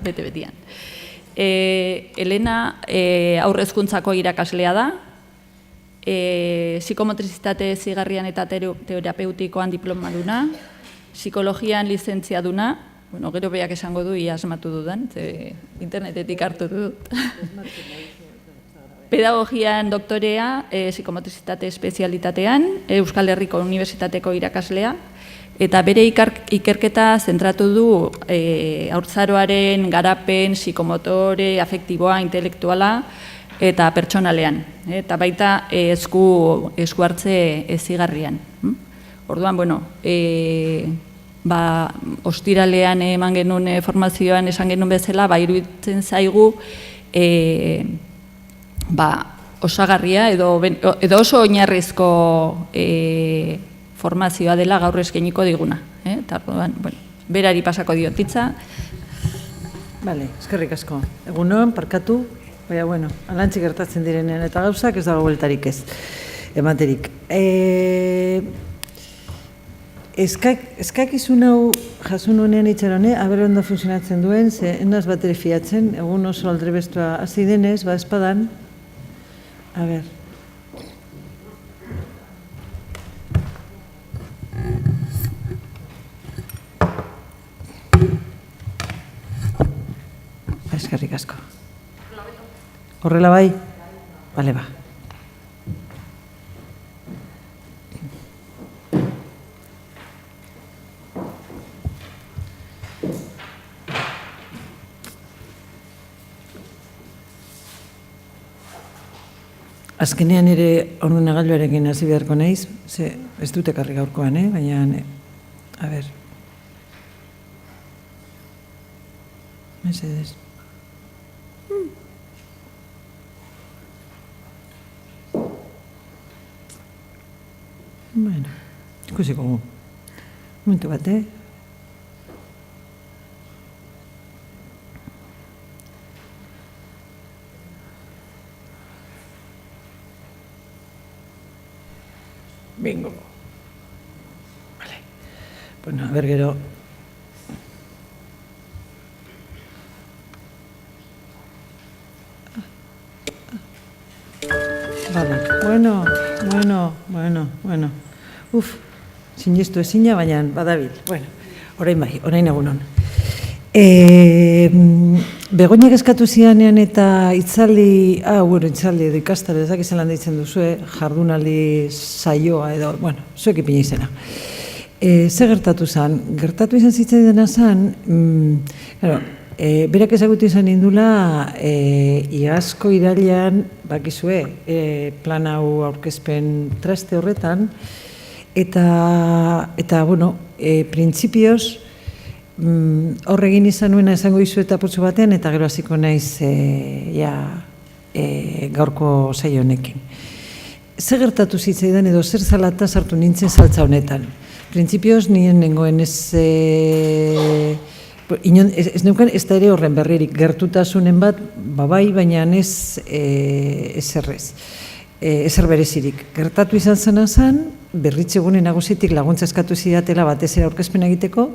bete-betian. Elena aurrezkuntzako irakaslea da, psikomotrizitate zigarrian eta terapeutikoan diplomaduna, psikologian lizentziaduna, gero beak esango du, ia asmatu dudan, internetetik hartu dut. Pedagogian doktorea, psikomotrizitate espezialitatean, Euskal Herriko Unibertsitateko irakaslea, eta bere ikerketa zentratu du haurtzaroaren garapen, psikomotore, afektiboa, intelektuala eta pertsonalean, eta baita esku hartze ezigarrian. Orduan, ostiralean eman genuen formazioan esan genuen bezala, iruditzen zaigu osagarria edo oso oinarrizko formazioa dela gaur eskainiko diguna. Berari pasako diotitza. Bale, eskerrik asko. Egunon, parkatu, alantzik gertatzen direnean eta gauzak ez dago bueltarik ez, ematerik. Eskakizun hau jasun honean itxarone, aber ondo funtzionatzen duen, ze enaz bateri fiatzen, egun oso aldrebestua hasi denez, espadan, a ber. Eskerrik asko. Horrela bai? Bale, ba. Azkenean ere ordenagailuarekin hasi beharko naiz, ze ez dut ekarri gaurkoan, baina, a ber. Mesedez. Bueno, ikusiko gu. Momentu bat, Bingo. Vale. Bueno, a ver, gero. Vale. Bueno. Sinistu ezina, baina badabil. Bueno, orain egunon. Begoñak eskatu zianean eta itzaldi edo ikastaro ezak izan lan ditzen duzue, jardunaldi saioa edo, zuek ipina izena. Ze gertatu zen? Gertatu izan zitzaidena zen, berak ezagutu izan indula iazko irailean, bakizue, plan hau aurkezpen traste horretan, eta printzipioz, horregin izan nuena esango izu eta putzu batean, eta gero hasiko naiz gaurko saio honekin. Zer gertatu zitzaidan edo zer zalata sartu nintzen saltza honetan. Printzipioz nien nengoen ez neukan ez da ere horren berririk gertutasunen bat, bai, baina ez ezerrez. Ezer berezirik. Gertatu izan zena zen, berritzegunen nagusitik laguntza eskatu zidatela batez ere aurkezpen egiteko,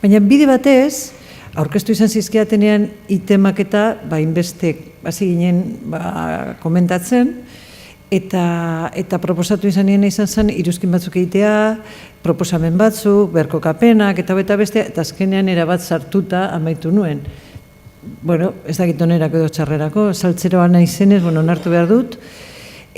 baina bide batez, aurkeztu izan zizkiatenean itemak eta inbestek hasi ginen komentatzen, eta proposatu izan nien izan zen iruzkin batzuk egitea, proposamen batzuk, berkokapenak eta beste, eta azkenean erabat sartuta amaitu nuen. Ez dakit onerako edo txarrerako, saltzeroa nahi zenez, onartu behar dut,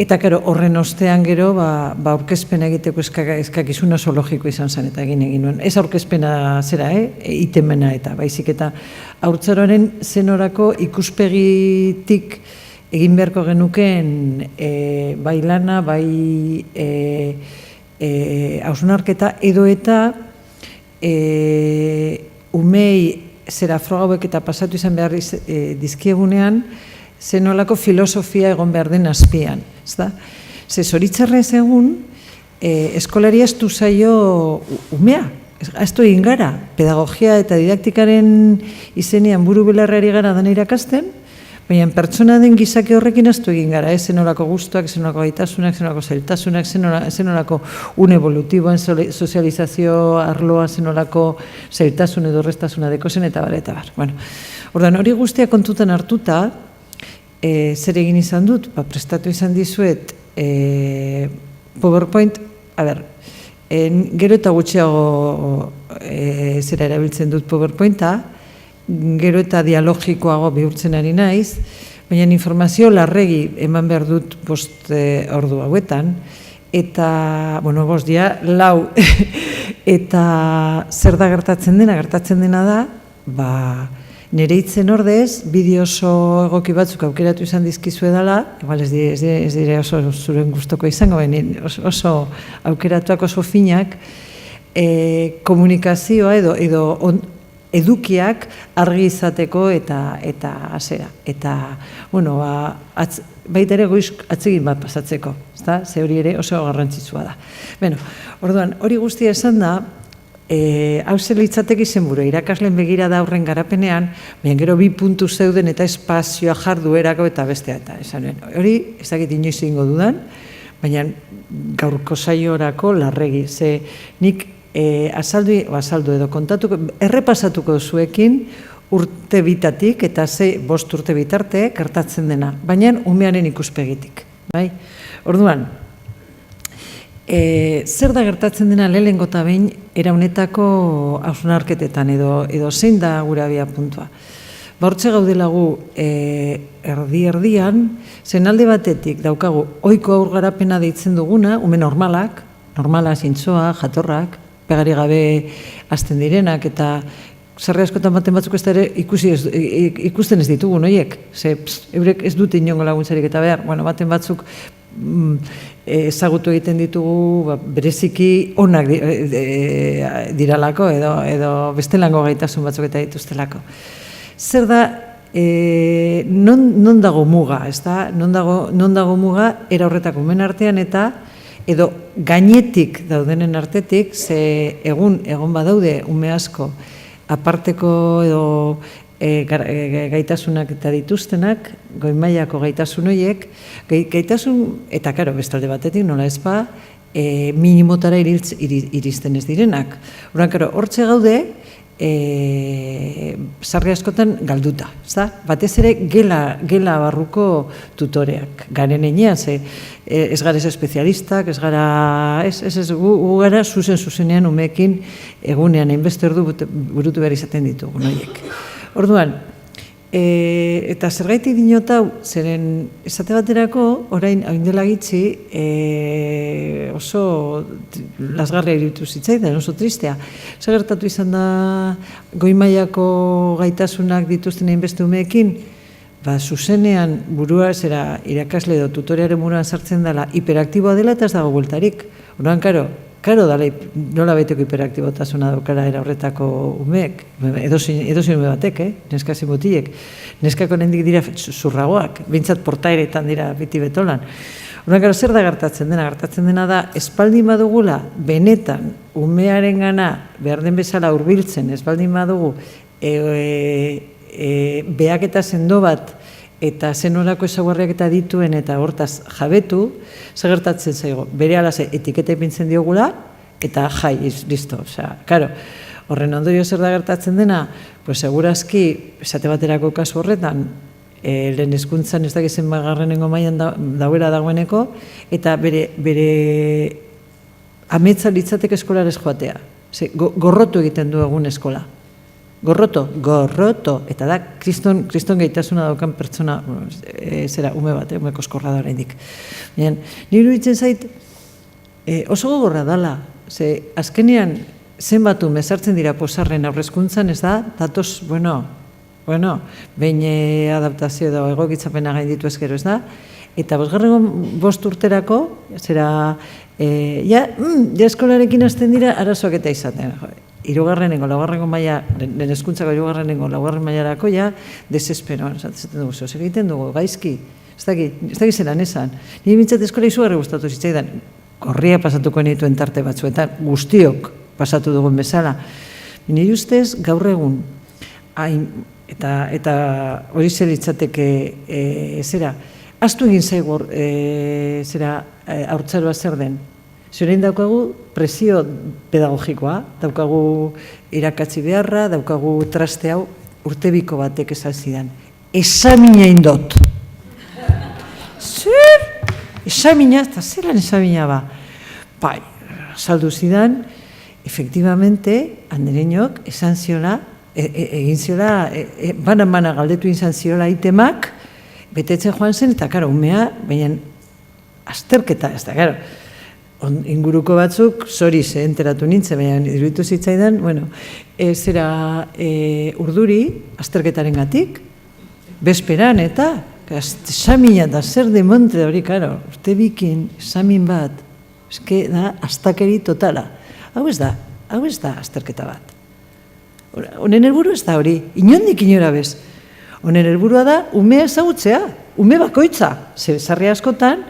eta horren ostean gero aurkezpena egiteko eskakizuna oso logiko izan zen eta egin nuen. Ez aurkezpena zera, itemena eta baizik eta haurtzaroaren zenorako ikuspegitik egin beharko genuken bai lana, bai hausnarketa edo eta umei zera frogauek eta pasatu izan behar dizkiegunean zenolako filosofia egon behar den azpian. Ze zoritzarrez egun, eskolari astu zaio umea, astu egin gara, pedagogia eta didaktikaren izenean buru belarrari gara dana irakasten, baina pertsona den gizake horrekin astu egin gara, zenolako gustuak, zenolako gaitasunak, zenolako zailtasunak, zenolako un evolutiboen sozializazio arloa, zenolako zailtasun edo errestasuna dekozen eta bar. Orduan, hori guztia kontutan hartuta, zer egin izan dut, prestatu izan dizuet PowerPoint, gero eta gutxiago zera erabiltzen dut PowerPointa, gero eta dialogikoago bihurtzen ari naiz, baina informazio larregi eman behar dut bost ordu hauetan, eta, bueno, bost dia, lau, eta zer da gertatzen dena da, nire hitzen ordez, bideo oso egoki batzuk aukeratu izan dizkizue dela, igual ez dire oso zuren gustoko izango, oso aukeratuak oso finak, komunikazioa edo edukiak argi izateko eta azera. Eta, bueno, baita ere goiz atsegin bat pasatzeko, ze hori ere oso garrantzitsua da. Beno, orduan, hori guztia esan da, hau zer litzateke izenburu, irakasleen begira da aurren garapenean, baina gero 2 puntu zeuden eta espazioa jarduerako eta bestea eta esan nuen. Hori, ez dakit inoiz egingo dudan, baina gaurko saiorako larregi, ze nik azaldu edo kontatuko, errepasatuko zuekin urte bitatik eta 5 urte bitarte gertatzen dena, baina umearen ikuspegitik. Orduan, zer da gertatzen dena lehenengo eta behin era honetako hausnarketetan edo zein da gure abia puntua. Hortxe gaudelagu erdi-erdian, zen alde batetik daukagu ohiko aurgarapena deitzen duguna, ume normalak, normala, zintzoa, jatorrak, pegari gabe hasten direnak, eta zerre askotan baten batzuk ez da ere ikusten ez ditugun, oiek? Eurek ez dute inongo laguntzarik eta behar, baten batzuk ezagutu egiten ditugu bereziki onak diralako edo bestelango gaitasun batzuk eta dituztelako. Zer da, non dago muga, ez da? Non dago muga era horretako umen artean eta edo gainetik daudenen artetik, ze egun badaude ume asko aparteko edo gaitasunak eta dituztenak, goi mailako gaitasun horiek, gaitasun, eta karo, bestalde batetik, nola ez ba, minimotara iristen ez direnak. Horan, karo, hortxe gaude, sarri askotan galduta, batez ere gela barruko tutoreak. Garen enean, ez gara ez espezialistak, ez gara, gu gara zuzenean umeekin egunean, hainbeste ordu burutu behar izaten ditugu, noiek. Orduan, eta zergaitik dinotau, zeren esate baterako, orain dela gitzi, oso lasgarria iruditu zitzaidan, oso tristea. Zer gertatu izan da goi mailako gaitasunak dituzten hainbeste umeekin, zuzenean burua zera irakasle edo tutorearen buruan sartzen dela hiperaktiboa dela eta ez dago bueltarik. Orduan, karo dala nola baiteko hiperaktibotasuna daukara era horretako umeek, edozein ume batek, neskasi mutilek. Neskako nendik dira zurragoak, bintzat portaeretan dira biti betolan. Orduan, karo, zer da gertatzen dena? Gertatzen dena da, espaldin badugula, benetan, umearen gana, behar den bezala hurbiltzen, espaldin badugu, behak eta sendo bat, eta zenorako ezaguarriak eta dituen eta hortaz jabetu, zagertatzen zaigo, bere alaze etiketa ipintzen diogula, eta jai, listo. Karo, horren ondorio zer da gertatzen dena, segurazki, esate baterako kasu horretan, lehen hezkuntzan ez dakizen bagarrenengo mailan dauera dagoeneko, eta bere ametsa litzateke eskolarez joatea. Gorrotu egiten du egun eskola. Gorroto, eta da kriston gaitasuna daukan pertsona, zera, ume bat, ume koskorra da oraindik. Nire iruditzen zait, oso gogorra dala, ze azkenean zenbatu mesartzen dira posarren aurrezkuntzan, ez da, datoz, bueno, behin adaptazio edo egokitzapena gainditu ezkero, ez da, eta 5 urterako, zera, ja eskolarekin hasten dira arazoak eta izaten, hirugarrenengo, laugarrengo maila, lehen hezkuntzako hirugarrenengo, laugarren mailarako, ja, desesperoan, esaten dugu, zer egiten dugu, gaizki, ez dakit zelan esan. Nire bintzat eskola izugarri gustatu zitzaidan, korria pasatuko nituen tarte batzuetan, guztiok pasatu dugun bezala. Nire ustez, gaur egun, eta hori zer litzateke, zera, astu egin zaigu, zera, haurtzaroa zer den. Zorein daukagu presio pedagogikoa, daukagu irakatzi beharra, daukagu traste hau, urtebiko batek esan zidan, esamina indot. Zer? Esamina, eta zelan esamina ba? Bai, saldu zidan, efektibamente, andereñok, esan ziola, egin ziola, banan-bana galdetu izan ziola itemak, betetzen joan zen, eta karo, umea, baina azterketa, ez da, karo, inguruko batzuk, zori ze enteratu nintzen, baina iruditu zitzaidan, bueno, zera urduri, azterketaren gatik, bezperan, eta, esamina da zer demontre hori, karo, urte bikin, esamin bat, eske da, astakeri totala. Hau ez da azterketa bat. Honen helburu ez da hori, inondik inora bez. Honen helburua da, umea ezagutzea, ume bakoitza, ze sarri askotan,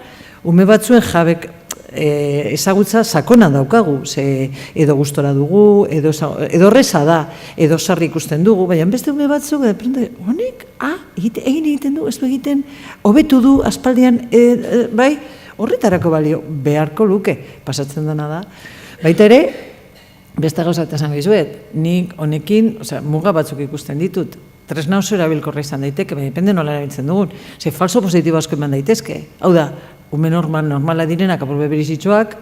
ume batzuen jabek ezagutza sakona daukagu, ze edo gustora dugu, edo reza da, edo sarri ikusten dugu, baina beste ume batzuk, honek, egin egiten du, ez du egiten, hobetu du, aspaldian, bai, horretarako balio, beharko luke, pasatzen dena da. Baita ere, beste gauza eta esan gizuet, nik honekin, muga batzuk ikusten ditut, tresna oso erabilkorra izan daiteke, baina depende nola erabiltzen dugun. Ze falso positibo asko eman daitezke. Hau da, ume normala direnak, apurbe berizitxoak,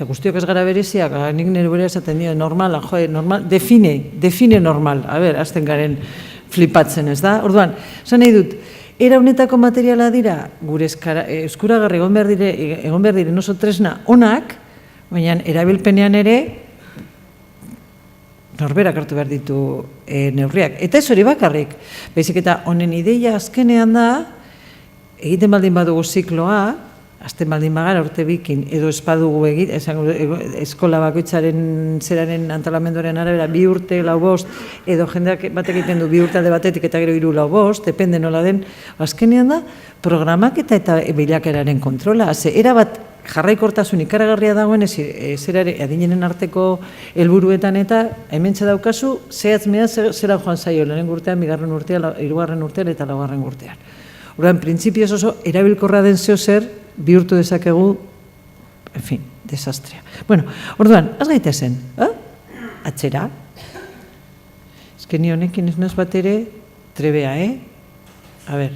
guztiok ez gara bereziak, nik nire bere esaten dio, normala, normal, define normal, azten garen flipatzen ez da. Orduan, esan nahi dut, era honetako materiala dira, gure eskuragarri egon behar diren oso tresna onak, baina erabilpenean ere, norberak hartu behar ditu neurriak. Eta ez hori bakarrik, baizik eta honen ideia azkenean da, egiten baldin badugu zikloa, azten baldin bagara urte bikin, edo espadugu eskola bakoitzaren zeraren antolamenduaren arabera, 2 urte, 4, edo jendeak batek egiten du 2 urte alde batetik eta gero 3, 4, depende nola den, azkenean da, programak eta bilakeraren kontrola. Erabat jarraikortasun ikaragarria dagoen adinenen arteko helburuetan eta hementxe daukazu zehatz-mehatz zera joan zaio lehenengo urtean, 2. urtean, 3. urtean eta 4. urtean. Horren, printzipioz oso erabilkorra den zeo zer bihurtu dezakegu, en fin, desastrea. Bueno, orduan, az gaitezen, atxera. Ezkeni honekin ez naz bat ere trebea, A ber,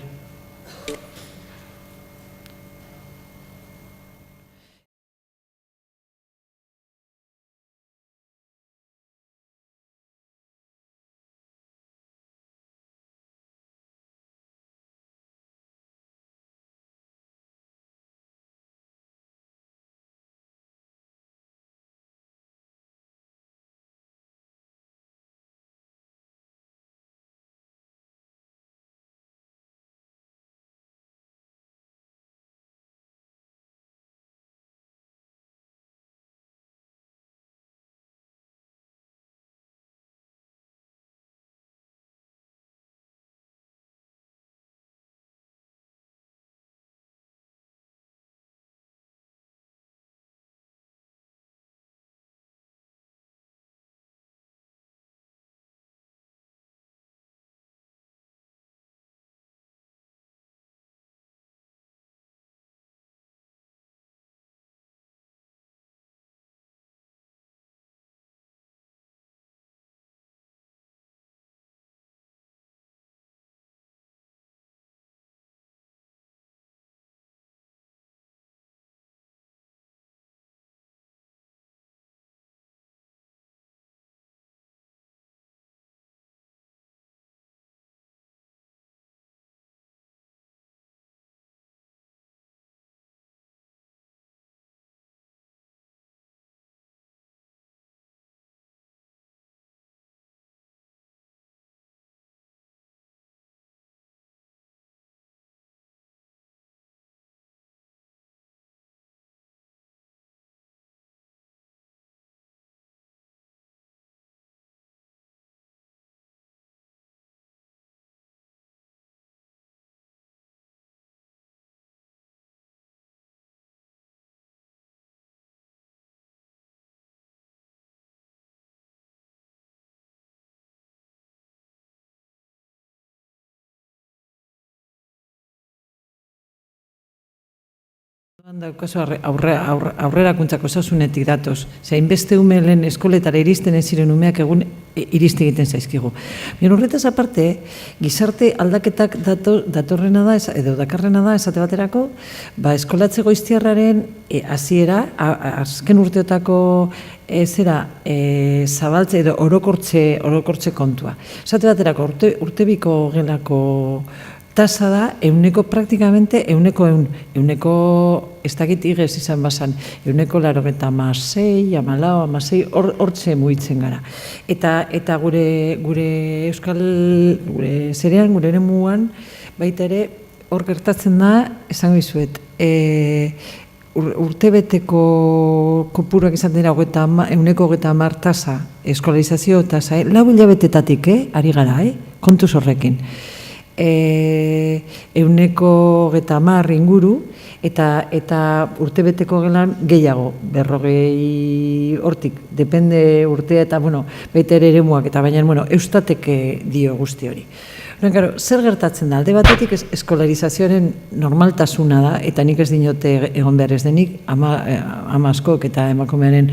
Daukazu aurrerakuntzako osasunetik datoz. Zein beste ume lehen eskoletara iristen ez ziren umeak egun iriste egiten zaizkigu. Horretaz aparte, gizarte aldaketak datorrena da, edo dakarrena da, esate baterako, eskolatze goiztiarraren hasiera, azken urteotako zabaltze edo orokortze kontua. Esate baterako, urtebiko gelako tasa da, praktikamente, euneko, ez dakit igez izan bazan, 96, 14, hortze mugitzen gara. Eta gure euskal, gure zerean, gure eremuan, baita ere, hor gertatzen da, esango dizuet, urtebeteko kopuruak izan dira euneko 30 tasa, eskolalizazio tasa, 4 hilabetetatik, ari gara, kontuz horrekin. Euneko 30 inguru, eta urtebeteko gelan gehiago, 40 hortik, depende urtea eta, baita ere eremuak, eta baina, eustatek dio guzti hori. Zer gertatzen da, alde batetik eskolarizazioaren normaltasuna da, eta nik ez dinote egon behar ez denik, ama askok eta emakumearen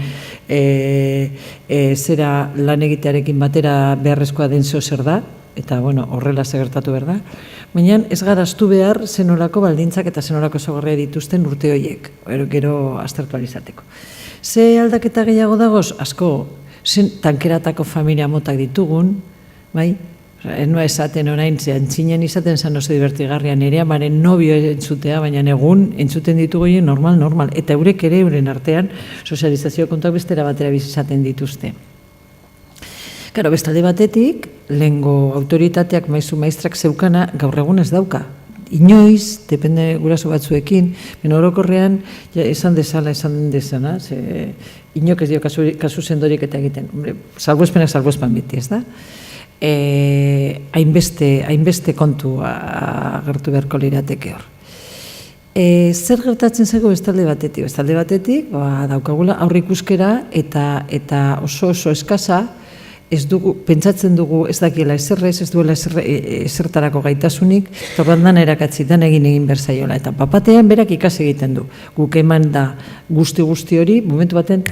zera lan egitearekin batera beharrezkoa den zeo zer da, eta horrela gertatu behar da, baina ez gara astu behar zenolako baldintzak eta zenolako ezaugarriak dituzten urte horiek, gero aztertu izateko. Ze aldaketa gehiago dagoz, asko, tankeratako familia motak ditugun, bai? Enoa esaten orain, antzinen izaten zan oso divertigarria, nire amaren nobio entzutea, baina egun entzuten ditugu normal, eta eurek ere euren artean sozializazio kontuak bestera batera bizizaten dituzte. Karo, bestalde batetik, lehengo autoritateak maistrak zeukana gaur egun ez dauka. Inoiz, depende guraso batzuekin, orokorrean esan dezala, inok ez dio kasu sendorik eta egiten. Salbuespenak salbuespan beti, ez da? Hainbeste kontu agertu beharko lirateke hor. Zer gertatzen zego bestalde batetik? Bestalde batetik, daukagula aurrikuskera eta oso eskasa, ez dugu, pentsatzen dugu ez dakiela ez duela ezertarako gaitasunik, eta bandan erakatzi, dan egin berzaiola. Eta papatean berak ikasi egiten du. Guk eman da guzti hori, momentu baten,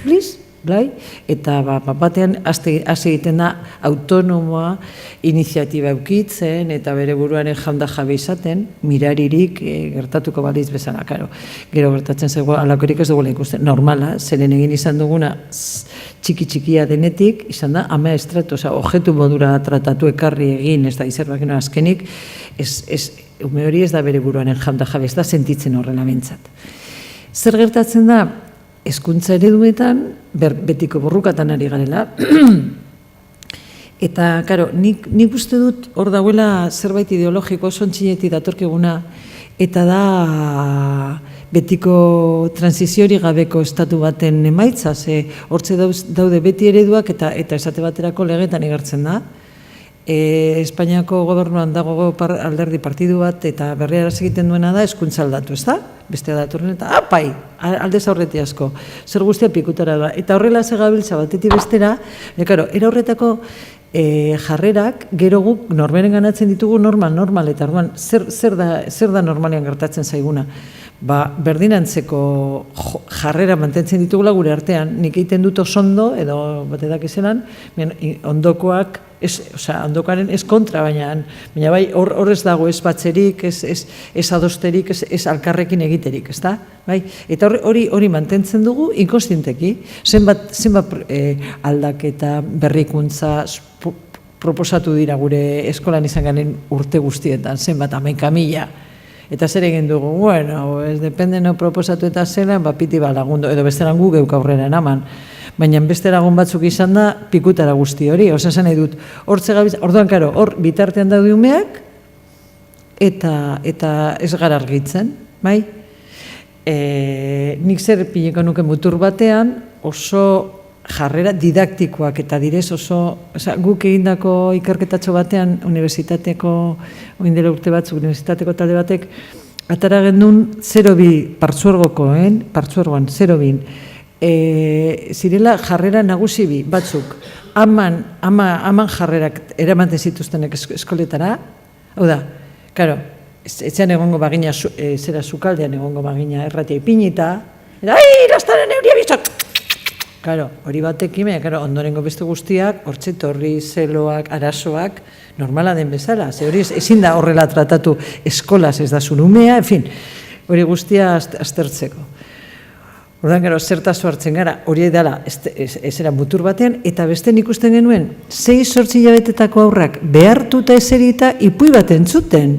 eta papatean hasi egiten da autonomoa, iniziatiba eukitzen, eta bere buruaren jaunda jabe izaten, miraririk gertatuko baliz bezala, karo. Gero gertatzen zego, alakorik ez dugula ikusten, normala, zeren egin izan duguna, txikia denetik, izan da, ama estratu, objektu modura tratatu ekarri egin, ez da izerbak azkenik, ume hori ez da bere buruaren jaunda jabe, ez da sentitzen horrela bintzat. Zer gertatzen da, hezkuntza ereduetan, betiko borrukatan ari garela, eta, karo, nik uste dut hor dauela zerbait ideologiko zontxineti datorkeguna, eta da betiko transiziori gabeko estatu baten emaitza, hortze daude beti ereduak eta esate baterako legetan igartzen da. Espainiako gobernuan dago alderdi partidu bat eta berriaraz egiten duena da hezkuntza aldatu, ez da? Bestea datorren eta apai, aldez aurreti asko, zer guztia pikutara da. Eta horrela segabiltza batetik bestera, era horretako jarrerak, gero guk norberen ganatzen ditugu normal, eta orduan, zer da normalean gertatzen zaiguna? Berdinantzeko jarrera mantentzen ditugula gure artean, nik egiten dut osondo, edo batetak izelan, ondokoak, ondokoaren ez kontra, baina bai hor ez dago ez batzerik, ez adosterik, ez alkarrekin egiterik, ez da? Eta hori mantentzen dugu inkonstienteki, zenbat aldaketa, berrikuntza, proposatu dira gure eskolan izan garen urte guztietan, zenbat 11.000, eta zer egin dugu, ez dependeno proposatu eta zelan, piti lagundu, edo besteran gu geuk aurrera enaman. Baina beste lagun batzuk izan da, pikutara guzti hori, osasen nahi dut, orduan karo, hor bitartean daude umeak, eta ez gara argitzen, bai? Nik zer pileko nuke mutur batean, oso jarrera didaktikoak eta direz oso, guk egindako ikerketatxo batean, unibertsitateko, oindela urte batzuk, unibertsitateko talde batek, atara gendun 0,2 partzuergoan 0,2, zirela jarrera nagusi bi batzuk, aman jarrerak eramaten zituztenek eskoletara, hau da, karo, etxean egongo bagina, zera sukaldean egongo bagina erratia ipinita, eta, irastaren euria bizak! Karo, hori batekin, baina, ondorengo beste guztiak, hortxe torri, zeloak, arazoak, normala den bezala. Ze hori ezin da horrela tratatu eskolaz ez da zunumea, en fin, hori guztia aztertzeko. Ordan, gero, zertazu hartzen gara, hori edala, ez era mutur batean, eta beste ikusten genuen, 6-8 hilabetetako aurrak behartuta eserita ipui bat entzuten.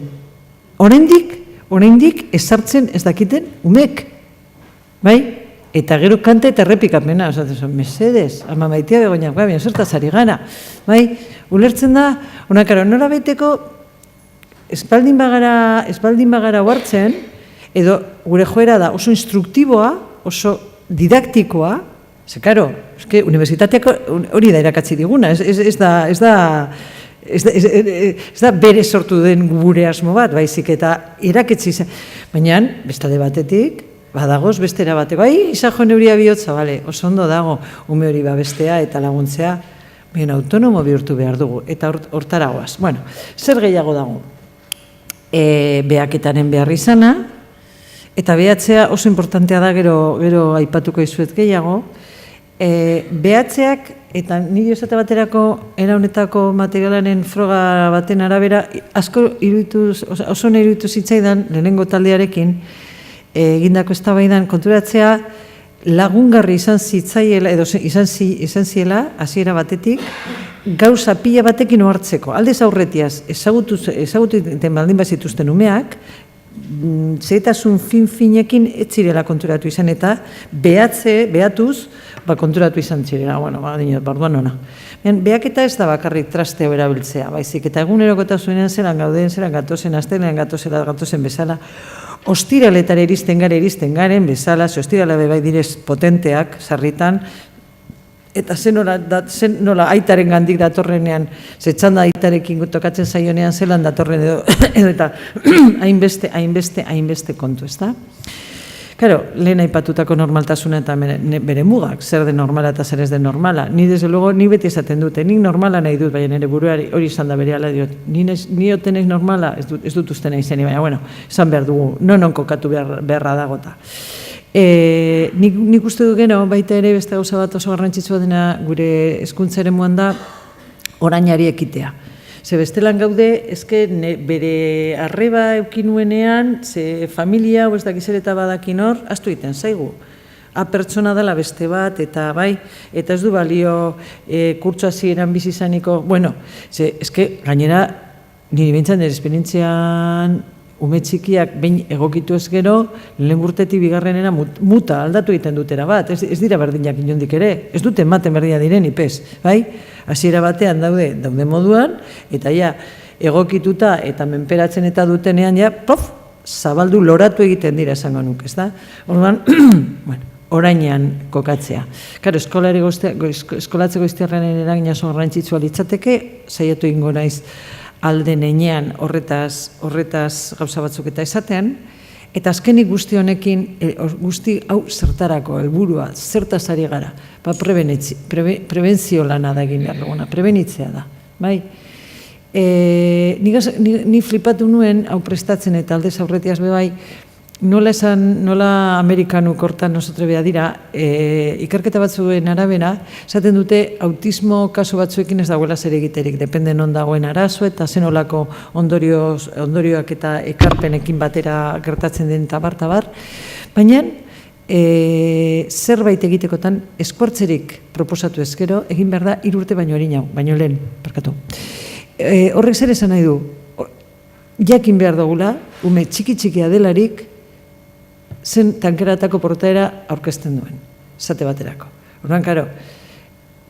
Oraindik ezartzen ez dakiten umek. Bai? Eta gero kanta eta errepikapena, osatzen, mesedez, ama maitea begoinak, bai, zertaz ari gara. Bai? Ulertzen da, nora beteko, espaldin bagara huartzen, edo gure joera da oso instruktiboa, oso didaktikoa, ze karo, unibertsitateak hori da irakatzi diguna, ez da bere sortu den gure asmo bat, baizik eta irakatzi izan. Baina, bestade batetik, badagoz bestera bateko, izajo neuria bihotza, oso ondo dago, ume hori babestea eta laguntzea, baina autonomo bihurtu behar dugu, eta hortara goaz. Bueno, zer gehiago dago? Behaketaren behar izana, eta behatzea oso importantea da gero aipatuko izuet gehiago. Behatzeak, eta nire esate baterako eraunetako materialaren froga baten arabera, oso iruditu zitzaidan, lehenengo taldearekin, egindako eztabaidan konturatzea lagungarri izan zitzaiela, edo izan ziela, hasiera batetik, gauza pila batekin ohartzeko. Aldez aurretiaz, ezagutu baldin bazituzten umeak, zehetasun fin-finekin ez zirela konturatu izan, eta behatuz, konturatu izan zirela, barduan ona. Behaketa ez da bakarrik trasteo erabiltzea, baizik, eta egunerokotasunean zelan gauden, zelan gatozen, astelean gatozen bezala, ostiraletara iristen garen bezala, ze ostirale bai direz potenteak, sarritan, eta zen nola aitaren gandik datorrenean, zetxanda aitarekin tokatzen zaionean zelan datorren edo, eta hainbeste kontu, ez da? Karo, lehen aipatutako normaltasuna eta bere mugak, zer den normala eta zer ez den normala. Ni, desde luego, ni beti esaten dute, nik normala nahi dut, baina nire buruari hori izan da bere ala diot. Ni otenek normala, ez dut uste nahi zeni, baina, esan behar dugu, non kokatu beharra dagota. Nik uste du geno, baita ere beste gauza bat oso garrantzitsua dena gure hezkuntza eremuan da orainari ekitea. Ze bestelan gaude, ezke bere arreba eukinuenean, ze familia, ez dakizere eta badakin hor, astu egiten zaigu. Pertsona dela beste bat, eta bai, eta ez du balio kurtso hasieran bizi izaniko, ezke gainera, nire bintzan nire esperientzian ume txikiak behin egokitu ez gero, lehen urtetik bigarrenera muta aldatu egiten dutera bat, ez dira berdinak inondik ere, ez dute ematen berdina diren ipez, bai? Hasiera batean daude moduan, eta ja, egokituta eta menperatzen eta dutenean, ja, zabaldu loratu egiten dira esango nuke, ez da? Orduan, orainean kokatzea. Karo, eskolatzeko izterrenen eragina oso garrantzitsua litzateke, saiatu egingo naiz alden enean horretaz gauza batzuk eta esatean, eta azkenik guzti honekin, guzti hau zertarako, helburua, zertaz ari gara, prebentzio lana da egin behar duguna, prebenitzea da, bai? Ni flipatu nuen, hau prestatzen eta aldez aurretiaz bebai, nola amerikanuk hortan oso trebea dira, ikerketa batzuen arabera, esaten dute autismo kasu batzuekin ez dagoela zer egiterik, depende non dagoen arazo eta zenolako ondorioak eta ekarpenekin batera gertatzen den tabar, baina zerbait egitekotan eskuartzerik proposatu ezkero, egin behar da 3 urte baino lehen, parkatu. Horrek zer esan nahi du, jakin behar dugula, ume txiki-txikia delarik, zen tankeratako portaera aurkezten duen, zate baterako. Orduan, karo,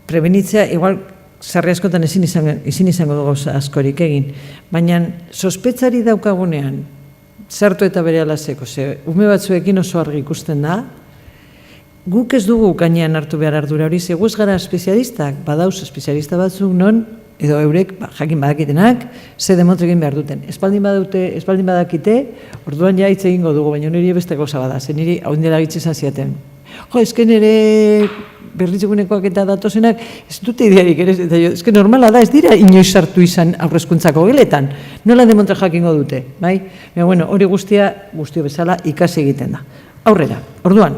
prebenitzea, igual, sarri askotan ezin izango dugu askorik egin, baina sospetsari daukagunean, sartu eta bere alazeko, ume batzuekin oso argi ikusten da, guk ez dugu gainean hartu behar ardura hori, ze guz gara espezialistak, badauz espezialista batzuk non, edo eurek, jakin badakitenak, ze demontro egin behar duten. Espaldin badakite, orduan ja hitz egingo dugu, baina niri beste gauza bada, ze niri hau indela gitxe izan ziaten. Jo, ezken ere berritzegunekoak eta datozenak, ez dute idearik ere, eta jo, ez normala da, ez dira inoiz sartu izan aurrezkuntzako geletan, nola demontre jakingo dute, bai? Baina, bueno, hori guztio bezala ikasi egiten da. Aurrera, orduan,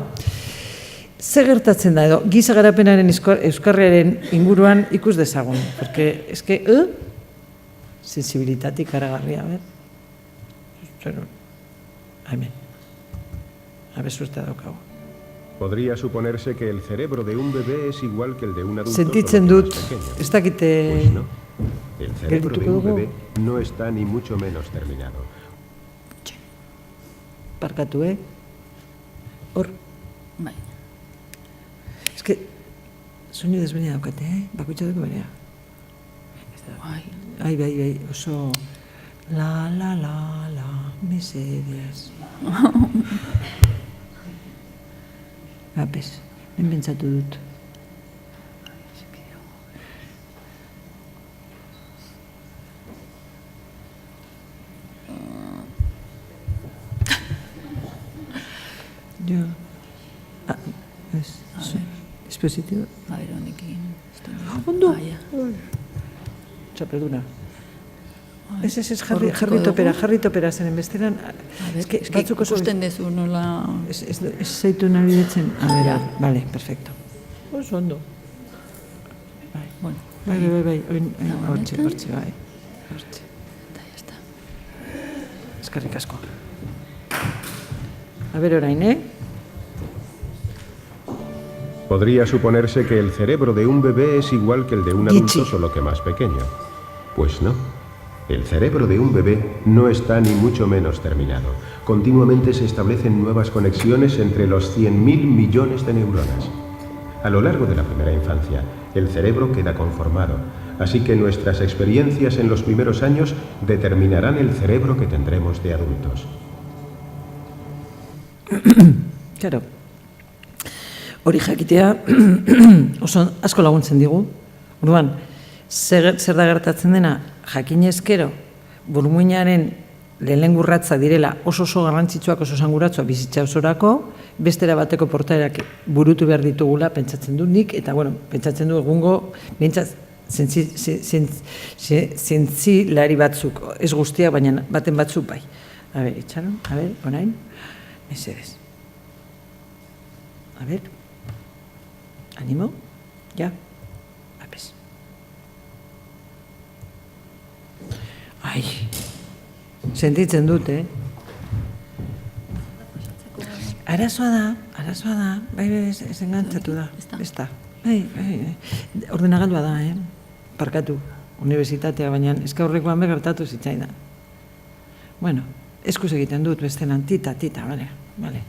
ze gertatzen da edo, giza garapenaren euskarriaren inguruan ikus dezagun, porque, eske, sensibilitatik aragarria, hemen, suerte daukagu. Podría suponerse que el cerebro de un bebé es igual que el de un adulto. Sentitzen dut, ez dakite... Pues no, el cerebro de un bebé no está ni mucho menos terminado. Barkatu, hor. Bai. Ez que, soinu desberdina daukate, bakoitza dugu berea. Bai, oso... La, mesedez. Bapes, ben pentsatu dut. Jo... Ez positibo? A ver, honekin... Ondo! Txapelduna. Ez, jarri topera zenen besteran... Ikusten dezu nola... Ez zaitu nahi ditzen? A bale, perfecto. Oso ondo. Bai, hortxe, bai. Eta ya está. Eskerrik asko. A ver, orain, Podría suponerse que el cerebro de un bebé es igual que el de un adulto, solo que más pequeño. Pues no. El cerebro de un bebé no está ni mucho menos terminado. Continuamente se establecen nuevas conexiones entre los 100.000 millones de neuronas. A lo largo de la primera infancia, el cerebro queda conformado, así que nuestras experiencias en los primeros años determinarán el cerebro que tendremos de adultos. Claro. Hori jakitea oso asko laguntzen digu. Orduan, zer da gertatzen dena, jakinezkero, burmuinaren lehen urratza direla oso garrantzitsuak, oso esanguratsuak bizitza osorako, bestera bateko portaerak burutu behar ditugula, pentsatzen du nik, eta pentsatzen du egungo, bintzat, zentzilari batzuk, ez guztia, baina baten batzuk bai. A ber, itxaron, orain, mesedez. A ber, animo, ja, apes. Ai, sentitzen dut, Arazoa da, bai, ez engantzatu da, ez da. Bai, ordenagailua da, parkatu, unibertsitatea, baina ezka horrekoan begertatu zitzaidan. Bueno, eskuz egiten dut bestenan, tita, bale.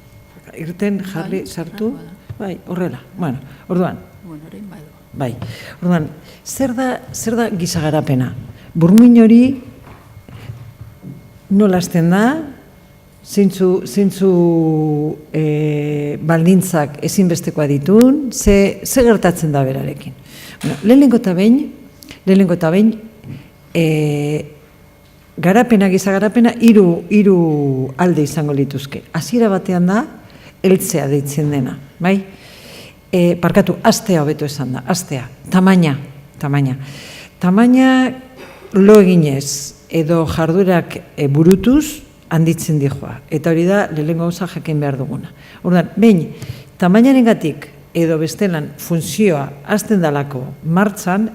Irten, jarri, sartu, bai, horrela, bueno, orduan. Bai, orduan, zer da giza garapena? Burmuin hori nola hasten da, zeintzu baldintzak ezinbestekoa ditun, ze gertatzen da berarekin. Lehenengo eta behin, garapena, giza garapena, hiru alde izango lituzke. Hasiera batean da, heltzea deitzen dena, bai? Parkatu, astea hobeto esan da, astea, tamaina. Tamaina lo eginez edo jarduerak burutuz handitzen dijoa. Eta hori da, lehenengo gauza jakin behar duguna. Orduan, behin, tamainarengatik edo bestelan funtzioa hasten dalako martxan,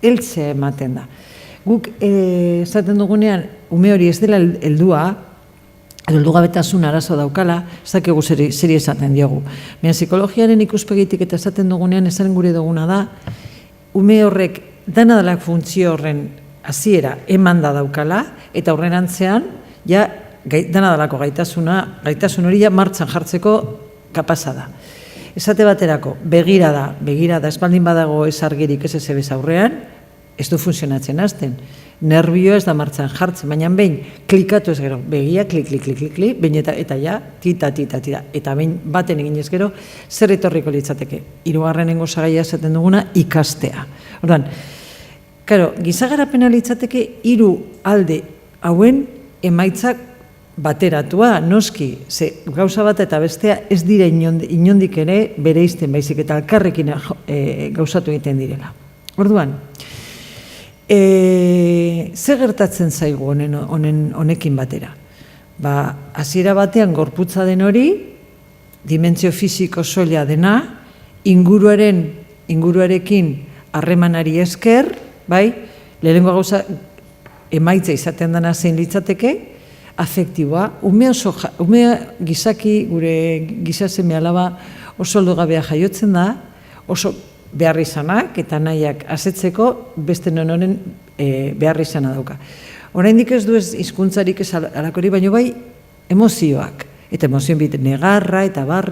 heltzea ematen da. Guk esaten dugunean, ume hori ez dela heldua, edo heldugabetasun arazo daukala, ez dakigu zeri esaten diogu. Baina psikologiaren ikuspegitik eta esaten dugunean, esan gure duguna da, ume horrek dana dalak funtzio horren hasiera eman da daukala, eta horrenantzean, ja, dana dalako gaitasun hori ja martxan jartzeko kapasa da. Esate baterako, begirada, espaldin badago ez argirik ez ezebez aurrean, ez du funtzionatzen hasten. Nervioa ez da martxan jartzen, baina behin klikatu ez gero, begia, klik, behin eta ja, tita, eta behin baten egin ez gero, zer etorriko litzateke. Hirugarrenengo osagaia esaten duguna ikastea. Orduan, gizagarapena litzateke hiru alde hauen emaitzak bateratua, noski, ze gauza bat eta bestea ez dira inondik ere bereizten baizik eta elkarrekin gauzatu egiten direla. Orduan, ze gertatzen zaigu honekin batera? Hasiera batean gorputza den hori, dimentsio fisiko soila dena, inguruarekin harremanari esker, lehenengo gauza emaitza izaten dena zein litzateke, afektiboa, umea gizaki, gure gizaseme alaba oso oldugabea jaiotzen da, oso behar izanak eta nahiak asetzeko beste honen behar izana dauka. Oraindik ez du ez hizkuntzarik ez alakori, baino bai emozioak. Eta emozioen bit negarra eta bar,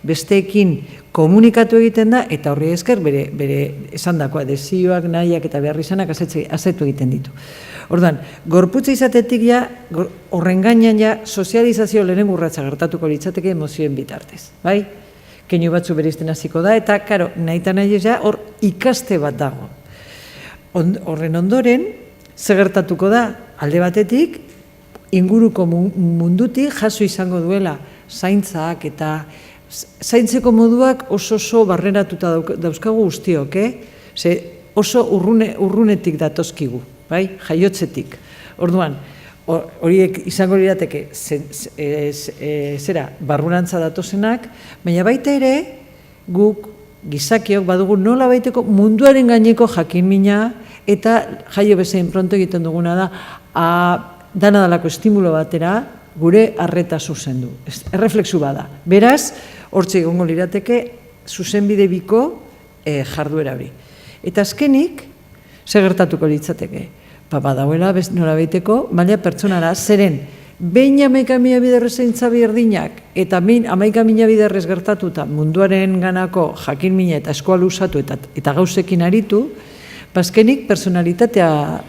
besteekin komunikatu egiten da, eta horri esker bere esandakoa desioak, nahiak eta behar izanak asetu egiten ditu. Orduan, gorputza izatetik ja, horren gainean ja, sozializazio lehenengo urratsa gertatuko litzateke emozioen bitartez, bai? Keinu batzu bereizten hasiko da, eta, karo, nahita nahi ez ja, hor ikaste bat dago. Horren ondoren, ze gertatuko da, alde batetik, inguruko mundutik jaso izango duela zaintzak eta zaintzeko moduak oso barreratuta dauzkagu guztiok, ze oso urrunetik datozkigu, jaiotzetik. Orduan, horiek izango lirateke barrurantza datozenak, baina baita ere guk gizakiok badugu nola baiteko munduaren gaineko jakinmina eta jaio bezain pronto egiten duguna da dana dalako estimulo batera gure arreta zuzendu. Erreflexu bada. Beraz, hortxe egongo lirateke zuzenbide biko jarduera hori. Eta azkenik, ze gertatuko litzateke? Badauela nola baiteko, maila pertsonara, zeren, behin 11.000 biderrez zaintza berdinak, eta 11.000 biderrez gertatuta munduaren ganako jakin-mina eta eskoa luzatu eta gauzekin aritu, azkenik personalitatea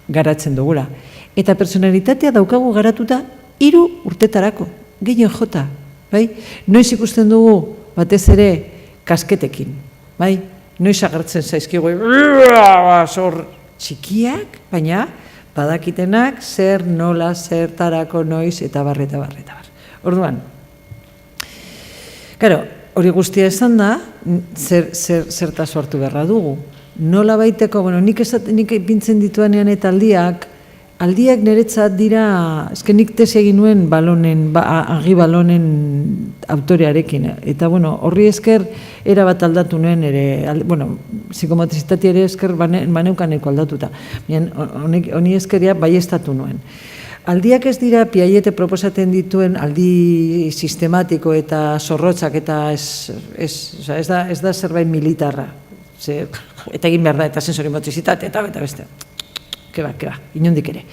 garatzen dugula. Eta personalitatea daukagu garatuta 3 urtetarako, gehien jota. Noiz ikusten dugu batez ere kasketekin. Noiz agertzen zaizkigu, zor txikiak, baina badakitenak zer, nola, zertarako, noiz, eta bar. Orduan, hori guztia esan da, zerta sortu beharra dugu. Nola baiteko, nik pintzen dituanean eta aldiak niretzat dira, nik tesi egin nuen agi balonen autorearekin, eta horri esker erabat aldatu nuen psikomotrizitatea ere esker baneukaneko aldatuta, honi eskeria baiestatu nuen. Aldiak ez dira Piagete proposatzen dituen aldi sistematiko eta zorrotzak eta ez da zerbait militarra, eta egin behar da, eta sensorimotrizitatea eta beste. Keba, inondik ere.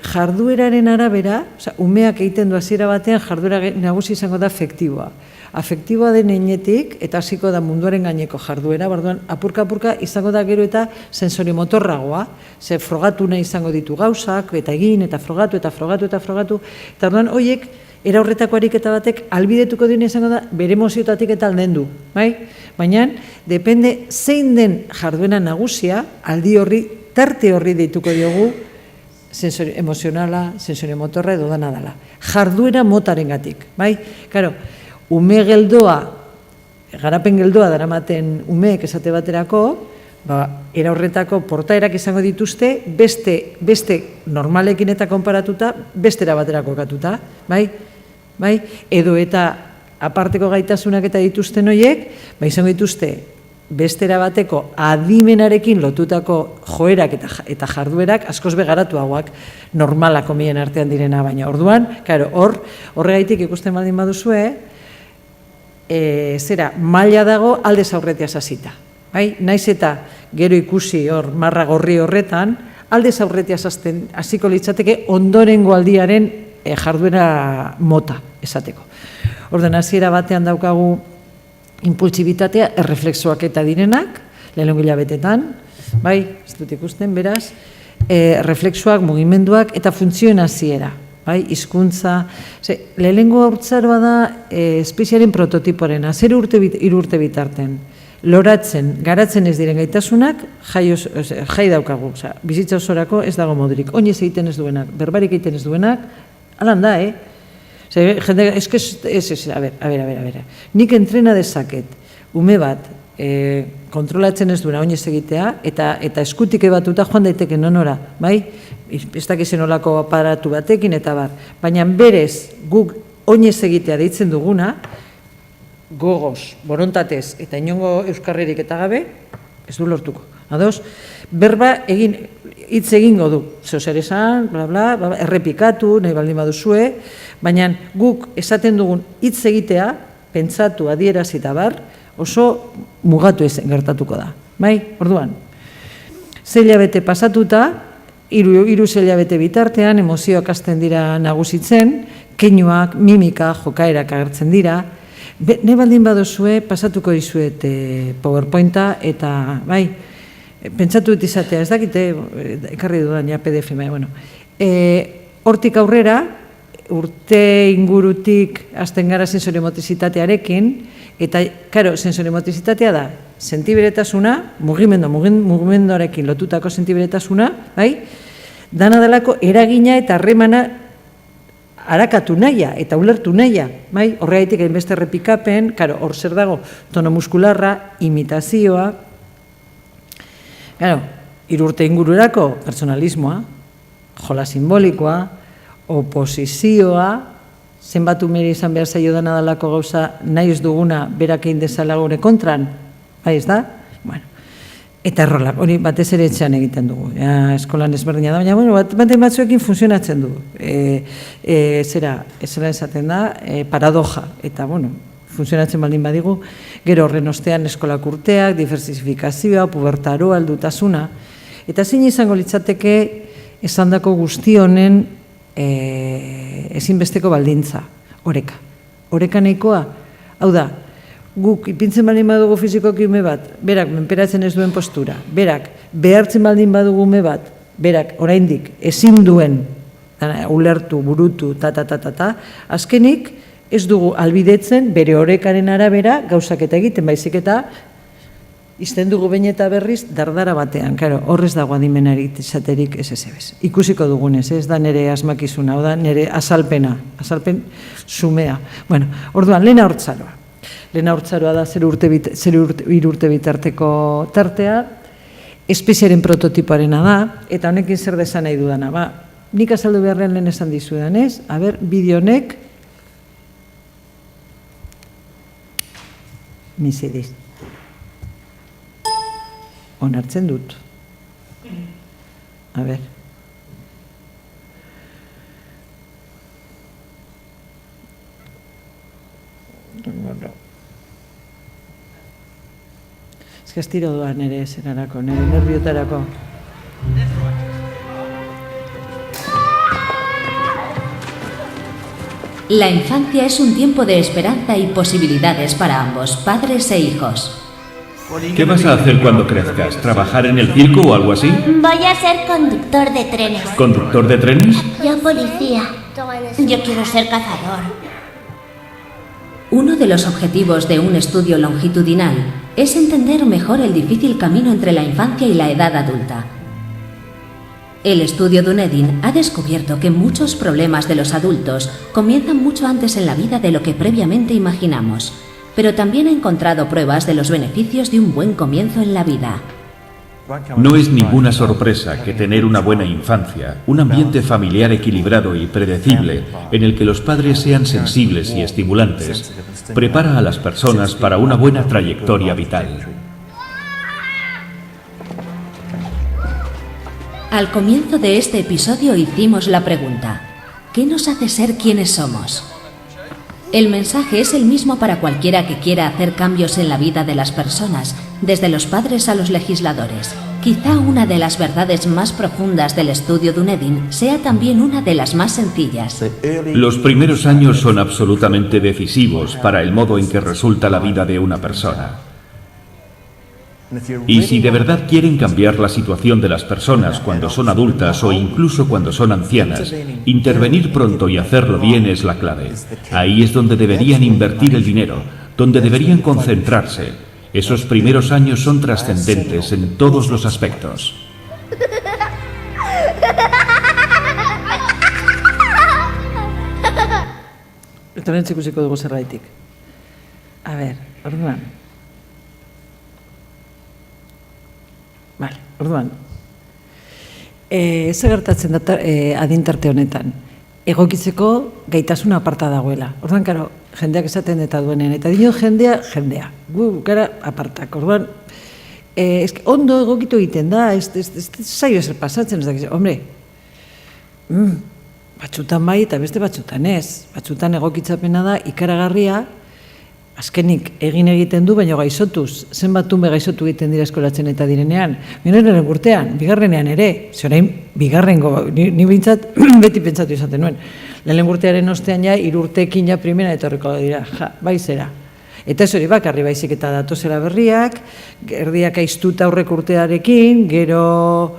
Jardueraren arabera, umeak egiten du hasiera batean, jarduera nagusi izango da afektiboa. Afektiboa den heinetik, eta hasiko da munduaren gaineko jarduera, barduan, apurka izango da gero eta sensorimotorragoa, ze frogatu nahi izango ditu gauzak, eta egin, eta frogatu, eta orduan, horiek, era horretako ariketa batek albidetuko dira izango da bere emoziotatik eta aldendu, baina depende zein den jarduera nagusia, aldi horri, tarte horri deituko diogu emozionala, sensorimotorra edo dana dela. Jarduera motaren gatik, ume geldoa, garapen geldoa daramaten umeek esate baterako, era horretako portaerak izango dituzte, beste normalekin eta konparatuta, bestera baterako katuta, edo eta aparteko gaitasunak eta dituzten horiek, izango dituzte bestera bateko adimenarekin lotutako joerak eta jarduerak askoz begaratuagoak normalako mien artean direna, baina orduan, horregaitik ikusten baldin baduzue, maila dago aldez aurretiaz hasita. Naiz eta gero ikusi hor marra gorri horretan, aldez aurretiaz hasiko litzateke ondorengo aldiaren jarduera mota esateko. Orduan, hasiera batean daukagu impultsibitatea, erreflexoak eta direnak, lehenengo hilabetetan, ez dut ikusten, beraz, erreflexoak, mugimenduak eta funtzioen hasiera, hizkuntza, lehenengo haurtzaroa da espeziaren prototipoarena, 0 urte bitarten. loratzen, garatzen ez diren gaitasunak, jai daukagu, bizitza osorako ez dago modurik. Oinez egiten ez duenak, berbarik egiten ez duenak, alan da, Jende, a ber. Nik entrena dezaket, ume bat, kontrolatzen ez duena oinez egitea, eta eskutik ebatuta joan daiteke nonora, bai? Ez dakizen olako aparatu batekin, eta bar. Baina berez, guk oinez egitea deitzen duguna, gogoz, borontatez, eta inongo euskarririk eta gabe, ez du lortuko. Ados, berba hitz egingo du, zeo zer esan, bla, bla, errepikatu, nahi baldin baduzue, baina guk esaten dugun hitz egitea, pentsatu, adierazi eta bar, oso mugatu ezen gertatuko da. Bai, orduan, hilabete pasatuta, hiru hilabete bitartean, emozioak hasten dira nagusitzen, keinuak, mimika, jokaerak agertzen dira, nahi baldin baduzue, pasatuko dizuet PowerPointa, eta, bai, pentsatu dut izatea, ez dakite, ekarri dudan ja PDF, bueno. Hortik aurrera, urte ingurutik hasten gara sensorimotricitatearekin, eta, karo, sensorimotricitatea da, sentiberetasuna, mugimendoarekin lotutako sentiberetasuna, bai, dana delako eragina eta harremana harakatu nahia eta ulertu nahia, bai, horregatik hainbeste errepikapen, karo, hor zer dago, tono muskularra, imitazioa, karo, 3 urte ingururako personalismoa, jola simbolikoa, oposizioa, zenbat umeri izan behar zaio dana dalako gauza nahi ez duguna berak egin dezala gure kontran, bai ez da? Bueno, eta errolak, hori batez ere etxean egiten dugu, eskolan ezberdina da, baina, bueno, baten batzuekin funtzionatzen du, zera esaten da, paradoja, eta, bueno, funtzionatzen baldin badigu, gero horren ostean eskolak urteak, diversifikazioa, pubertaroa, aldutasuna, eta zein izango litzateke esandako guzti honen ezinbesteko baldintza, oreka. Oreka nahikoa, hau da, guk ipintzen baldin badugu fizikoki ume bat, berak menperatzen ez duen postura, berak behartzen baldin badugu ume bat, berak oraindik ezin duen ulertu, burutu, azkenik ez dugu albidetzen bere orekaren arabera gauzak eta egiten, baizik eta izten dugu behin eta berriz dardara batean, karo, horrez dago adimenarik esaterik ez. Ikusiko dugunez, ez da nire asmakizuna, hau da nire azalpen sumea. Bueno, orduan, lehen haurtzaroa. Lehen haurtzaroa da 3 urte bitarteko tartea, espeziaren prototipoarena da, eta honekin zer desan nahi dudana. Ba, nik azaldu beharrean lehen esan dizudan, ez? Aber, bideo honek, miseriz. Onartzen dut. A ber. Ez que estiro duan nire zerarako, nire nerviotarako. La infancia es un tiempo de esperanza y posibilidades para ambos, padres e hijos. ¿Qué vas a hacer cuando crezcas? ¿Trabajar en el circo o algo así? Voy a ser conductor de trenes. ¿Conductor de trenes? Yo policía. Yo quiero ser cazador. Uno de los objetivos de un estudio longitudinal es entender mejor el difícil camino entre la infancia y la edad adulta. El estudio Dunedin ha descubierto que muchos problemas de los adultos comienzan mucho antes en la vida de lo que previamente imaginamos, pero también ha encontrado pruebas de los beneficios de un buen comienzo en la vida. No es ninguna sorpresa que tener una buena infancia, un ambiente familiar equilibrado y predecible, en el que los padres sean sensibles y estimulantes, prepara a las personas para una buena trayectoria vital. Al comienzo de este episodio hicimos la pregunta: ¿qué nos hace ser quienes somos? El mensaje es el mismo para cualquiera que quiera hacer cambios en la vida de las personas, desde los padres a los legisladores. Quizá una de las verdades más profundas del estudio Dunedin sea también una de las más sencillas. Los primeros años son absolutamente decisivos para el modo en que resulta la vida de una persona. Y si de verdad quieren cambiar la situación de las personas cuando son adultas o incluso cuando son ancianas, intervenir pronto y hacerlo bien es la clave. Ahí es donde deberían invertir el dinero, donde deberían concentrarse. Esos primeros años son trascendentes en todos los aspectos. Eta horrentz ikusiko dugu zerbaitik. A ber, orduan. Vale, orduan. Ez gertatzen da adintarte honetan. Egokitzeko gaitasuna aparta dagoela. Orduan, karo, jendeak esaten eta duenean. Eta dino jendea. Gu gara apartak. Orduan, ondo egokitu egiten da, ez zaio ezer pasatzen, ez dakiz. Hombre, batzutan bai eta beste batzutan ez. Batzutan egokitzapena da ikaragarria, azkenik egiten du, baina gaizotuz, zenbat tunbe gaizotu egiten dira eskolatzen eta direnean. Mineren urtean, bigarrenean ere, zorain bigarrengo, ni bintzat beti pentsatu izaten nuen. Lehen urtearen ostean ja, 3 urteekin ja primera etorriko dira, bai zera. Eta ez hori bakarri baizik eta datozela berriak, erdiak aiztuta aurreko urtearekin, gero,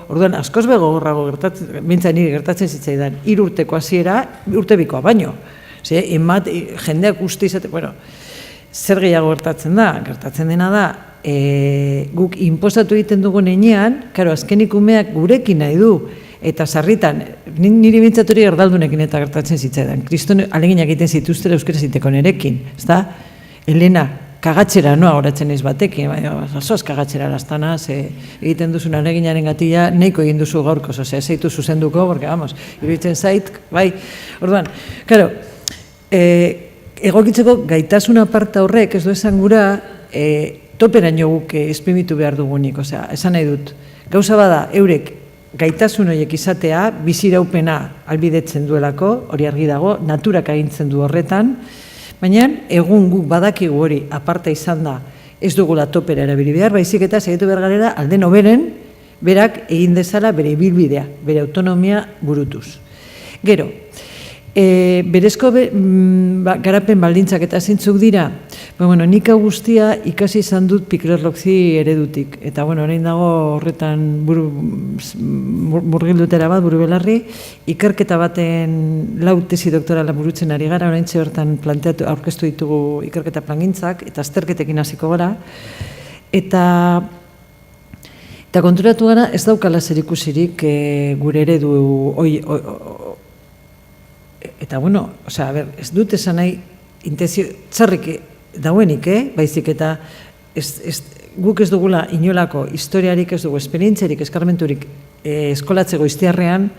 orduan, askoz begogorrago gertatzen, bintzat niri gertatzen zitzaidan, 3 urteko hasiera, 2 urte bikoa baino. Jendeak uste izate, bueno, zer gehiago gertatzen da? Gertatzen dena da, guk inposatu egiten dugun enean, karo, azkenik umeak gurekin nahi du, eta sarritan, niri bintzat hori erdaldunekin eta gertatzen zitzaidan. Kriston aleginak egiten zituztera euskera ziteko nerekin, ezta? Elena, kagatxera noa horatzen ez batekin, zoaz kagatxera lastana, egiten duzun aleginaren gatila, neiko egin duzu gaurko, ozea, zeitu zuzenduko, porque, vamos, iruditzen zait, bai, orduan, karo, egokitzeko gaitasun aparta horrek, ez du esan gura, toperaino guk esprimitu behar dugunik, osea, esan nahi dut. Gauza bada, eurek gaitasun horiek izatea, biziraupena albidetzen duelako, hori argi dago, naturak agintzen du horretan, baina egun guk badakigu hori aparta izan da, ez dugula topera erabili behar, baizik eta segitu behar garela alde noberen, berak egin dezala bere ibilbidea, bere autonomia burutuz. Gero, berezko garapen baldintzak eta zintzuk dira, nik guztia ikasi izan dut Piquerologzi eredutik, eta orain dago horretan murgildutera bat, buru belarri, ikerketa baten 4 tesi doktorala burutzen ari gara, orain bertan planteatu, aurkeztu ditugu ikerketa plangintzak, eta azterketekin hasiko gara, eta konturatu gara ez daukala zer ikusirik gure eredu eta ez dut esan nahi intenzio txarrik dauenik, baizik eta guk ez dugula inolako historiarik, ez dugu esperientziarik, eskarmenturik eskolatzeko iztiarrean,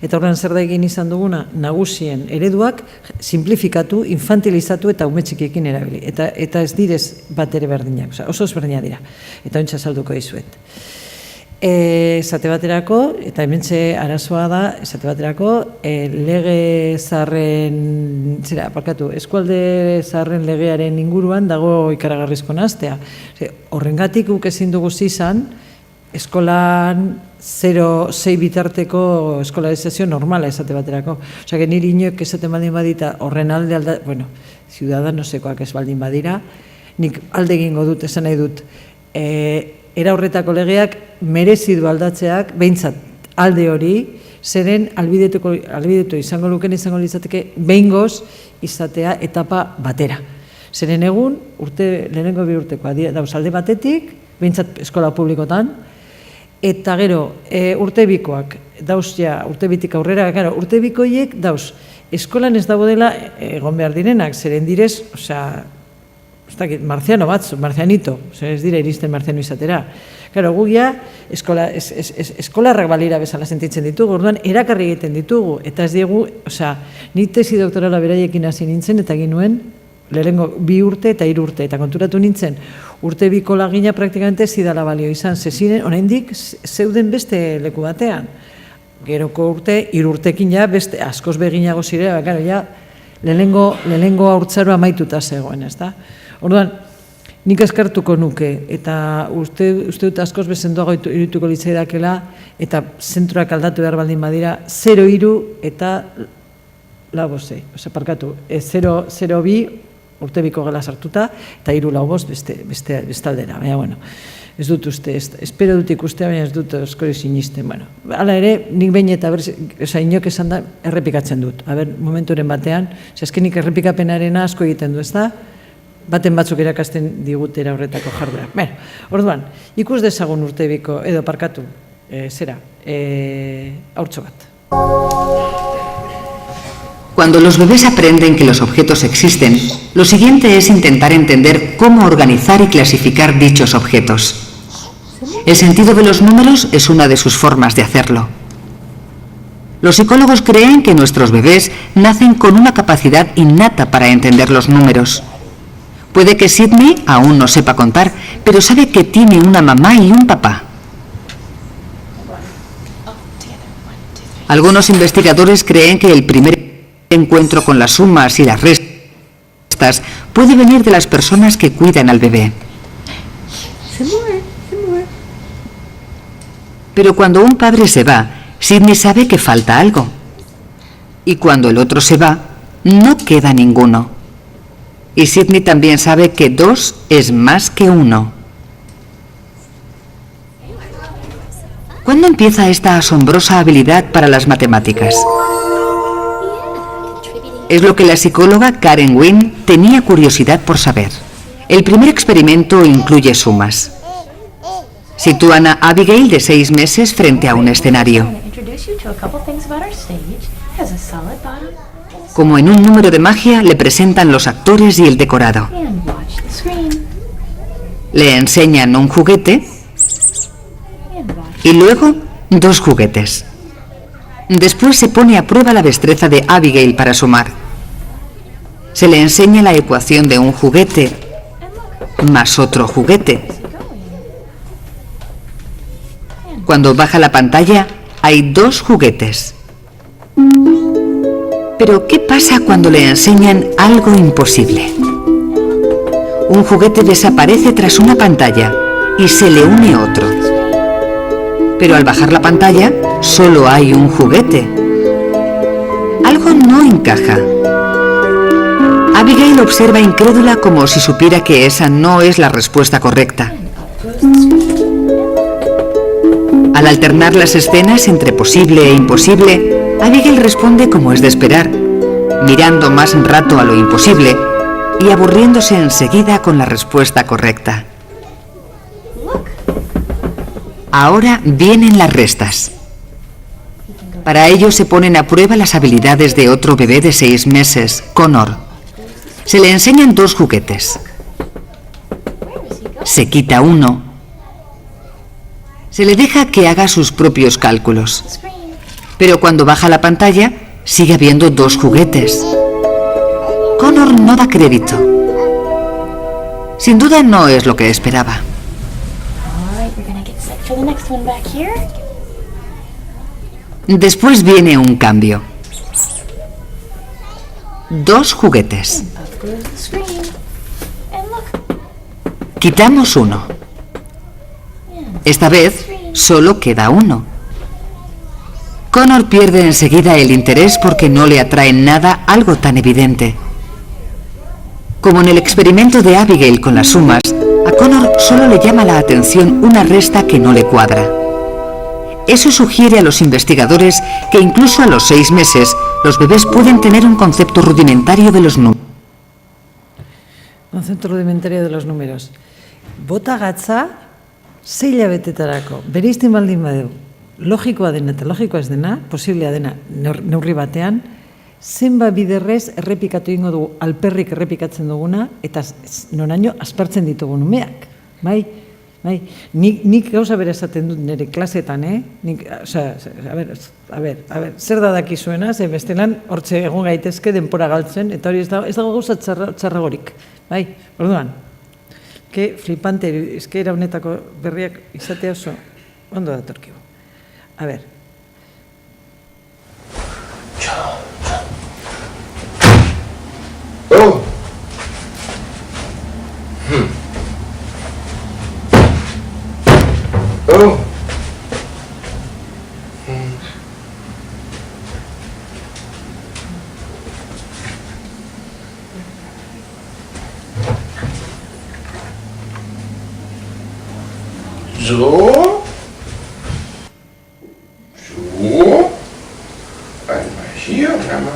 eta horren zer da egin izan duguna nagusien ereduak simplifikatu, infantilizatu eta umetxikiekin erabili. Eta ez direz bat ere berdinak, oso ezberdinak dira. Eta ontsa salduko dizuet. Esate baterako, eta hementxe arazoa da, esate baterako, lege zaharren, eskualde zaharren legearen inguruan dago ikaragarrizko nahastea. Horrengatik guk ezin dugu zizan, eskolan 0-6 bitarteko eskolarizazio normala esate baterako. Osa, niri inoek esaten baldin badita horren alde, ciudadanosekoak ez baldin badira, nik alde egingo dut, esan nahi dut, era horretako legeak merezi du aldatzeak, behintzat alde hori, zeren albidetu izango luken izango litzateke behingoz izatea etapa batera. Zeren egun, lehenengo 2 urtekoa dauz alde batetik, behintzat eskola publikotan, eta gero urte bikoak dauz ja, urte bitik aurrera, urte bikoiek dauz, eskolan ez dago dela egon behar direnak, zeren direz, osea, marziano batzu, marzianito, ez dira iristen marziano izatera. Gero, gugia, eskolarrak balira bezala sentitzen ditugu, orduan, erakarri egiten ditugu, eta ez diegu, osea, ni tesi doktorala beraiekin hasi nintzen, eta egin nuen, lehenengo 2 urte eta 3 urte, eta konturatu nintzen, urte biko lagina praktikamente zidala balio izan, zeziren, oraindik zeuden beste leku batean. Geroko urte, 3 urtekin ja, beste askoz beginago zirela, ja, lehenengo haurtzaroa amaituta zegoen, ez da? Orduan, nik eskartuko nuke, eta uste dut askoz bezendoago irituko litzaidakela, eta zentroak aldatu behar baldin badira, 0-3 eta 4, osea, parkatu, 0-2 urte biko gela sartuta, eta 3-4 bestaldera, baina, bueno, ez dut uste, espero dut ikustea, baina ez dut eskori sinisten, bueno, hala ere, nik behin eta inok esan da, errepikatzen dut, momenturen batean, azkenik errepikapenaren asko egiten du, ez da? baten batzuk irakasten digutera horretako jarduera. Bueno, orduan, ikus dezagun urtebiko, edo parkatu, haurtxo bat. Cuando los bebés aprenden que los objetos existen, lo siguiente es intentar entender cómo organizar y clasificar dichos objetos. El sentido de los números es una de sus formas de hacerlo. Los psicólogos creen que nuestros bebés nacen con una capacidad innata para entender los números. Puede que Sidney aún no sepa contar, pero sabe que tiene una mamá y un papá. Algunos investigadores creen que el primer encuentro con las sumas y las restas puede venir de las personas que cuidan al bebé. Pero cuando un padre se va, Sidney sabe que falta algo. Y cuando el otro se va, no queda ninguno. Y Sidney también sabe que 2 es más que 1. ¿Cuándo empieza esta asombrosa habilidad para las matemáticas? Es lo que la psicóloga Karen Wynne tenía curiosidad por saber. El primer experimento incluye sumas. Sitúan a Abigail de 6 meses frente a un escenario. Como en un número de magia, le presentan los actores y el decorado. Le enseñan un juguete y luego 2 juguetes. Después se pone a prueba la destreza de Abigail para sumar. Se le enseña la ecuación de un juguete más otro juguete. Cuando baja la pantalla, hay 2 juguetes. Pero, ¿qué pasa cuando le enseñan algo imposible? Un juguete desaparece tras una pantalla y se le une otro. Pero al bajar la pantalla, solo hay un juguete. Algo no encaja. Abigail observa incrédula como si supiera que esa no es la respuesta correcta. Al alternar las escenas entre posible e imposible, Abigail responde como es de esperar, mirando más un rato a lo imposible y aburriéndose enseguida con la respuesta correcta. Ahora vienen las restas. Para ello se ponen a prueba las habilidades de otro bebé de 6 meses, Connor. Se le enseñan 2 juguetes. Se quita uno. Se le deja que haga sus propios cálculos. Pero cuando baja la pantalla, sigue habiendo 2 juguetes. Connor no da crédito. Sin duda no es lo que esperaba. Después viene un cambio. 2 juguetes. Quitamos uno. Esta vez solo queda uno. Connor pierde enseguida el interés porque no le atrae nada algo tan evidente. Como en el experimento de Abigail con las sumas, a Connor solo le llama la atención una resta que no le cuadra. Eso sugiere a los investigadores que incluso a los 6 meses los bebés pueden tener un concepto rudimentario de los números. Concepto rudimentario de los números. Bota gatza 6 hilabetetarako. Bereizten baldin badu, logikoa dena eta logikoa ez dena, posiblea dena neurri batean, zenba biderrez errepikatu ingo dugu, alperrik errepikatzen duguna, eta noraino aspertzen ditugu umeak. Bai? Nik gauza bera esaten dut nire klasetan, a ber, zer da dakizuena, ze bestelan hortxe egon gaitezke denpora galtzen, eta hori ez dago gauza txarragorik. Bai, orduan, flipante, era honetako berriak izatea oso, ondo datorkigu. A ber. Oh! Oh! So? Einmal hier und einmal.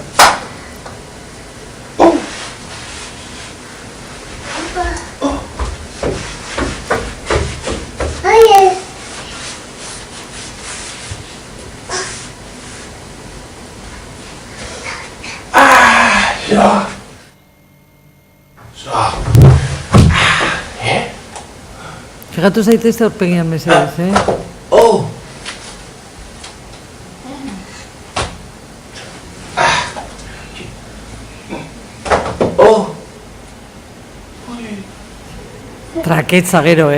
Oh! Ja. So. Fijatu zaitez aurpegian mesedez, Oh! Oh! Traketza gero,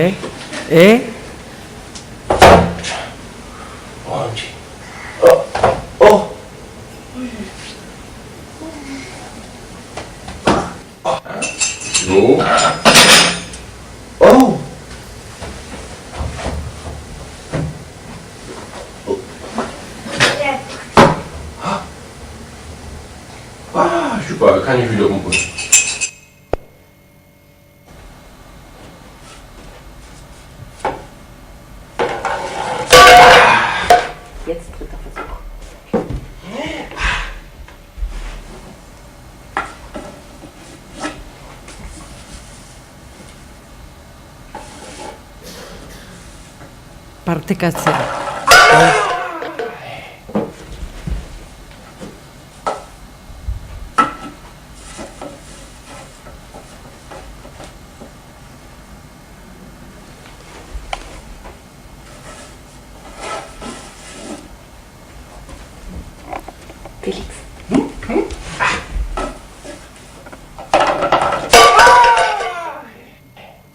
So. Oh! Ah, super, kann ich wieder umputzen. Jetzt dritter Versuch. Partekatzea. Felix.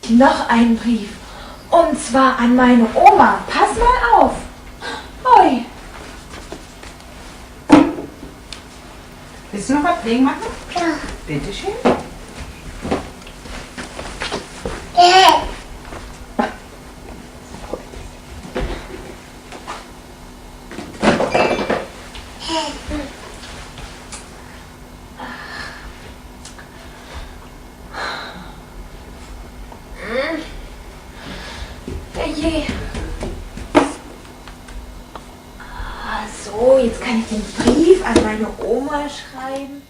Noch ein Brief. Und zwar an meine Oma. Pass mal auf. Oi. Willst du noch was Pflegen machen? Ja. Bitteschön. Je. So, jetzt kann ich den Brief an meine Oma schreiben.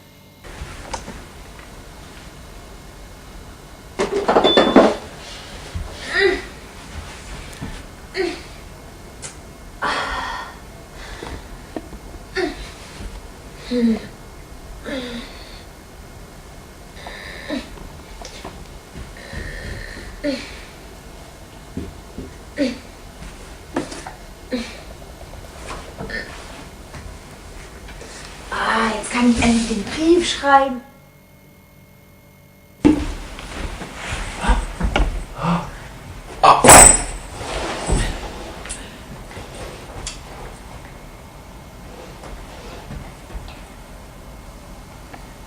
Jetzt kann ich endlich den Brief schreiben.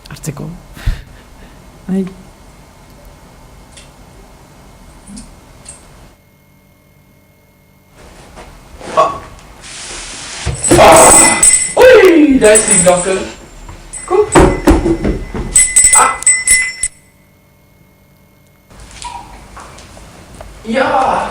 Hartzeko. Ai. Ui, da ist die Glocke. Guck. Ah. Ja.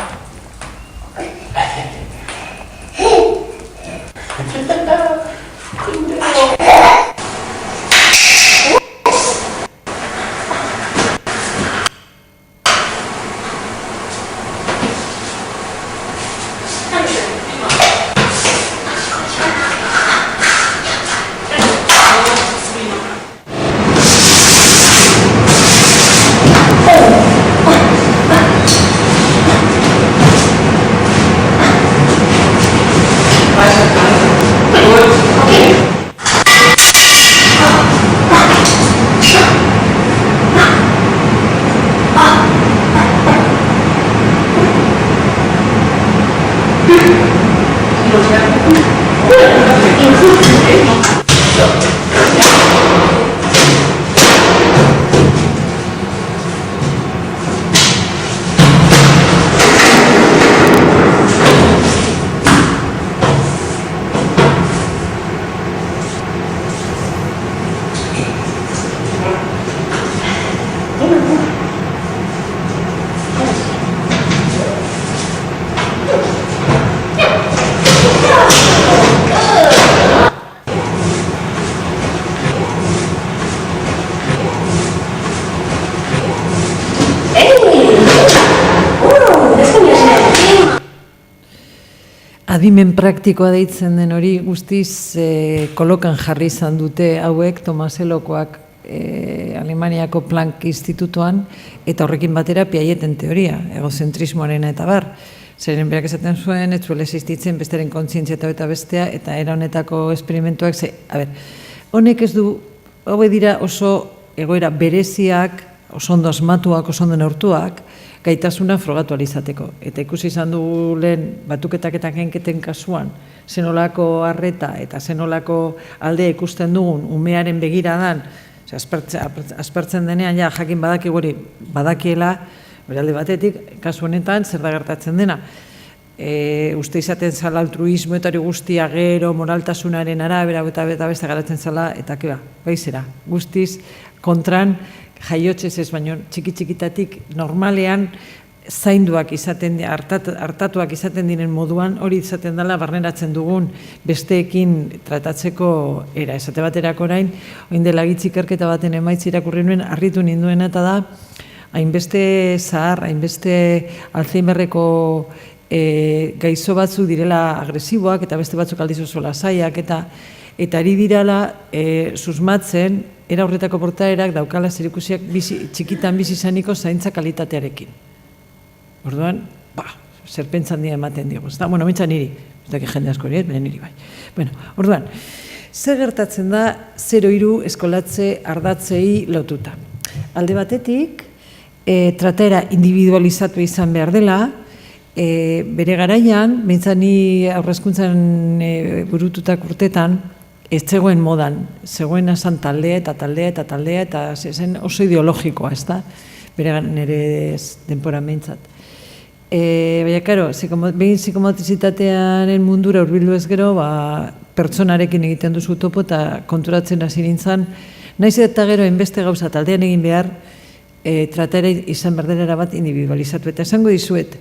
Adimen praktikoa deitzen den hori guztiz kolokan jarri izan dute hauek Tomaselokoak Alemaniako Planck institutuan, eta horrekin batera Piageten teoria, egozentrismoaren eta bar. Zeren berak esaten zuen, ez zuela existitzen besteren kontzientzia eta bestea, eta era honetako esperimentuak, honek ez du, hau dira oso egoera bereziak, oso ondo asmatuak, oso ondo neurtuak, gaitasuna frogatu alizateko. Eta ikusi izan dugu lehen batuketak eta genketen kasuan, zenolako arreta eta zenolako aldea ikusten dugun umearen begiradan, aspertzen denean ja jakin badakiela, alde batetik, kasu honetan, zer da gertatzen dena. Uste izaten zala altruismo eta hori guztia gero, moraltasunaren arabera eta beste garatzen zala, eta keba, baizera, guztiz kontran jaiotzez ez, baino txiki-txikitatik normalean zainduak izaten, hartatuak izaten diren moduan, hori izaten dela barneratzen dugun besteekin tratatzeko era. Esate baterako orain, oin dela gitzikerketa baten emaitz irakurri nuen, harritu ninduena eta da, hainbeste zahar, hainbeste Alzheimerreko gaizo batzuk direla agresiboak eta beste batzuk aldiz oso lasaiak eta ari dirala susmatzen era horretako portaerak daukala zerikusiak txikitan bizi izaniko zaintza kalitatearekin. Orduan, zer pentsan dira ematen diogu. Bueno, mentza niri, ez daki jende asko hori, baina niri bai. Bueno, orduan, zer gertatzen da 0-3 eskolatze ardatzei lotuta. Alde batetik, trataera individualizatu izan behar dela, bere garaian, mentza ni aurrezkuntzan burututak urtetan, ez zegoen modan, zegoen esan taldea eta zen oso ideologikoa, ez da, bere nire denpora mentzat. Baina, karo, behin psikomotizitatearen mundura urbildu ez gero, pertsonarekin egiten duzu topo eta konturatzen hasi nintzen, naiz eta gero enbeste gauza taldean egin behar, trataera izan berdera bat individualizatu. Eta esango dizuet,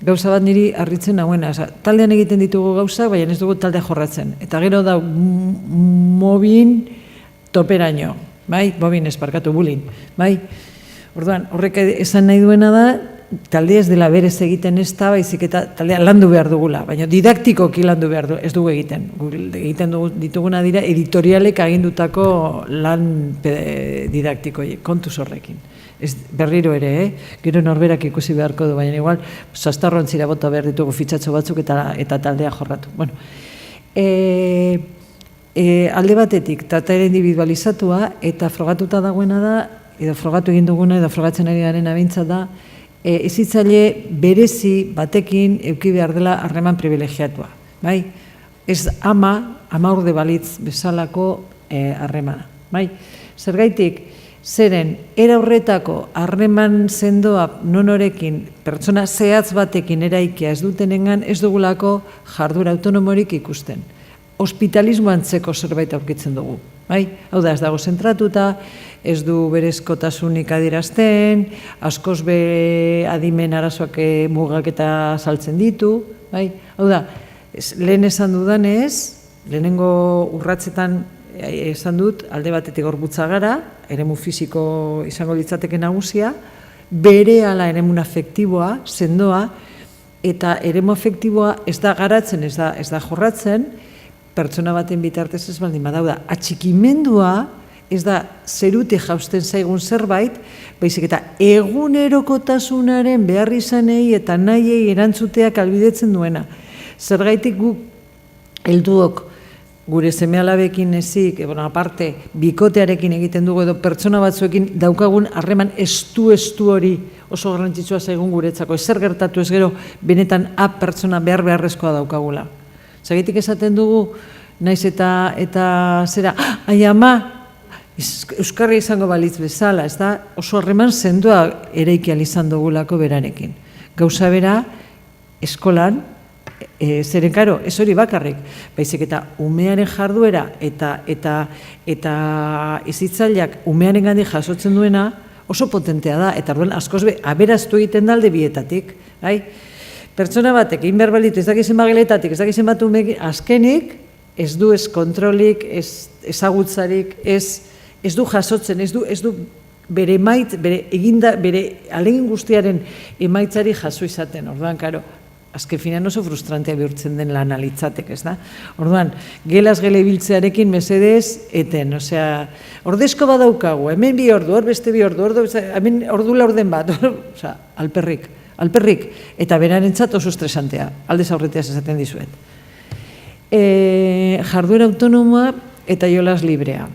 gauza bat niri harritzen nagoena, taldean egiten ditugu gauza, baina ez dugu taldea jorratzen. Eta gero da mobin toperaino, bai? Mobin esparkatu bulin, bai? Orduan, horrek esan nahi duena da, taldea ez dela berez egiten ez da, baizik eta taldea landu behar dugula, baina didaktikoki landu behar ez dugu egiten. Egiten dituguna dira editorialek agindutako lan didaktikoi, kontuz horrekin. Ez berriro ere, gero norberak ikusi beharko du, baina igual, sastarrontzira bota behar ditugu fitxatxo batzuk eta taldea jorratu. Bueno, alde batetik, trataera individualizatua eta frogatuta dagoena da, edo frogatu egin duguna, edo frogatzen ari garen abintza da, ezitzaile berezi batekin euki behar dela harreman privilegiatua. Bai? Ez ama urde balitz bezalako harremana. Bai? Zergaitik, zeren, era horretako harreman sendoa nonorekin, pertsona zehatz batekin eraikia ez dutenengan, ez dugulako jardura autonomorik ikusten. Hospitalismo antzeko zerbait aurkitzen dugu. Bai? Hau da, ez dago zentratuta, ez du berezkotasunik adierazten, askoz be adimen arazoak mugak eta saltzen ditu. Bai? Hau da, lehen esan dudanez, lehenengo urratzetan esan dut, alde batetik gorputza gara, eremu fisiko izango litzateke nagusia, bere ala eremu afektiboa, sendoa, eta eremu afektiboa ez da garatzen, ez da jorratzen, pertsona baten bitartez ez baldin badauda. Atxikimendua ez da zerute jausten zaigun zerbait, baizik eta egunerokotasunaren behar izanei eta nahiei erantzuteak albidetzen duena. Zergaitik guk helduok gure seme-alabekin ezik, aparte, bikotearekin egiten dugu edo pertsona batzuekin daukagun harreman estu hori oso garrantzitsua zaigun guretzako. Ezer gertatu ez gero benetan pertsona beharrezkoa daukagula. Zagaitik esaten dugu, naiz eta zera, ai ama, euskarri izango balitz bezala, ez da oso harreman sendoa eraikial izan dugulako berarekin. Gauza bera, eskolan, zeren karo, ez hori bakarrik, baizik eta umearen jarduera eta ezitzaileak umearen gandi jasotzen duena oso potentea da, eta orduan askoz aberaztu egiten dalde bietatik, bai? Pertsona batek, egin behar balitu, ez dakizen bageletatik, ez dakizen bat umekin, azkenik, ez du ez kontrolik, ez ezagutzarik, ez du jasotzen, ez du bere eginda, bere alegin guztiaren emaitzari jaso izaten, orduan, karo, azken finean oso frustrantea bihurtzen den lan alitzatek, ez da? Orduan, gelaz gele biltzearekin mesedez, eten, osea, ordezko badaukagu, hemen 2 ordu, hor beste 2 ordu, hemen ordu laurden bat, osea, alperrik, eta berarentzat oso estresantea, aldez aurreteaz esaten dizuet. Jarduera autonomoa eta jolas librea.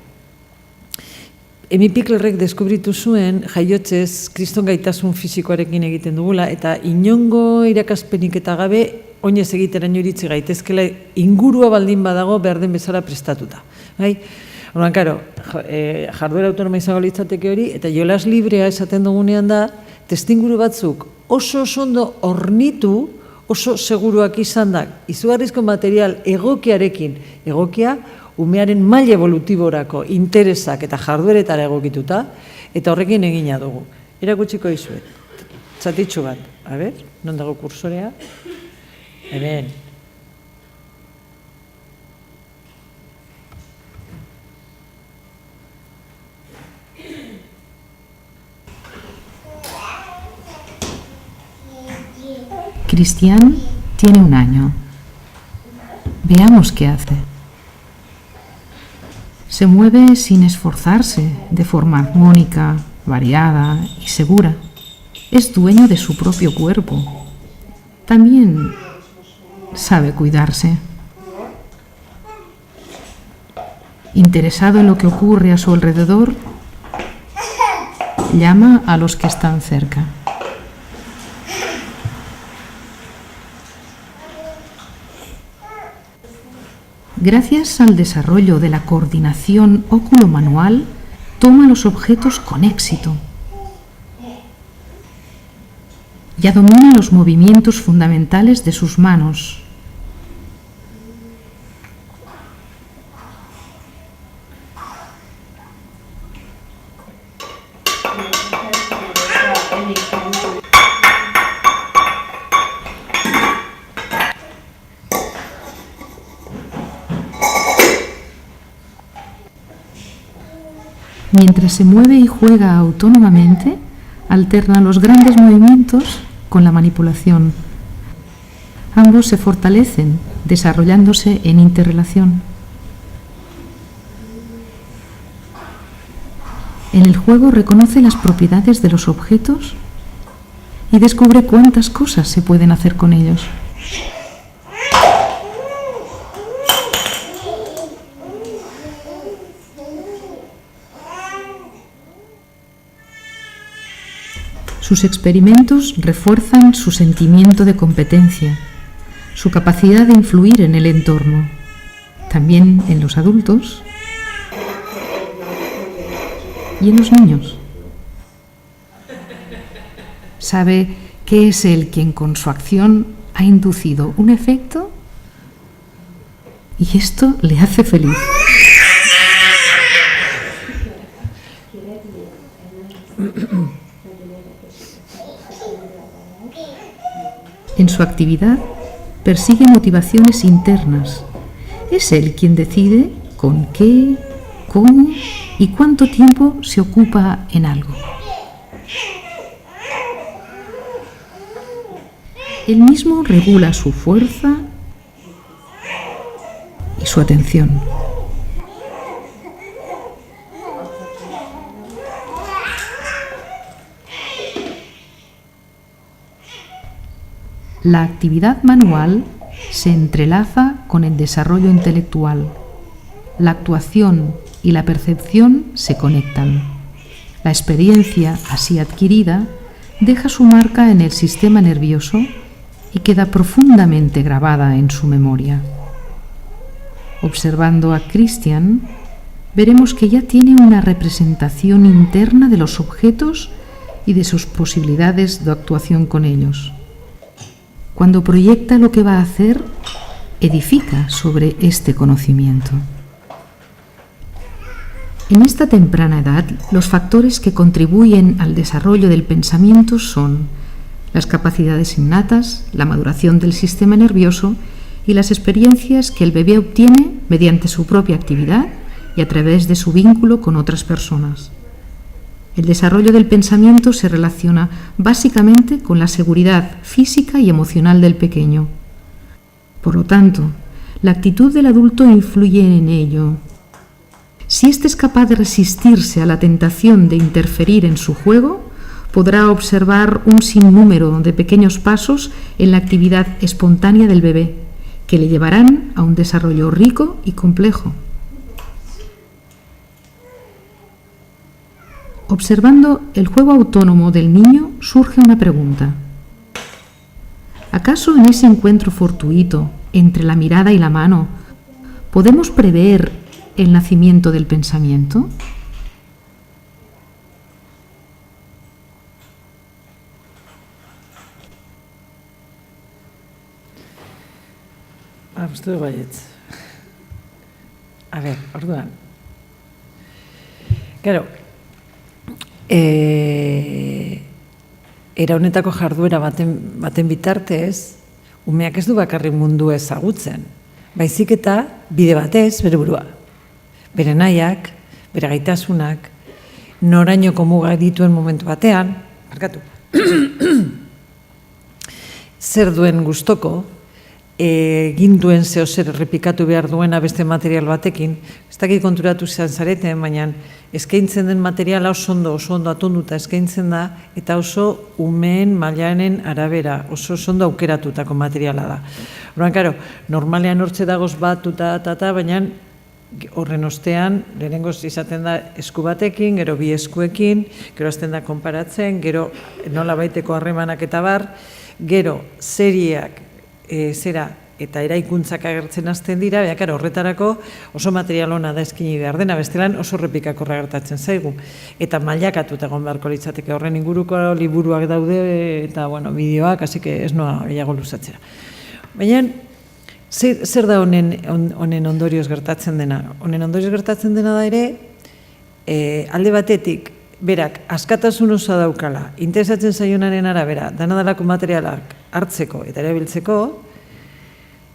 Emi Piklerrek deskubritu zuen jaiotzez kriston gaitasun fisikoarekin egiten dugula eta inongo irakaspenik eta gabe oinez egiteraino iritsi gaitezkela ingurua baldin badago behar den bezala prestatuta. Orduan, karo, jarduera autonoma izango litzateke hori eta jolas librea esaten dugunean da testinguru batzuk oso ondo hornitu, oso seguruak izan da, izugarrizko material egokia, umearen maila evolutiborako interesak eta jardueretara egokituta, eta horrekin egina dugu. Erakutsiko dizuet. Zatitxu bat. A ber, non dago kursorea? Hemen. Cristian tiene 1 año. Veamos qué hace. Se mueve sin esforzarse, de forma armónica, variada y segura. Es dueño de su propio cuerpo. También sabe cuidarse. Interesado en lo que ocurre a su alrededor, llama a los que están cerca. Gracias al desarrollo de la coordinación óculo-manual, toma los objetos con éxito. Ya domina los movimientos fundamentales de sus manos. Mientras se mueve y juega autónomamente, alterna los grandes movimientos con la manipulación. Ambos se fortalecen, desarrollándose en interrelación. En el juego reconoce las propiedades de los objetos y descubre cuántas cosas se pueden hacer con ellos. Sus experimentos refuerzan su sentimiento de competencia, su capacidad de influir en el entorno, también en los adultos y en los niños. Sabe que es él quien con su acción ha inducido un efecto y esto le hace feliz. En su actividad persigue motivaciones internas. Es él quien decide con qué, cómo y cuánto tiempo se ocupa en algo. Él mismo regula su fuerza y su atención. La actividad manual se entrelaza con el desarrollo intelectual. La actuación y la percepción se conectan. La experiencia así adquirida deja su marca en el sistema nervioso y queda profundamente grabada en su memoria. Observando a Christian, veremos que ya tiene una representación interna de los objetos y de sus posibilidades de actuación con ellos. Cuando proyecta lo que va a hacer, edifica sobre este conocimiento. En esta temprana edad, los factores que contribuyen al desarrollo del pensamiento son las capacidades innatas, la maduración del sistema nervioso y las experiencias que el bebé obtiene mediante su propia actividad y a través de su vínculo con otras personas. El desarrollo del pensamiento se relaciona básicamente con la seguridad física y emocional del pequeño. Por lo tanto, la actitud del adulto influye en ello. Si éste es capaz de resistirse a la tentación de interferir en su juego, podrá observar un sinnúmero de pequeños pasos en la actividad espontánea del bebé, que le llevarán a un desarrollo rico y complejo. Observando el juego autónomo del niño, surge una pregunta. ¿Acaso en ese encuentro fortuito entre la mirada y la mano podemos prever el nacimiento del pensamiento? Uste du baietz. A ber, orduan. Gero, era honetako jarduera baten bitartez, umeak ez du bakarrik mundu ezagutzen, baizik eta bide batez bere burua. Bere nahiak, bere gaitasunak, norainoko mugak dituen momentu batean, barkatu, zer duen gustoko, egin duen zeo zer errepikatu behar duena beste material batekin, ez dakit konturatu izan zareten, baina eskaintzen den materiala oso ondo atonduta eskaintzen da, eta oso umeen mailanen arabera, oso ondo aukeratutako materiala da. Horren, karo, normalean hortze dagoz bat, baina horren ostean, lehenengoz izaten da esku batekin, gero bi eskuekin, gero azten da konparatzen, gero nola baiteko harremanak eta bar, gero serieak, zera eta eraikuntzak agertzen hasten dira, horretarako oso material ona da eskini behar dena, bestelan oso repikakorra gertatzen zaigu. Eta mailakatuta egon beharko litzateke horren inguruko liburuak daude eta bideoak, así que ez noa gehiago luzatzera. Baina, zer da honen ondorioz gertatzen dena? Honen ondorioz gertatzen dena da ere, alde batetik, berak, askatasun oso daukala, interesatzen zaionaren arabera, danadalako materialak hartzeko eta erabiltzeko,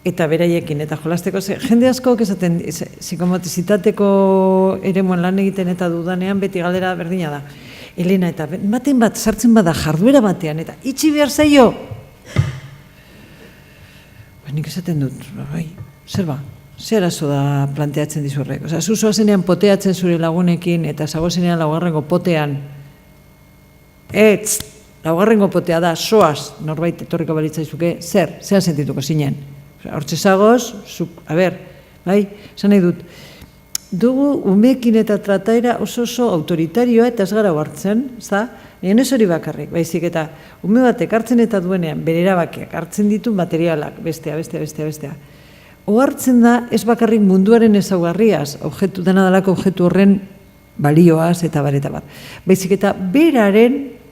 eta beraiekin eta jolasteko, jende askok esaten, psikomotizitateko eremuan lan egiten eta dudanean beti galdera berdina da. Elena, eta baten bat sartzen bada jarduera batean, eta itxi behar zaio. Nik esaten dut, zer ba? Zer arazo da planteatzen dizurrek? Zuzoa zenean poteatzen zure lagunekin eta zagozenean laugarrengo potean. Laugarrengo potea da, soaz, norbait etorriko balitzaizuke, zer sentituko zinen? Hortze zagoz, esan nahi dut, dugu umekin eta trataera oso autoritarioa eta ez gara hartzen, ez hori bakarrik, baizik eta ume batek hartzen eta duenean bere erabakiak hartzen ditu materialak, bestea. Ohartzen da ez bakarrik munduaren ezaugarriaz, danadalako objektu horren balioaz eta bar. Baizik eta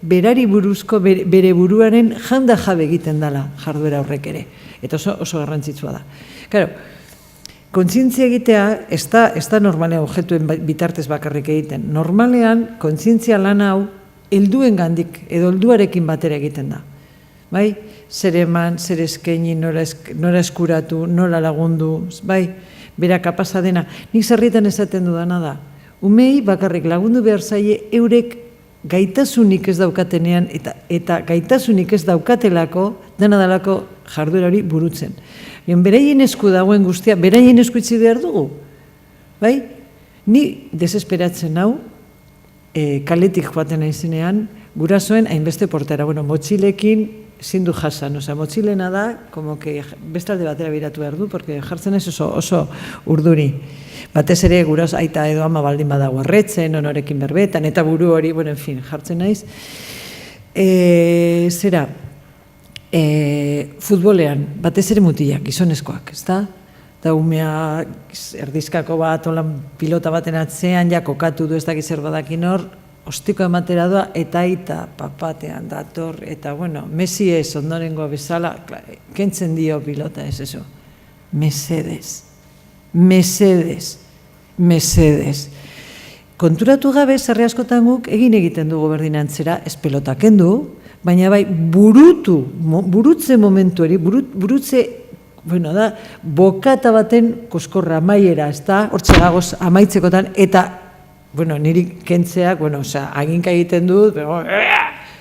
berari buruzko, bere buruaren janda jabe egiten dela jarduera horrek ere. Eta oso garrantzitsua da. Claro, kontzientzia egitea ez da normalean objektuen bitartez bakarrik egiten. Normalean, kontzientzia lan hau helduen gandik edo helduarekin batera egiten da. Bai? Zer eman, zer eskaini, nora eskuratu, nora lagundu, bai? Bera kapasa dena. Nik zerritan esaten dudana da. Umei bakarrik lagundu behar zaie eurek gaitasunik ez daukatenean eta gaitasunik ez daukatelako dena dalako jarduera hori burutzen. Beraien esku dagoen guztia, beraien esku itzi behar dugu. Bai? Ni desesperatzen hau, kaletik joaten aizenean, gurasoen hainbeste portara. Motxilekin zindu jasan. Motxilena da, bestalde batera biratu behar du, porque jartzen ez oso urduri. Batez ere guraso aita edo ama baldin badago erretzen, onorekin berbetan, eta buru hori, jartzen naiz. Futbolean, batez ere mutilak, gizonezkoak, ezta? Eta umea erdizkako bat, pilota baten atzean, ja kokatu du ez dakiz zer badakin hor, ostiko ematera doa, eta aita papatean dator, eta Messi ez ondorengo bezala, kentzen dio pilota ez eso. Mesedez. Konturatu gabe, sarri askotan guk egiten dugu berdinantzera, ez pelota kendu, baina bai burutze momentu hori, burutze, bokata baten koskorra amaiera, ez da, hortxe gagoz amaitzekotan, eta niri kentzeak, aginka egiten dut,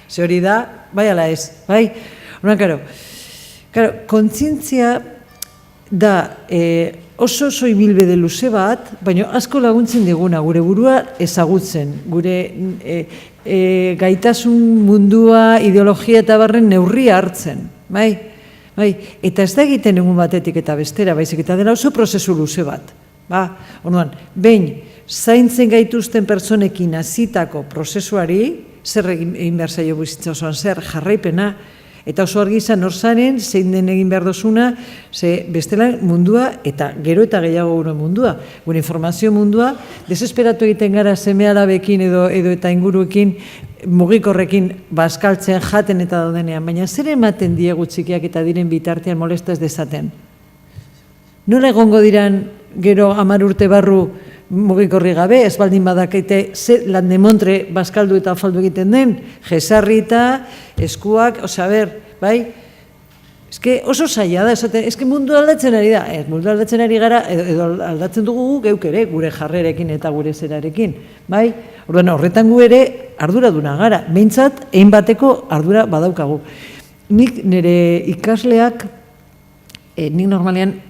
ze hori da, bai ala ez, bai? Karo, kontzientzia da oso ibilbide luze bat, baina asko laguntzen diguna, gure burua ezagutzen, gure gaitasun mundua, ideologia eta barren neurria hartzen, bai? Eta ez da egiten egun batetik eta bestera, baizik eta dela oso prozesu luze bat. Orduan, behin, zaintzen gaituzten pertsonekin hasitako prozesuari, zer egin behar zaio bizitza osoan, zer jarraipena, eta oso argi izan orzaren, zein den egin behar dozuna, ze bestela mundua, eta gero eta gehiago gure mundua, gure informazio mundua, desesperatu egiten gara seme alabekin edo eta inguruekin, mugikorrekin bazkaltzen, jaten eta daudenean, baina zer ematen diegu txikiak eta diren bitartean molesta ez dezaten? Nola egongo diran gero 10 urte barru mugikorri gabe, ez baldin badakite lan demontre bazkaldu eta afaldu egiten den, jesarri eta eskuak, bai? Oso zaila da, mundu aldatzen ari da, mundu aldatzen ari gara, edo aldatzen dugu geuk ere, gure jarrerekin eta gure zerarekin, bai? Horretan gu ere arduraduna gara, behintzat, egin bateko ardura badaukagu. Nik nire ikasleak, nik normalean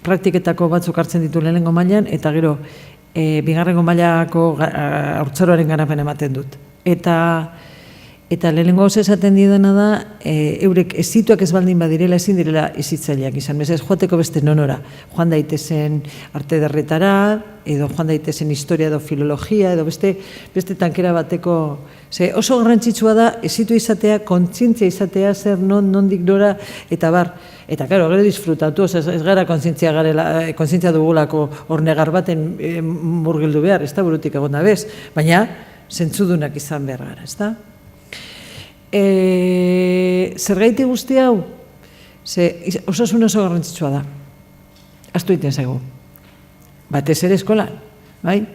praktiketako batzuk hartzen ditu lehenengo mailan, eta gero, bigarrengo mailako haurtzaroaren garapen ematen dut. Eta lehenengo hau esaten didana da, eurek ezituak ez baldin badirela, ezin direla ezitzaileak izan. Ez joateko beste nonora, joan daitezen arte derretara, edo joan daitezen historia edo filologia, edo beste tankera bateko. Oso garrantzitsua da, ezitu izatea, kontzientzia izatea, zer nondik nora, eta bar. Eta, gero disfrutatu, ez gara kontzientzia dugulako ornegar baten murgildu behar, ez da burutik egon da bez, baina zentzudunak izan behar gara, ez da? Zergaiti guzti hau, osasun oso garrantzitsua da, astu egiten zaigu, batez ere eskolan, bai?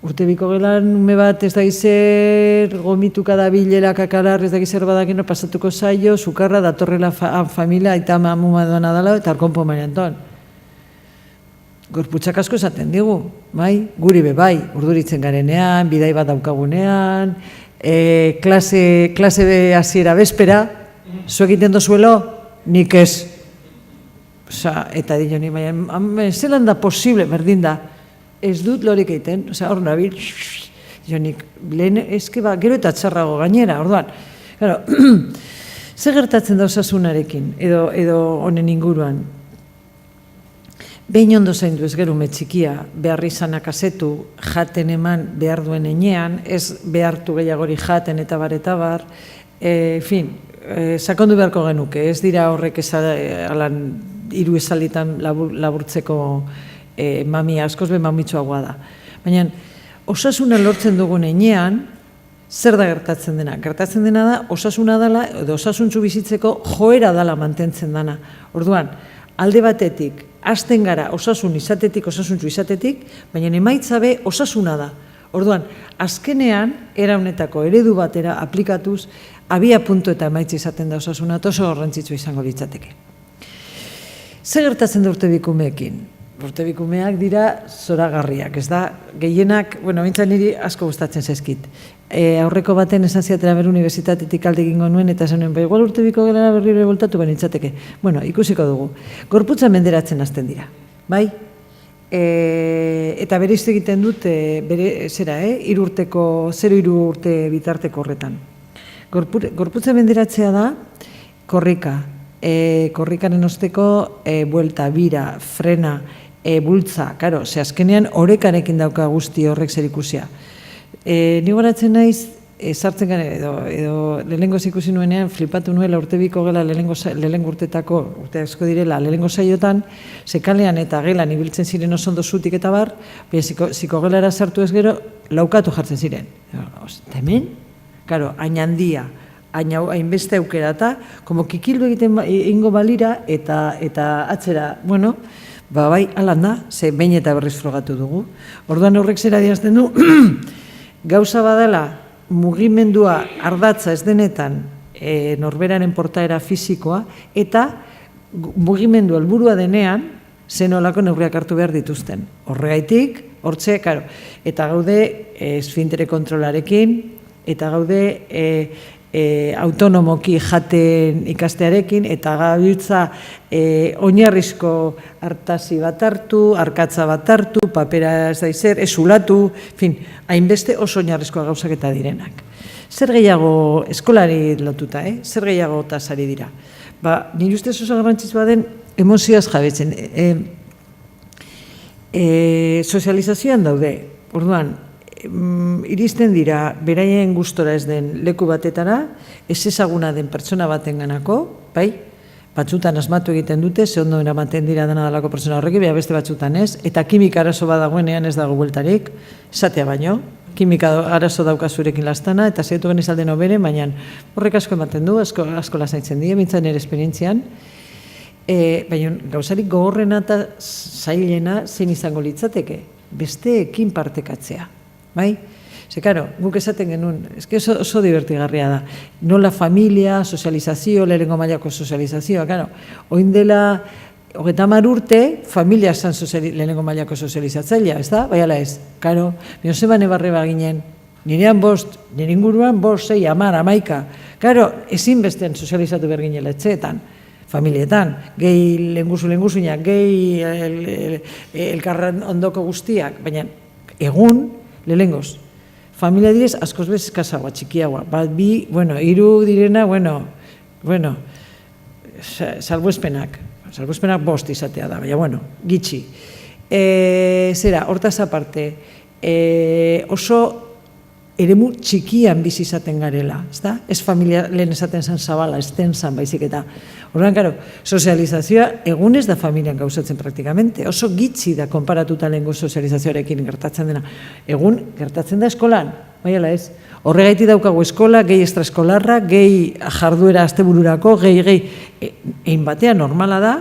Urtebiko gelan ume bat ez da gizer gomituka da bilera kakarar, ez da gizer badakino pasatuko zaio, sukarra datorrela familia eta mamuma doana dala eta arkonpo marianton. Gorputzak asko esaten digu, bai? Guri be bai, urduritzen garenean, bidai bat daukagunean, klase hasiera bespera, zu egiten dozuelo, nik ez. Eta dio ni, baina, zelan da posible, berdin da, ez dut lorik egiten, hor nabil, jonik, lehen gero eta txarrago gainera, orduan. Ze gertatzen da osasunarekin, edo honen inguruan? Behin ondo zaindu ez gero txikia, behar izanak azetu, jaten eman behar duen enean, ez behartu gehiagori jaten eta bar, sakondu beharko genuke, ez dira horrek hiru esalitan laburtzeko mami askoz be mamitsuagoa da. Baina, osasuna lortzen dugun enean, zer da gertatzen dena? Gertatzen dena da, osasuna dela, edo osasuntzu bizitzeko joera dela mantentzen dana. Orduan, alde batetik, hasten gara osasun izatetik, osasuntzu izatetik, baina emaitzabe osasuna da. Orduan, azkenean, era honetako eredu batera aplikatuz, abia puntu eta emaitza izaten da osasuna, oso garrantzitsua izango litzateke. Zer gertatzen da urtebikumeekin? Urtebikumeak dira zoragarriak, ez da? Gehienak, bintzat niri asko gustatzen zaizkit. Aurreko baten esan ziatera ber unibertsitatetik alde egingo nuen, eta esan nuen, igual urtebiko gelara berriro voltatu benitzateke. Ikusiko dugu. Gorputza menderatzen hasten dira, bai? Eta bere egiten dut, irurteko, 0-3 urte bitarteko horretan. Gorputza menderatzea da, korrika. Korrikaren osteko, buelta, bira, frena, bultza, karo, ze azkenean horrekarekin dauka guzti horrek zer ikusia. Ni goratzen naiz, sartzen gara, edo lehenengo ikusi nuenean, flipatu nuela urtebiko gela lehenengo urtetako, urte asko direla, lehenengo saiotan, sekalean eta gelan ibiltzen ziren oso ondo zutik eta bar, zikogelara sartu ez gero, laukatu jartzen ziren. Hemen? Karo, hain handia, hainbeste aukera eta, como kikildu egiten ingo balira eta atzera, bai, alan da, ze behin eta berriz frogatu dugu. Orduan horrek zera diazten du, gauza badala, mugimendua ardatza ez denetan norberaren portaera fisikoa, eta mugimendu helburua denean, zenolako neurriak hartu behar dituzten. Horregaitik, hortze, karo, eta gaude esfintere kontrolarekin, eta gaude autonomoki jaten ikastearekin, eta gabiltza oinarrizko hartasi bat hartu, arkatza bat hartu, papera ez daizer, esulatu, fin, hainbeste oso oinarrizkoa gauzak eta direnak. Zer gehiago eskolari lotuta, zer gehiago tasari dira? Nire ustez oso garrantzitsua den emozioaz jabetzen. Sozializazioan daude, orduan, iristen dira beraien gustora ez den leku batetara, ez ezaguna den pertsona baten ganako, bai? Batzutan asmatu egiten dute, ze ondo eramaten dira dena dalako pertsona horrekin, beha beste batzutan ez, eta kimika arazo badagoenean ez dago bueltarik, esatea baino, kimika arazo daukazurekin lastana, eta zeitu genizalden obere, baina horrek asko ematen du, asko lasaitzen dira, mintzan ere esperientzian, baina gauzarik gogorrena eta zailena zein izango litzateke, besteekin partekatzea. Bai? Ze, karo, guk esaten genuen, eske oso divertigarria da. Nola familia, sozializazio, lehenengo mailako sozializazioa, karo. Oin dela, 30 urte, familia zan lehenengo mailako sozializatzailea, ez da? Bai ala ez, karo. Bion zeban ebarre baginen, nirean bost, nire inguruan bost, 6, 10, 11. Karo, ezin bestean sozializatu berginela etxeetan, familietan, gehi lengusuinak, gehi elkarren ondoko guztiak, baina egun, lehengoz, familia direz, askoz bez eskazagoa, txikiagoa. Bat bi, hiru direna, salbuespenak bost izatea da, baina, gitxi. Zera, hortaz aparte, oso eremu txikian bizi izaten garela, ezta? Ez familia lehen esaten zen zabala, ez den zan baizik eta. Horren, karo, sozializazioa egun ez da familian gauzatzen praktikamente, oso gitxi da konparatuta lehenko sozializazioarekin gertatzen dena. Egun gertatzen da eskolan, bai ala ez? Horregaiti daukagu eskola, gehi extraeskolarra, gehi jarduera astebururako, gehi, egin batean normala da,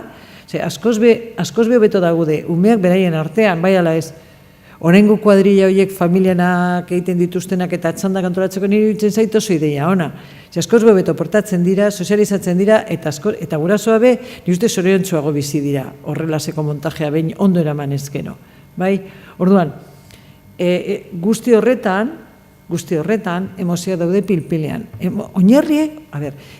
askoz be beto dagude, umeak beraien artean, bai ala ez? Horengo kuadrilla horiek familianak egiten dituztenak eta txandak antolatzeko nire ditzen zait oso ideia, ona. Askoz beto portatzen dira, sozializatzen dira, eta gurasoa be, nire uste zoriontsuago bizi dira, horrelaseko montajea behin ondo eraman ezkeno. Bai, orduan, guzti horretan, emozioak daude pilpilean. Oinarriek,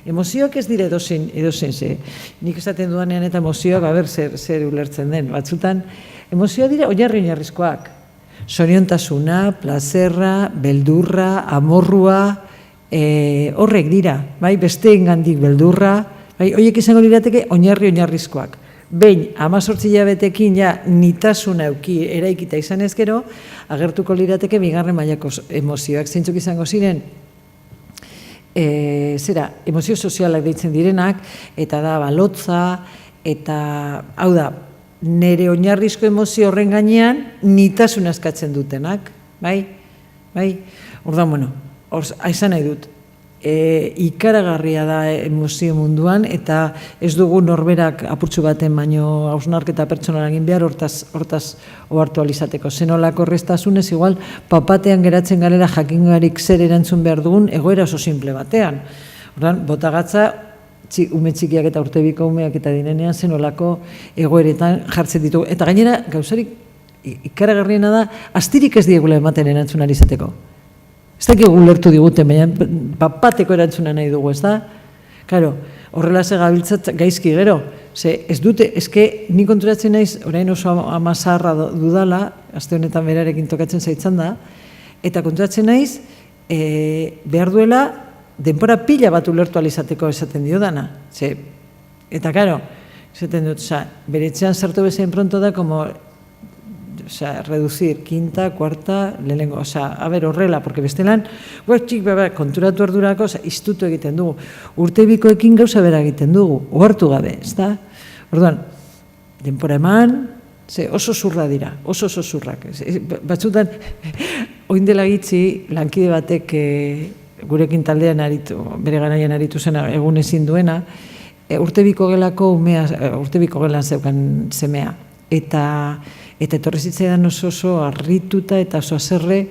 emozioak ez dira edozein ze. Nik esaten dudanean eta emozioak, zer ulertzen den, batzutan, emozioak dira oinarrizkoak. Zoriontasuna, plazerra, beldurra, amorrua, horrek dira, bai, besteengandik beldurra, bai, horiek izango lirateke oinarrizkoak. Behin, 18 hilabetekin ja nitasuna eraikita izan ezkero, agertuko lirateke bigarren mailako emozioak, zeintzuk izango ziren, emozio sozialak deitzen direnak, eta da balotza, eta, hau da, nire oinarrizko emozio horren gainean nitasuna eskatzen dutenak, bai? Ordan, aizan nahi dut, ikaragarria da emozio munduan, eta ez dugu norberak apurtxu baten baino hausnarketa pertsonala egin behar, hortaz ohartu alizateko. Zenolako erreztasunez, igual, papatean geratzen garela jakingarik zer erantzun behar dugun, egoera oso simple batean. Ordan, botagatza, ume txikiak eta urtebiko umeak eta dinenean zenolako egoeretan jartzen ditugu. Eta gainera, gauzarik ikaragarriena da, astirik ez diegula ematen erantzuna izateko. Ez dakik ulertu diguten, baina papateko erantzuna nahi dugu, ez da? Karo, horrela ze gabiltzat gaizki gero. Ez dute, eske nik konturatzen naiz, orain oso amazarra dudala, aste honetan berarekin tokatzen zaitzan da, eta konturatzen naiz, behar duela, denpora pila bat ulertu alizateko esaten dio dana. Eta, karo, esaten dut, beretzean sartu bezain pronto da, como, reducir, quinta, cuarta, lehenengo, horrela, porque bestelan, konturatu ardurako, iztutu egiten dugu. Urtebikoekin gauza bera egiten dugu, ohartu gabe, ez da? Orduan, denpora eman, oso zurra dira, oso zurrak. Batzutan, oindela gitzi, lankide batek, gurekin taldean aritu, bere garaian aritu zena egun ezin duena, urtebiko gelako umea, urtebiko gelan zeukan semea. Eta etorri zitzaidan oso harrituta eta oso azerre,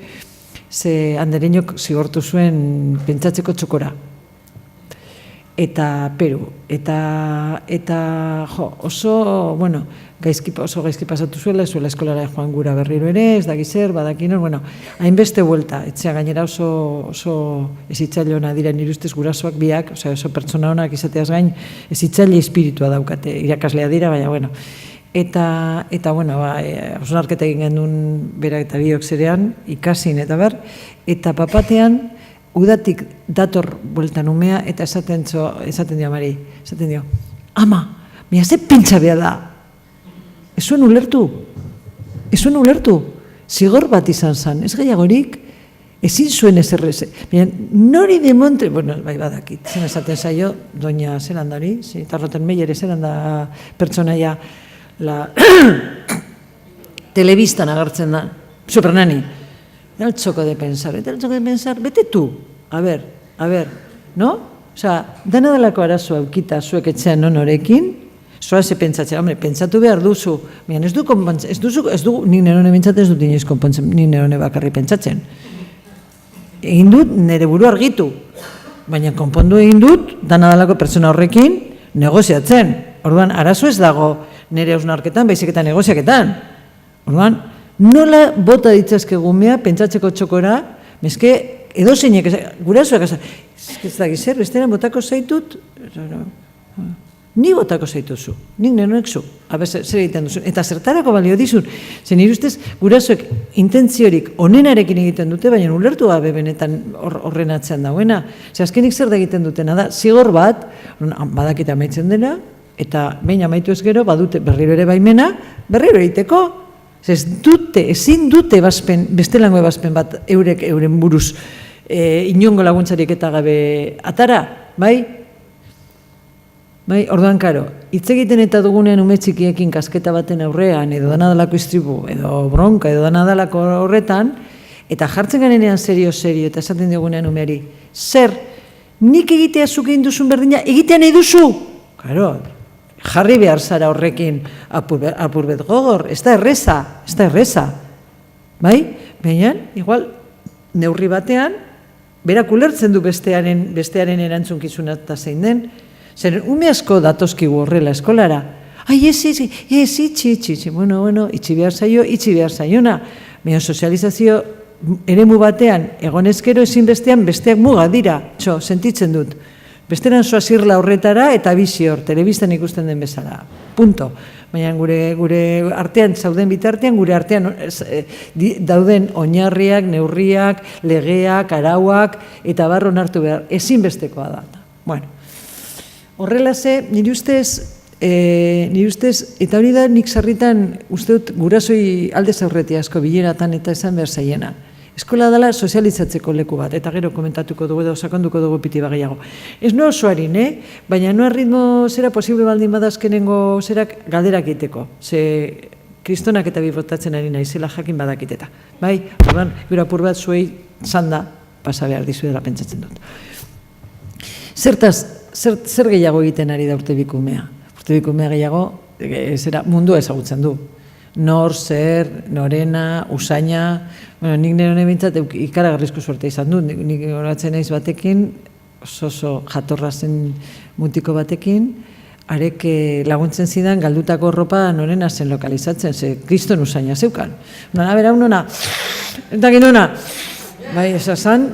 ze andereinok zigortu zuen pentsatzeko txokora. eta Peru. Eta oso, bueno, oso gaizki pasatu zuela eskolara joan gura berriro ere, ez daki zer, badakin, bueno, hainbeste buelta, etxea gainera oso ezitzailona dira nire ustez gurasoak biak, oso pertsona honak izateaz gain, ezitzaile espiritua daukate, irakaslea dira, baina, bueno, eta bueno, hausnarketa egin genuen berak eta biok zerean, ikasin eta ber, eta papatean, udatik dator bueltan umea, eta esaten dio Mari, esaten dio, ama, mira, ze pentsa behar da, ez zuen ulertu, zigor bat izan zen, ez gehiagorik, ezin zuen ezerrez, nori demontre, bueno, bai badakit, zen esaten zaio, doña zelan da hori, Tarroten Meyer zelan da pertsonaia, telebistan agertzen da, Supernani, el txoko de pensar, bete tu, a ver, no? Osa, dana dalako arazoa eukita zuek etxean nonorekin, zoa ze pentsatzea, hombre, pentsatu behar duzu, ez du, nik nerone pentsatzen ez dut inoiz konpontzen, nik nerone bakarri pentsatzen. Egin dut nire buru argitu, baina konpondu egin dut, dana dalako pertsona horrekin, negoziatzen. Orduan, arazo ez dago nire hausnarketan, baizik eta negoziaketan. Orduan, nola bota ditzazkegumea pentsatzeko txokora, mezke edo zeinek, gurasoak ez da gizer, besteran botako zaitut, ni botako zaituzu, nik neronek zu, zer egiten duzu, eta zertarako balio dizun, zen nire ustez gurasoek intentziorik onenarekin egiten dute, baina ulertu gabe benetan horren atzean dagoena, ze azkenik zer da egiten dutena da, zigor bat, badakita amaitzen dena, eta behin amaitu ez gero, badute berriro ere baimena, berriro egiteko, ezin dute bestelango ebazpen bat euren buruz inongo laguntzarik eta gabe atara, bai? Orduan, karo, hitz egiten eta dugunean ume txikiekin kasketa baten aurrean, edo danadalako istribu, edo bronka, edo danadalako horretan, eta jartzen garenean serio, eta esaten digunean umeari, zer, nik egitea zuk egin duzun berdina, egitean nahi duzu? Karo, jarri behar zara horrekin apurbet gogor, ez da erreza, bai? Baina, igual, neurri batean, berak ulertzen du bestearen erantzunkizuna eta zein den, zer, ume asko datozkigu horrela eskolara, itxi, bueno, itxi behar zaiona, baina sozializazio eremu batean, egonezkero ezin besteak muga dira, sentitzen dut. Besteran zoa zirla horretara eta bizi hor, telebistan ikusten den bezala. Punto. Baina gure artean, zauden bitartean, gure artean dauden oinarriak, neurriak, legeak, arauak, eta barron hartu behar, ezinbestekoa da. Bueno, horrela ze, nire ustez, eta hori da nik sarritan, uste dut, gurasoi aldez aurreti asko bileratan eta esan behar zaiena. Eskola dela sozializatzeko leku bat, eta gero komentatuko dugu edo sakonduko dugu piti bagaiago. Ez no osoarin, baina no ritmo zera posible baldin badazkenengo zerak galderak egiteko. Ze kristonak eta bibotatzen ari naizela jakin badakiteta. Bai, orduan, gura apur bat zuei zanda pasa behar dizu dela pentsatzen dut. Zer gehiago egiten ari da urtebikumea? Urtebikumea gehiago mundua ezagutzen du. Nor, zer, norena, usaina, bueno, nik nire hone bintzat ikaragarrizko suerte izan du, nik horatzen naiz batekin, oso jatorra zen mutiko batekin, arek laguntzen zidan galdutako ropa norena zen lokalizatzen, ze kriston usaina zeukan. Nona, bera, unona, eta ginona, bai, esazan,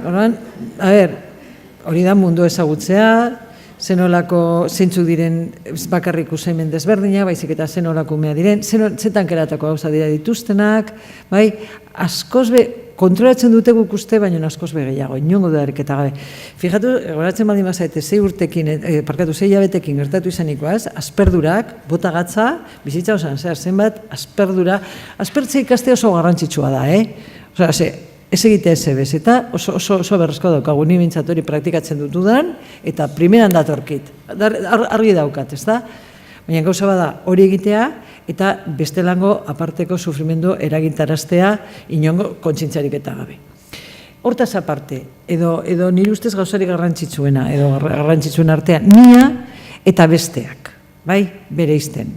hori da mundu ezagutzea, zenolako zeintzuk diren bakarrik usaimen desberdina, baizik eta zenolako umea diren, zetan keratako gauza dira dituztenak, bai, askoz kontrolatzen dute guk uste, baina askoz gehiago, inongo dudarik eta gabe. Fijatu, goratzen baldin bazaite, 6 hilabetekin gertatu izanikoa ez, asperdurak, bota gatza, bizitza osan, zenbat, aspertzea ikastea oso garrantzitsua da, Osea, ez egite ez ebez, eta oso berrezko daukagu, ni bintzat hori praktikatzen dutudan, eta primeran datorkit, argi daukat, ez da? Baina gauza bada hori egitea, eta bestelango aparteko sufrimendu eragintaraztea inongo kontzintzarik eta gabe. Hortaz aparte, edo nire ustez gauzari garrantzitsuena, edo garrantzitsuen artean, nia eta besteak, bai, bere izten.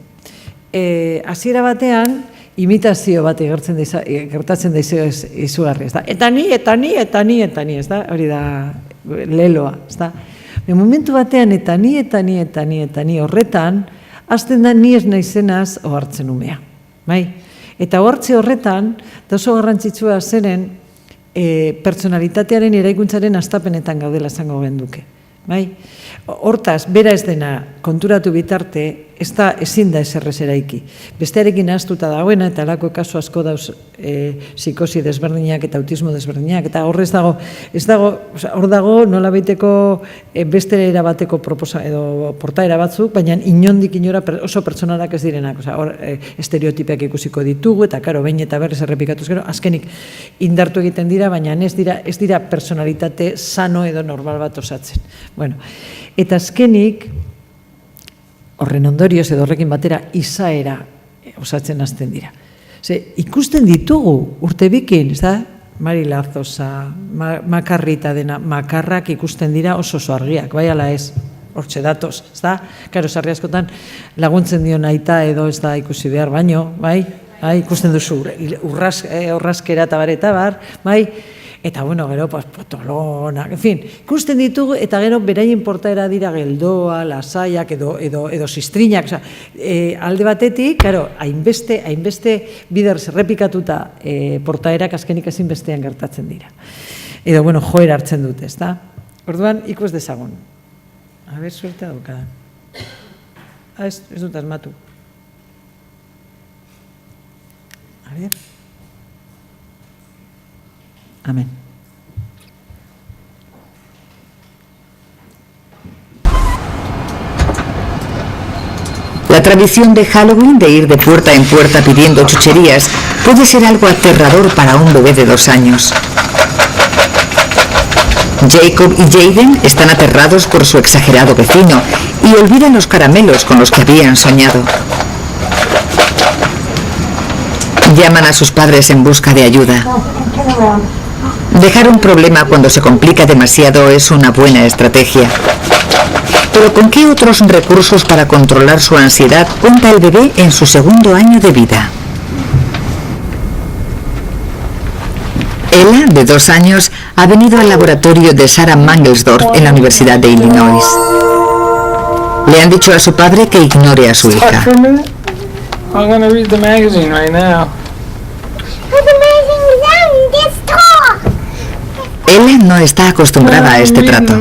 Hasiera batean, imitazio bat gertatzen da izugarri, ez da? Eta ni, ez da? Hori da leloa, ez da? Momentu batean eta ni horretan, hasten da ni ez naizenaz ohartzen umea. Bai? Eta ohartze horretan, da oso garrantzitsua zeren, pertsonalitatearen eraikuntzaren hastapenetan gaudela esango genduke. Bai? Hortaz, bera ez dena konturatu bitarte, ezin da eserrez eraiki. Bestearekin ahaztuta dagoena, eta alako kasu asko dauz psikosi desberdinak eta autismo desberdinak, eta hor hor dago nola baiteko beste erabateko edo portaera batzuk, baina inondik inora oso pertsonalak ez direnak, hor estereotipeak ikusiko ditugu, eta karo, behin eta berriz errepikatuz gero, azkenik indartu egiten dira, baina ez dira personalitate sano edo normal bat osatzen. Bueno, eta azkenik, horren ondorioz edo horrekin batera izaera osatzen hasten dira. Ikusten ditugu urtebikin, ez da? Mari Lazosa, makarrita dena, makarrak ikusten dira oso argiak, bai ala ez, hortxe datoz, ez da? Karo, sarri askotan laguntzen dio naita edo ez da ikusi behar baino, bai? Ikusten duzu urraskera eta bar, bai? Eta, bueno, gero, potolonak, en fin, ikusten ditugu, eta gero, beraien portaera dira geldoa, lasaiak, edo sistrinak, alde batetik, karo, hainbeste bider zerrepikatuta portaerak azkenik ezinbestean gertatzen dira. Edo, bueno, joera hartzen dute, ez da? Orduan, ikus dezagun. A ber, suerte daukadan. Ez dut asmatu. A ber... Amén. La tradición de Halloween de ir de puerta en puerta pidiendo chucherías puede ser algo aterrador para un bebé de 2 años. Jacob y Jaden están aterrados por su exagerado vecino y olvidan los caramelos con los que habían soñado. Llaman a sus padres en busca de ayuda. Dejar un problema cuando se complica demasiado es una buena estrategia. Pero ¿con qué otros recursos para controlar su ansiedad cuenta el bebé en su 2º año de vida? Ella, de 2 años, ha venido al laboratorio de Sarah Mangelsdorf en la Universidad de Illinois. Le han dicho a su padre que ignore a su hija. Ella no está acostumbrada a este trato.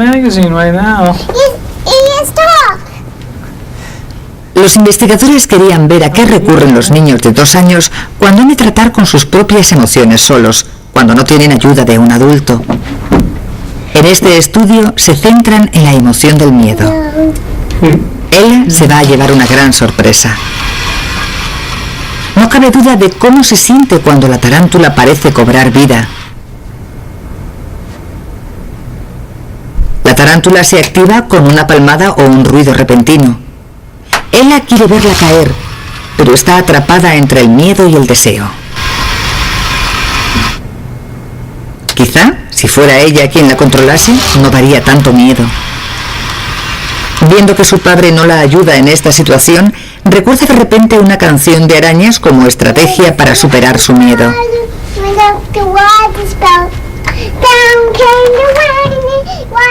Los investigadores querían ver a qué recurren los niños de 2 años cuando han de tratar con sus propias emociones solos, cuando no tienen ayuda de un adulto. En este estudio se centran en la emoción del miedo. Ella se va a llevar una gran sorpresa. No cabe duda de cómo se siente cuando la tarántula parece cobrar vida. La tarántula se activa con una palmada o un ruido repentino. Ella quiere verla caer, pero está atrapada entre el miedo y el deseo. Quizá, si fuera ella quien la controlase, no daría tanto miedo. Viendo que su padre no la ayuda en esta situación, recuerda de repente una canción de arañas como estrategia para superar su miedo.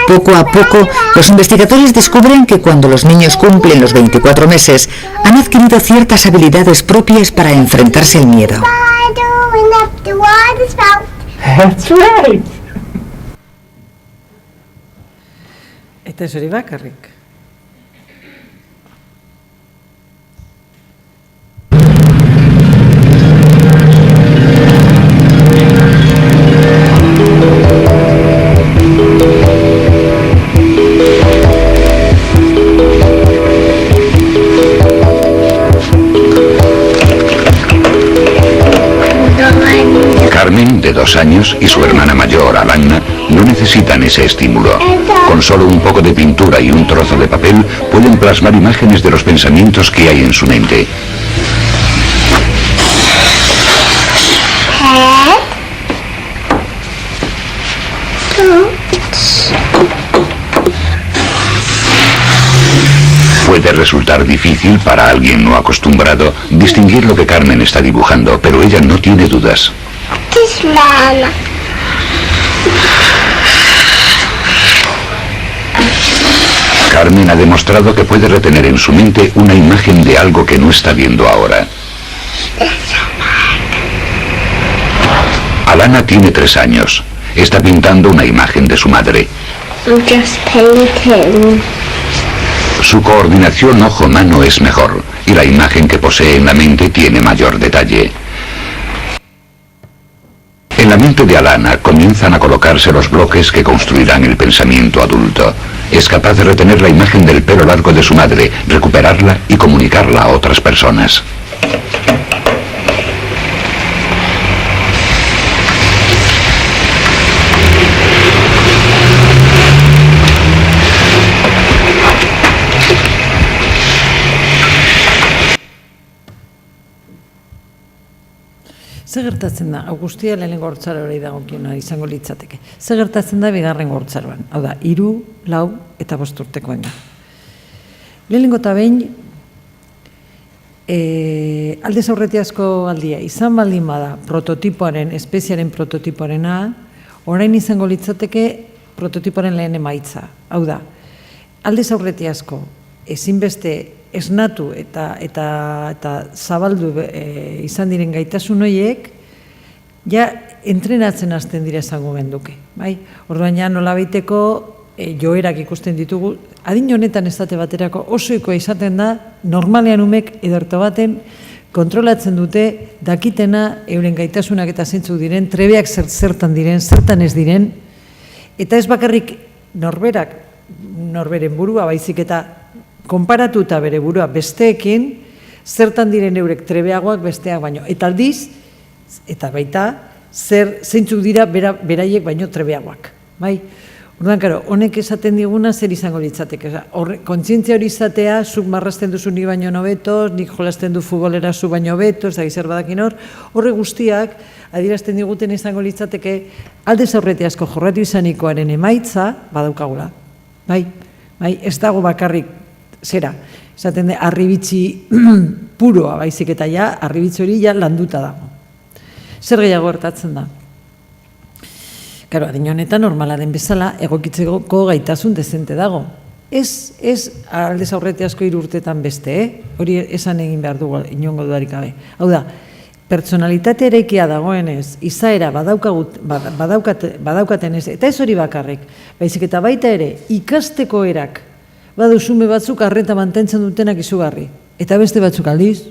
Poco a poco, los investigadores descubren que cuando los niños cumplen los 24 meses, han adquirido ciertas habilidades propias para enfrentarse al miedo. That's right. Eta ez hori bakarrik. Carmen, de 2 años, y su hermana mayor, Alana, no necesitan ese estímulo. Con solo un poco de pintura y un trozo de papel pueden plasmar imágenes de los pensamientos que hay en su mente. Puede resultar difícil para alguien no acostumbrado distinguir lo que Carmen está dibujando, pero ella no tiene dudas. Carmen ha demostrado que puede retener en su mente una imagen de algo que no está viendo ahora. Alana tiene 3 años. Está pintando una imagen de su madre. Su coordinación ojo-mano es mejor y la imagen que posee en la mente tiene mayor detalle. En la mente de Alana comienzan a colocarse los bloques que construirán el pensamiento adulto. Es capaz de retener la imagen del pelo largo de su madre, recuperarla y comunicarla a otras personas. Zer gertatzen da, guztia lehenengo haurtzaroari dagokiona izango litzateke. Zer gertatzen da bigarren haurtzaroan, hau da, 3, 4 eta 5 urtekoen da. Lehenengo eta behin, aldez aurretiazko aldia, izan baldin bada prototipoaren, espeziaren prototipoarena, orain izango litzateke prototipoaren lehen emaitza. Hau da, aldez aurretiazko, ezinbeste esnatu eta zabaldu izan diren gaitasun horiek, ja entrenatzen hasten dira esango genduke. Orduan ja nolabaiteko joerak ikusten ditugu, adin honetan estate baterako osoikoa izaten da, normalean umek ederto baten kontrolatzen dute dakitena euren gaitasunak eta zeintzuk diren, trebeak zertan diren, zertan ez diren, eta ez bakarrik norberen burua, baizik eta konparatuta bere burua besteekin, zertan diren eurek trebeagoak besteak baino. Eta aldiz, eta baita, zeintzuk dira beraiek baino trebeagoak. Orduan, honek esaten diguna zer izango litzateke. Kontzientzia hori izatea, zuk marrazten duzu ni baino nobeto, nik jolasten du futbolera zu baino beto, ez da gizar badakin hor, horre guztiak, adierazten diguten izango litzateke, aldez aurretiazko jorratu izanikoaren emaitza, badaukagula. Ez dago bakarrik, zera, esaten de, arribitzi puroa baizik eta ja, arribitzi hori ja landuta dago. Zer gehiago gertatzen da? Karo, adin honetan normala den bezala, egokitzeko gaitasun dezente dago. Ez aldez aurretiazko 3 urtetan beste, hori esan egin behar dugu inongo dudarik gabe. Hau da, pertsonalitate eraikia dagoenez, izaera badaukaten ez, eta ez hori bakarrik, baizik eta baita ere, ikasteko erak, baduzume batzuk arreta mantentzen dutenak izugarri. Eta beste batzuk aldiz?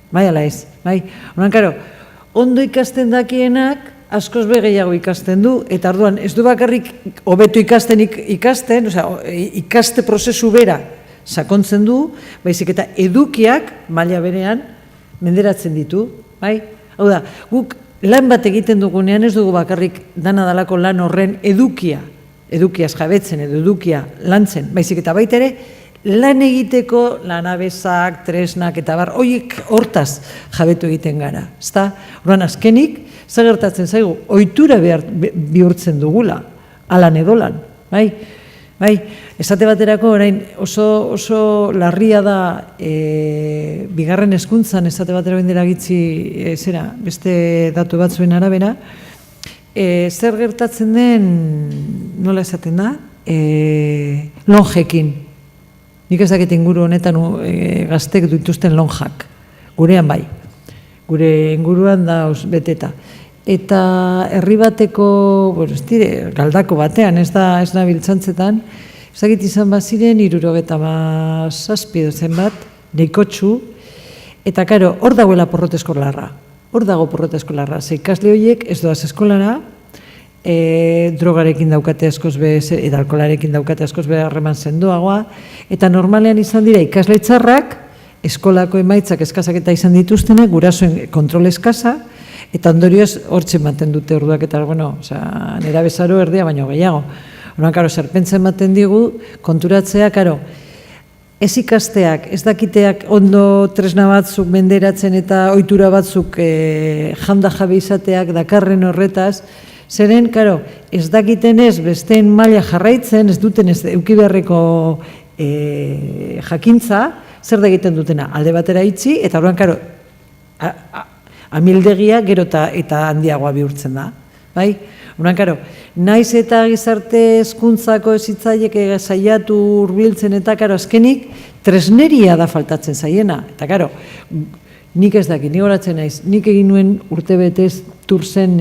Bai, ala ez. Horan, karo, ondo ikasten dakienak, askoz gehiago ikasten du, eta orduan ez du bakarrik hobeto ikasten, ikaste prozesu bera sakontzen du, baizik eta edukiak maila berean menderatzen ditu. Hau da, guk lan bat egiten dugunean ez dugu bakarrik dana dalako lan horren edukiaz jabetzen edo edukia lantzen, baizik eta baita ere, lan egiteko lanabezak, tresnak eta bar, horiek hortaz jabetu egiten gara. Horren azkenik, zer gertatzen zaigu, ohitura bihurtzen dugula, alan edolan. Esate baterako, orain oso larria da bigarren hezkuntzan, esate baterako indela gitzi, beste datu batzuen arabera, zer gertatzen den, nola esaten da, lonjekin. Nik ez dakit inguru honetan gaztek dituzten lonjak. Gurean bai. Gure inguruan da beteta. Eta herri bateko, galdako batean, ez da biltzantzetan, ez dakit izan baziren 77 dozen bat, neikotxu, eta karo, hor dagoela porrot eskolarra. Hor dago porrot eskolarra. Ze ikasle horiek ez doaz eskolara, drogarekin daukate askoz eta alkolarekin daukate askoz harreman sendoagoa, eta normalean izan dira ikasle txarrak, eskolako emaitzak eskazak eta izan dituztenak, gurasoen kontrol eskasa, eta ondorioz hortzen ematen dute orduak, eta nera bezaro erdia baino gehiago. Horren, karo, zerpentzen ematen digu, konturatzea, karo, ez ikasteak, ez dakiteak ondo tresna batzuk menderatzen eta ohitura batzuk janda jabe izateak dakarren horretaz, zeren, karo, ez dakiten ez besteen maila jarraitzen, ez duten ez eduki beharreko jakintza, zer da egiten dutena, alde batera itzi, eta horren, karo, amildegia gero eta handiagoa bihurtzen da. bai? Horan, karo, naiz eta gizarte hezkuntzako ezitzaiek saiatu hurbiltzen eta, karo, azkenik, tresneria da faltatzen zaiena. Eta, karo, nik ez dakit, ni horatzen naiz, nik egin nuen urtebetez turzen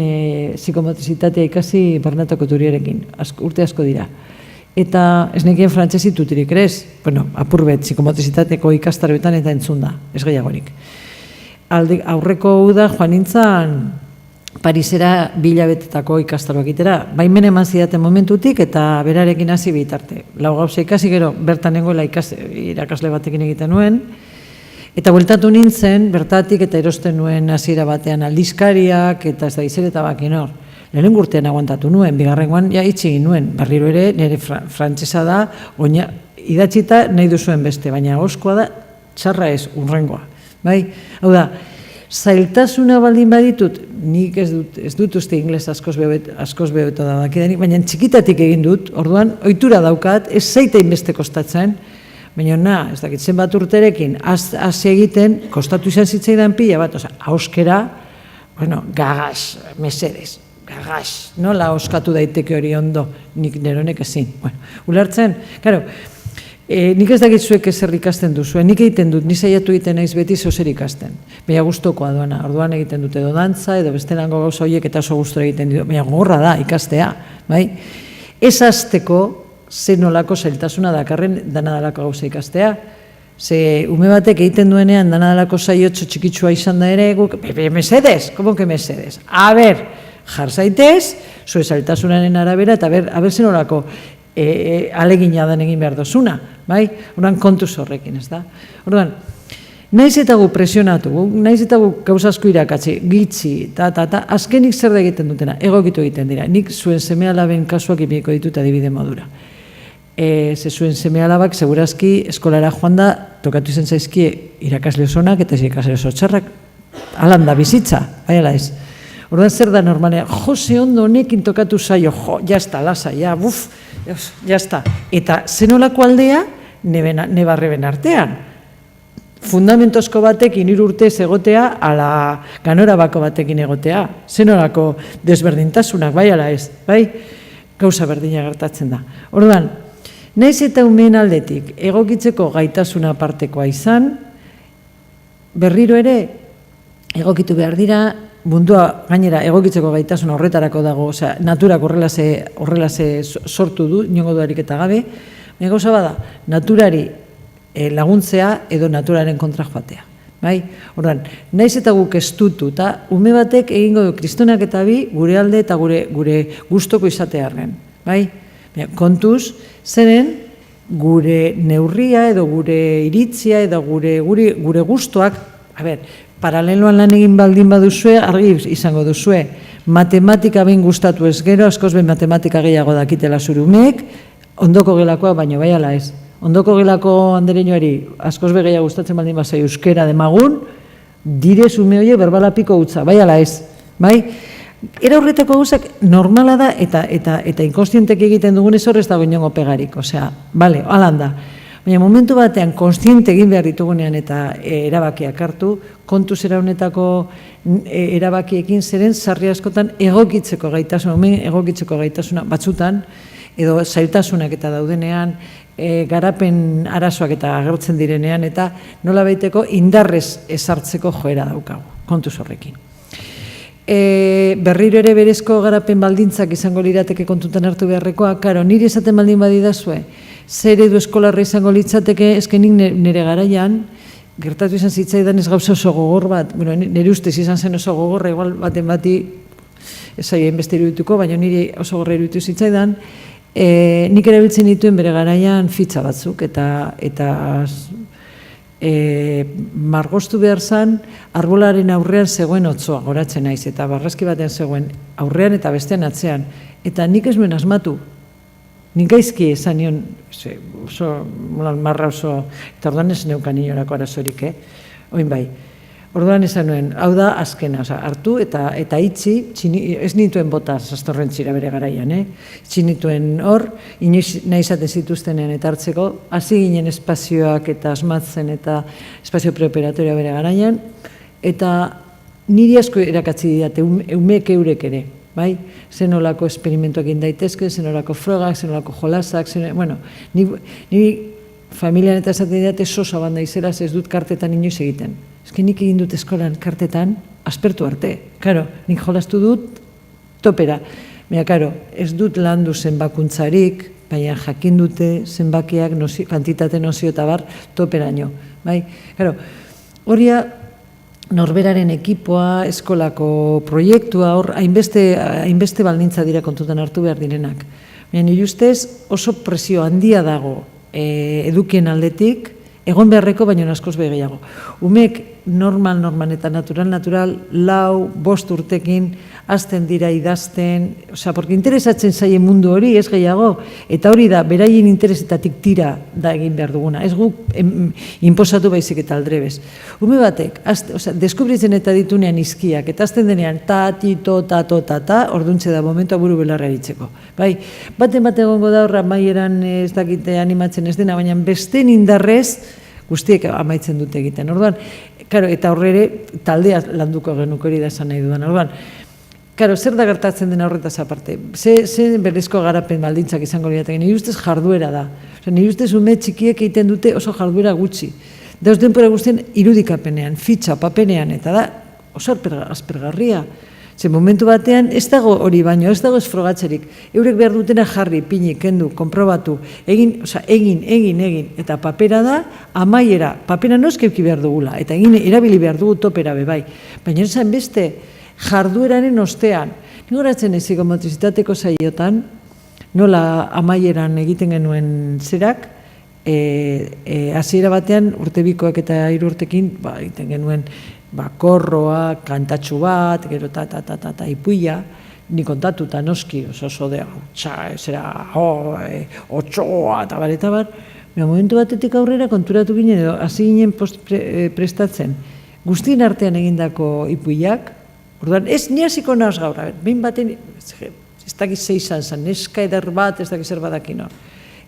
psikomotrizitatea ikasi Bernatoko Turiarekin, urte asko dira. Eta ez nekien frantzesi tutirik, ere ez? Bueno, apurbet, psikomotrizitateko ikastaroetan eta entzun da, ez gehiagorik. Aurreko uda joan nintzen Parisera 2 hilabetetako ikastaroak itera, baimen eman zidaten momentutik eta berarekin hasi bitarte. 4 gauza ikasi gero, bertan nengoela irakasle batekin egiten nuen, eta bueltatu nintzen, bertatik eta erosten nuen hasiera batean aldizkariak, eta ez da izer eta bakin hor. Lehenengo urtean aguantatu nuen, bigarrengoan ja itxegin nuen, berriro ere nire frantsesa da, idatzita nahi duzuen beste, baina oskoa da, txarra ez, urrengoa. Bai? Hau da, zailtasuna baldin baditut, nik ez dut uste ingles askoz bebeto da dakidanik, baina txikitatik egin dut, orduan, ohitura daukat, ez zaita inbeste kostatzen, baina ez dakit zenbat urterekin, hasi egiten, kostatu izan zitzaidan pila bat, hauskera, bueno, gagas, mesedez, gagas, nola oskatu daiteke hori ondo, nik neronek ezin. Bueno, ulertzen, karo, nik ez dakit zuek ezer ikasten duzu, nik egiten dut, ni saiatu egiten naiz beti zozer ikasten, baina gustokoa duena, orduan egiten dut edo dantza, edo bestelango gauza horiek eta oso gustora egiten dut, baina gogorra da ikastea, bai? Ez hasteko ze nolako zailtasuna dakarren danadalako gauza ikastea, ze ume batek egiten duenean danadalako saiotxo txikitsua izan da ere, guk, mesedez, como que mesedez, a ber, jar zaitez, zure zailtasunaren arabera, eta a ber zen horako alegina den egin behar dozuna, bai? Horan kontuz horrekin, ez da? Orduan, naiz eta gu presionatu, naiz eta gu gauza asko irakatzi, gitzi, azkenik zer da egiten dutena, egokitu egiten dira. Nik zuen seme-alaben kasuak ipiniko ditut adibide modura. Ze zuen seme-alabak, segurazki, eskolara joan da, tokatu izan zaizkie irakasle osonak eta irakasle oso txarrak, alan da bizitza, bai ala ez. Orduan zer da normalea, ze ondo honekin tokatu zaio, jazta, lasa, buf, jazta. Eta zenolako aldea, nebarreben artean. Fundamentozko batekin 3 urtez egotea, ala ganora bako batekin egotea. Zenolako desberdintasunak, bai ala ez, bai? Gauza berdina gertatzen da. Orduan, naiz eta umeen aldetik egokitzeko gaitasuna partekoa izan, berriro ere egokitu behar dira, mundua gainera egokitzeko gaitasuna horretarako dago, osea, naturak horrelase sortu du, inongo duarik eta gabe, baina gauza bada, naturari laguntzea edo naturaren kontra joatea. Bai? Orduan, naiz eta guk estutu, eta ume batek egingo du kristonak eta bi gure alde eta gure gustoko izatearren. Bai? Kontuz, zeren gure neurria edo gure iritzia edo gure gustoak, paraleloan lan egin baldin baduzue, argi izango duzue, matematika behin gustatu ez gero, askoz behin matematika gehiago dakitela zure umeek, ondoko gelakoa baino, bai ala ez. Ondoko gelako andereñoari askoz behin gehiago gustatzen baldin bazai euskera demagun, direz ume horiek berbalapiko utza, bai ala ez. Bai? Era horretako gauzak normala da eta inkonstientek egiten dugunez horrez dago inongo pegarik, osea, bale, alan da. Baina momentu batean konstiente egin behar ditugunean eta erabakiak hartu, kontuz honetako erabakiekin zeren sarri askotan egokitzeko gaitasuna batzutan, edo zailtasunak eta daudenean, garapen arazoak eta agertzen direnean, eta nola baiteko indarrez ezartzeko joera daukagu, kontuz horrekin. Berriro ere berezko garapen baldintzak izango lirateke kontutan hartu beharrekoa, karo, niri esaten baldin badidazue, zer edu eskolarra izango litzateke, eskenik nire garaian, gertatu izan zitzaidan ez gauza oso gogor bat, nire ustez izan zen oso gogorra, igual baten bati, ez zaila inbeste irudituko, baina nire oso gogorra iruditu zitzaidan, nik erabiltzen dituen bere garaian fitxa batzuk, eta margostu behar zan, arbolaren aurrean zegoen otzoa, goratzen naiz, eta barrazki batean zegoen aurrean eta bestean atzean, eta nik ez nuen asmatu, nik gaizki esan nion, oso marra oso, eta orduan ez neukan inorako arazorik, oin bai. Orduan esan nuen, hau da azkena, hartu eta itxi, ez nituen bota sastorrentzira bere garaian, itxi nituen hor, inoiz nahi izaten zituztenen eta hartzeko, hasi ginen espazioak eta asmatzen eta espazio preoperatoria bere garaian, eta niri asko erakatzi didate, umeek eurek ere, bai? Zenolako esperimentuak egin daitezke, zenolako frogak, zenolako jolasak, bueno, ni familian eta esaten didate sosa banda izeraz ez dut kartetan inoiz egiten. Ezke nik egin dut eskolan kartetan, aspertu arte. Karo, nik jolastu dut topera. Baina, karo, ez dut landu zenbakuntzarik, baina jakin dute zenbakiak, kantitate nozio eta bar, toperaino. Bai, karo, horia norberaren ekipoa, eskolako proiektua, hor, hainbeste baldintza dira kontutan hartu behar direnak. Baina, nire ustez oso presio handia dago edukien aldetik, egon beharreko, baina askoz gehiago. Umek normal eta natural, 4-5 urtekin, hasten dira idazten, porque interesatzen zaien mundu hori, ez gehiago, eta hori da, beraien interesetatik tira da egin behar duguna, ez guk inposatu baizik eta aldrebez. Ume batek, deskubritzen eta ditunean izkiak, eta hasten denean, orduntze da momentua buru belarra eritzeko. Baten egongo da horra maieran ez dakite animatzen ez dena, baina besten indarrez guztiek amaitzen dute egiten. Orduan, eta horre taldea landuko genuko hori da esan nahi dudan. Orduan, zer da gertatzen dena horretaz aparte? Ze berrizko garapen baldintzak izango lirateke? Nire ustez jarduera da. Nire ustez ume txikiek egiten dute oso jarduera gutxi. Dauz denpora guztien irudikapenean, fitxa, papenean, eta da oso aspergarria. Ze momentu batean ez dago hori baino, ez dago ez frogatzerik. Eurek behar dutena jarri, pini, kendu, konprobatu, egin, eta papera da, amaiera, papera noskepki behar dugula, eta egin erabili behar dugu topera bebai. Baina esan beste, jardueraren ostean, nigoratzen eziko motrizitateko zaiotan, nola amaieran egiten genuen zerak, hasiera batean urtebikoak eta 3 urtekin egiten genuen korroa, kantatxu bat, gero eta ipuia, ni kontatuta noski, oso de otxoa eta bar, momentu batetik aurrera konturatu ginen edo hasi ginen prestatzen guztien artean egindako ipuiak. Orduan, ez ni hasiko nahaz gaur, behin baten, ez dakiz zeizan zen, neska eder bat, ez dakiz zer badakin hor.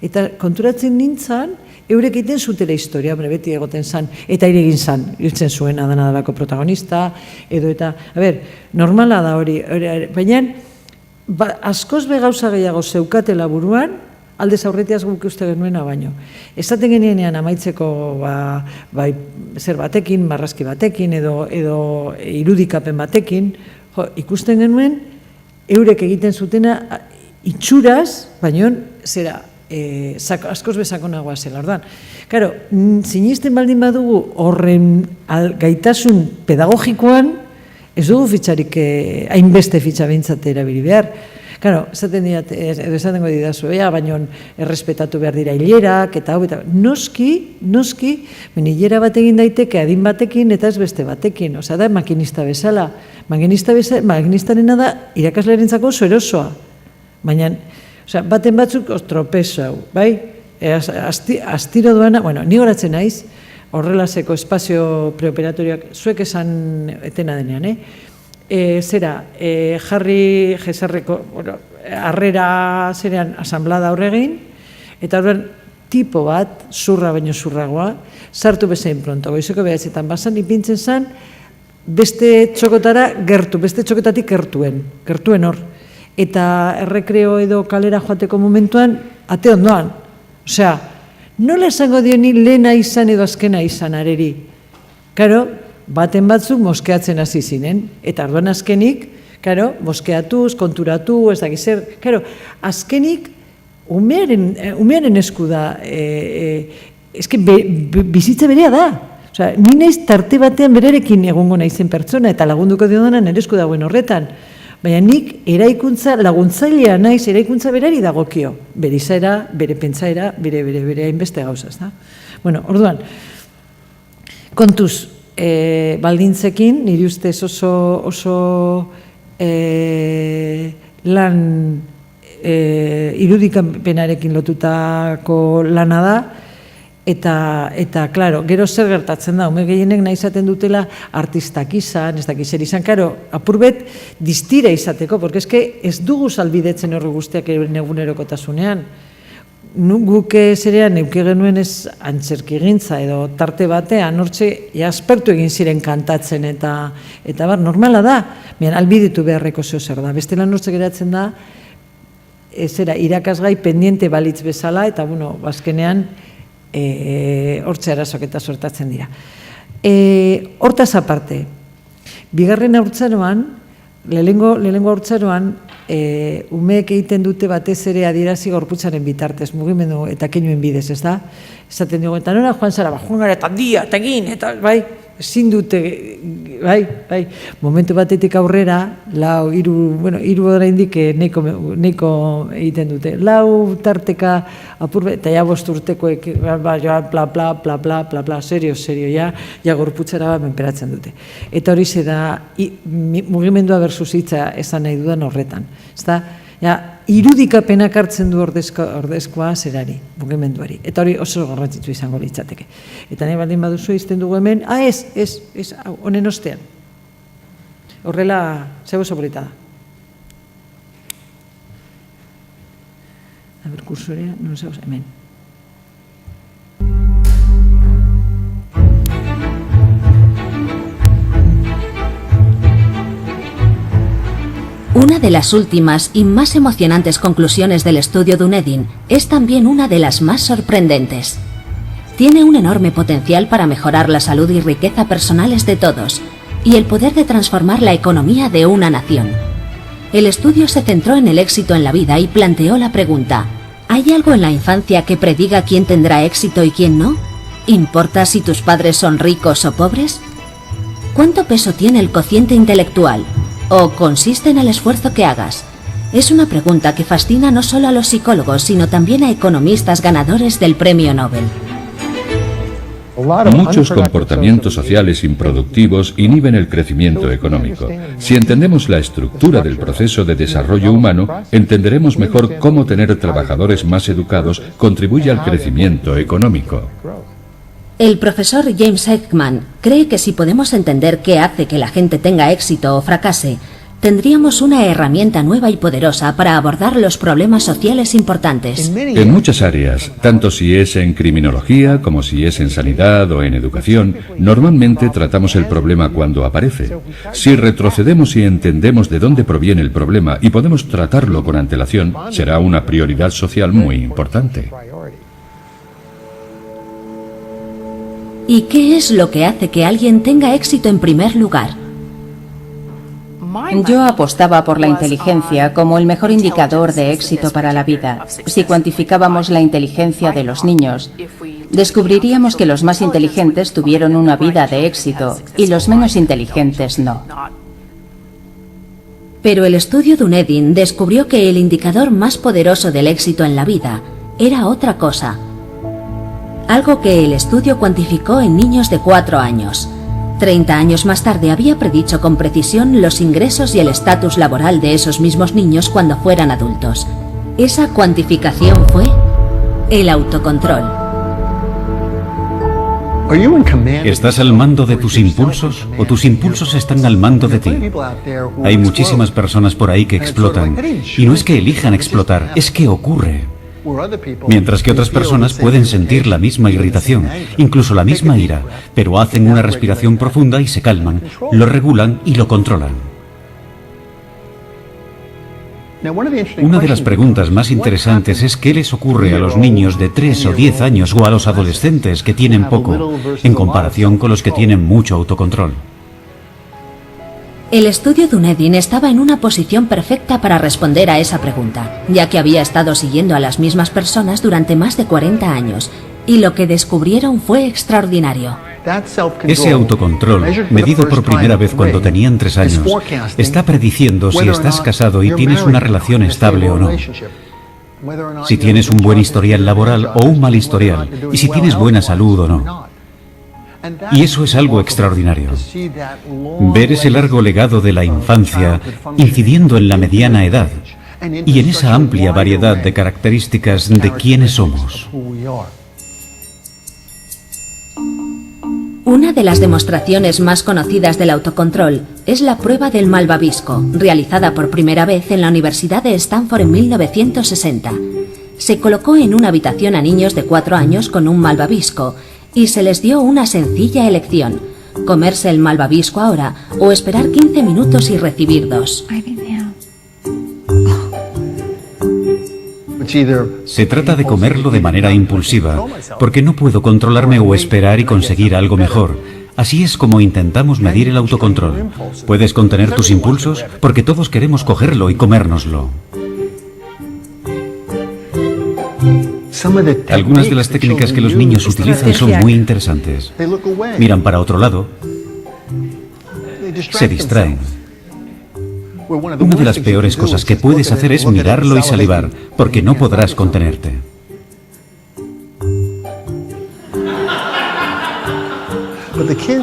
Eta konturatzen nintzen, eurek egiten zutela historia, beti egoten zen, eta ere egin zen, irtzen zuen adana dalako protagonista, edo eta, normala da hori, baina, askoz gauza gehiago zeukatela buruan, aldez aurretiaz guk uste genuena baino. Esaten genienean amaitzeko zer batekin, marrazki batekin, edo irudikapen batekin, ikusten genuen, eurek egiten zutena itxuraz, baino, zera, askoz bezakonagoa zela. Ordan, karo, sinisten baldin badugu horren gaitasun pedagogikoan, ez dugu fitxarik hainbeste fitxa behintzate erabili behar. Karo, esaten didazu, baina errespetatu behar dira hilerak, eta hau, eta noski, hilera bat egin daiteke adin batekin eta ez beste batekin. Osa da, makinista bezala. Makinistarena da irakaslearentzako oso erosoa. Baina, baten batzuk tropezo hau, bai? Astiro duana, ni horatzen naiz, horrelazeko espazio preoperatorioak, zuek esan etena denean, zera, jarri jesarreko, harrera zerean asamblada horregin, eta horren tipo bat, zurra baino zurragoa, sartu bezain pronto, goizeko behatzetan basan, ipintzen zen, beste txokotara gertu, beste txokotatik gertuen hor. Eta errekreo edo kalera joateko momentuan, ate ondoan. Osea, nola esango dio ni lehena izan edo azkena izan areri? Karo, baten batzuk moskeatzen hasi zinen, eta arduan azkenik, karo, moskeatuz, konturatu, ez dakiz zer, karo, azkenik, umearen esku da, bizitza berea da. Osea, ni naiz tarte batean berarekin egongo naizen pertsona, eta lagunduko diodanan nire esku dagoen horretan. Baina nik eraikuntza, laguntzailea naiz, eraikuntza berari dagokio. Bere izaera, bere pentsaera, bere hainbeste gauzaz, da? Bueno, orduan, kontuz, baldintzekin, niri ustez oso lan irudikapenarekin lotutako lana da, eta, klaro, gero zer gertatzen da, ume gehienek nahi izaten dutela artistak izan, ez dakiz zer izan, klaro, apurbet distira izateko, porque ez dugu salbidetzen horri guztiak egunerokotasunean. guk zerean neuke genuen ez antzerkigintza edo tarte batean, hortxe aspertu egin ziren kantatzen eta bar, normala da, albiditu beharreko zeo zer da, bestela hortxe geratzen da, zera, irakasgai pendiente balitz bezala, eta, bueno, bazkenean, hortxe arazoak eta sortatzen dira. Hortaz aparte, bigarren haurtzaroan, lehenengo haurtzaroan, umeek egiten dute batez ere adierazi gorputzaren bitartez, mugimendu eta keinuen bidez, ez da? Esaten dugu, eta nora joan zara, joan gara eta dia, eta egin, eta bai, ezin dute, bai, momentu batetik aurrera, hiru oraindik neiko egiten dute, lau tarteka apurbe, eta ja 5 urtekoek, bla, serio, ja gorputzara menperatzen dute. Eta hori ze da, mugimendua versus hitza esan nahi dudan horretan. Ez da, irudikapenak hartzen du ordezkoa zerari, mugimenduari. Eta hori oso garrantzitsu izango litzateke. Eta nahi baldin baduzu izten dugu hemen, ez, honen ostean. Horrela, zego sobrita da. A ber, kursorea, non zauz, hemen. Una de las últimas y más emocionantes conclusiones del estudio Dunedin es también una de las más sorprendentes. Tiene un enorme potencial para mejorar la salud y riqueza personales de todos y el poder de transformar la economía de una nación. El estudio se centró en el éxito en la vida y planteó la pregunta: ¿hay algo en la infancia que prediga quién tendrá éxito y quién no? ¿Importa si tus padres son ricos o pobres? ¿Cuánto peso tiene el cociente intelectual? ¿O consiste en el esfuerzo que hagas? Es una pregunta que fascina no solo a los psicólogos, sino también a economistas ganadores del Premio Nobel. Muchos comportamientos sociales improductivos inhiben el crecimiento económico. Si entendemos la estructura del proceso de desarrollo humano, entenderemos mejor cómo tener trabajadores más educados contribuye al crecimiento económico. El profesor James Heckman cree que si podemos entender qué hace que la gente tenga éxito o fracase, tendríamos una herramienta nueva y poderosa para abordar los problemas sociales importantes. En muchas áreas, tanto si es en criminología como si es en sanidad o en educación, normalmente tratamos el problema cuando aparece. Si retrocedemos y entendemos de dónde proviene el problema y podemos tratarlo con antelación, será una prioridad social muy importante. ¿Y qué es lo que hace que alguien tenga éxito en primer lugar? Yo apostaba por la inteligencia como el mejor indicador de éxito para la vida. Si cuantificábamos la inteligencia de los niños, descubriríamos que los más inteligentes tuvieron una vida de éxito y los menos inteligentes no. Pero el estudio Dunedin descubrió que el indicador más poderoso del éxito en la vida era otra cosa. Algo que el estudio cuantificó en niños de 4 años. 30 años más tarde había predicho con precisión los ingresos y el estatus laboral de esos mismos niños cuando fueran adultos. Esa cuantificación fue el autocontrol. ¿Estás al mando de tus impulsos o tus impulsos están al mando de ti? Hay muchísimas personas por ahí que explotan, y no es que elijan explotar, es que ocurre. Mientras que otras personas pueden sentir la misma irritación, incluso la misma ira, pero hacen una respiración profunda y se calman, lo regulan y lo controlan. Una de las preguntas más interesantes es qué les ocurre a los niños de 3 o 10 años o a los adolescentes que tienen poco, en comparación con los que tienen mucho autocontrol. El estudio Dunedin estaba en una posición perfecta para responder a esa pregunta, ya que había estado siguiendo a las mismas personas durante más de 40 años, y lo que descubrieron fue extraordinario. Ese autocontrol, medido por primera vez cuando tenían 3 años, está prediciendo si estás casado y tienes una relación estable o no. Si tienes un buen historial laboral o un mal historial, y si tienes buena salud o no. Y eso es algo extraordinario. Ver ese largo legado de la infancia incidiendo en la mediana edad y en esa amplia variedad de características de quiénes somos. Una de las demostraciones más conocidas del autocontrol es la prueba del malvavisco, realizada por primera vez en la Universidad de Stanford en 1960. Se colocó en una habitación a niños de 4 años con un malvavisco y se les dio una sencilla elección: comerse el malvavisco ahora o esperar 15 minutos y recibir 2. Se trata de comerlo de manera impulsiva, porque no puedo controlarme o esperar y conseguir algo mejor. Así es como intentamos medir el autocontrol. ¿Puedes contener tus impulsos? Porque todos queremos cogerlo y comérnoslo. Algunas de las técnicas que los niños utilizan son muy interesantes. Miran para otro lado, se distraen. Una de las peores cosas que puedes hacer es mirarlo y salivar, porque no podrás contenerte.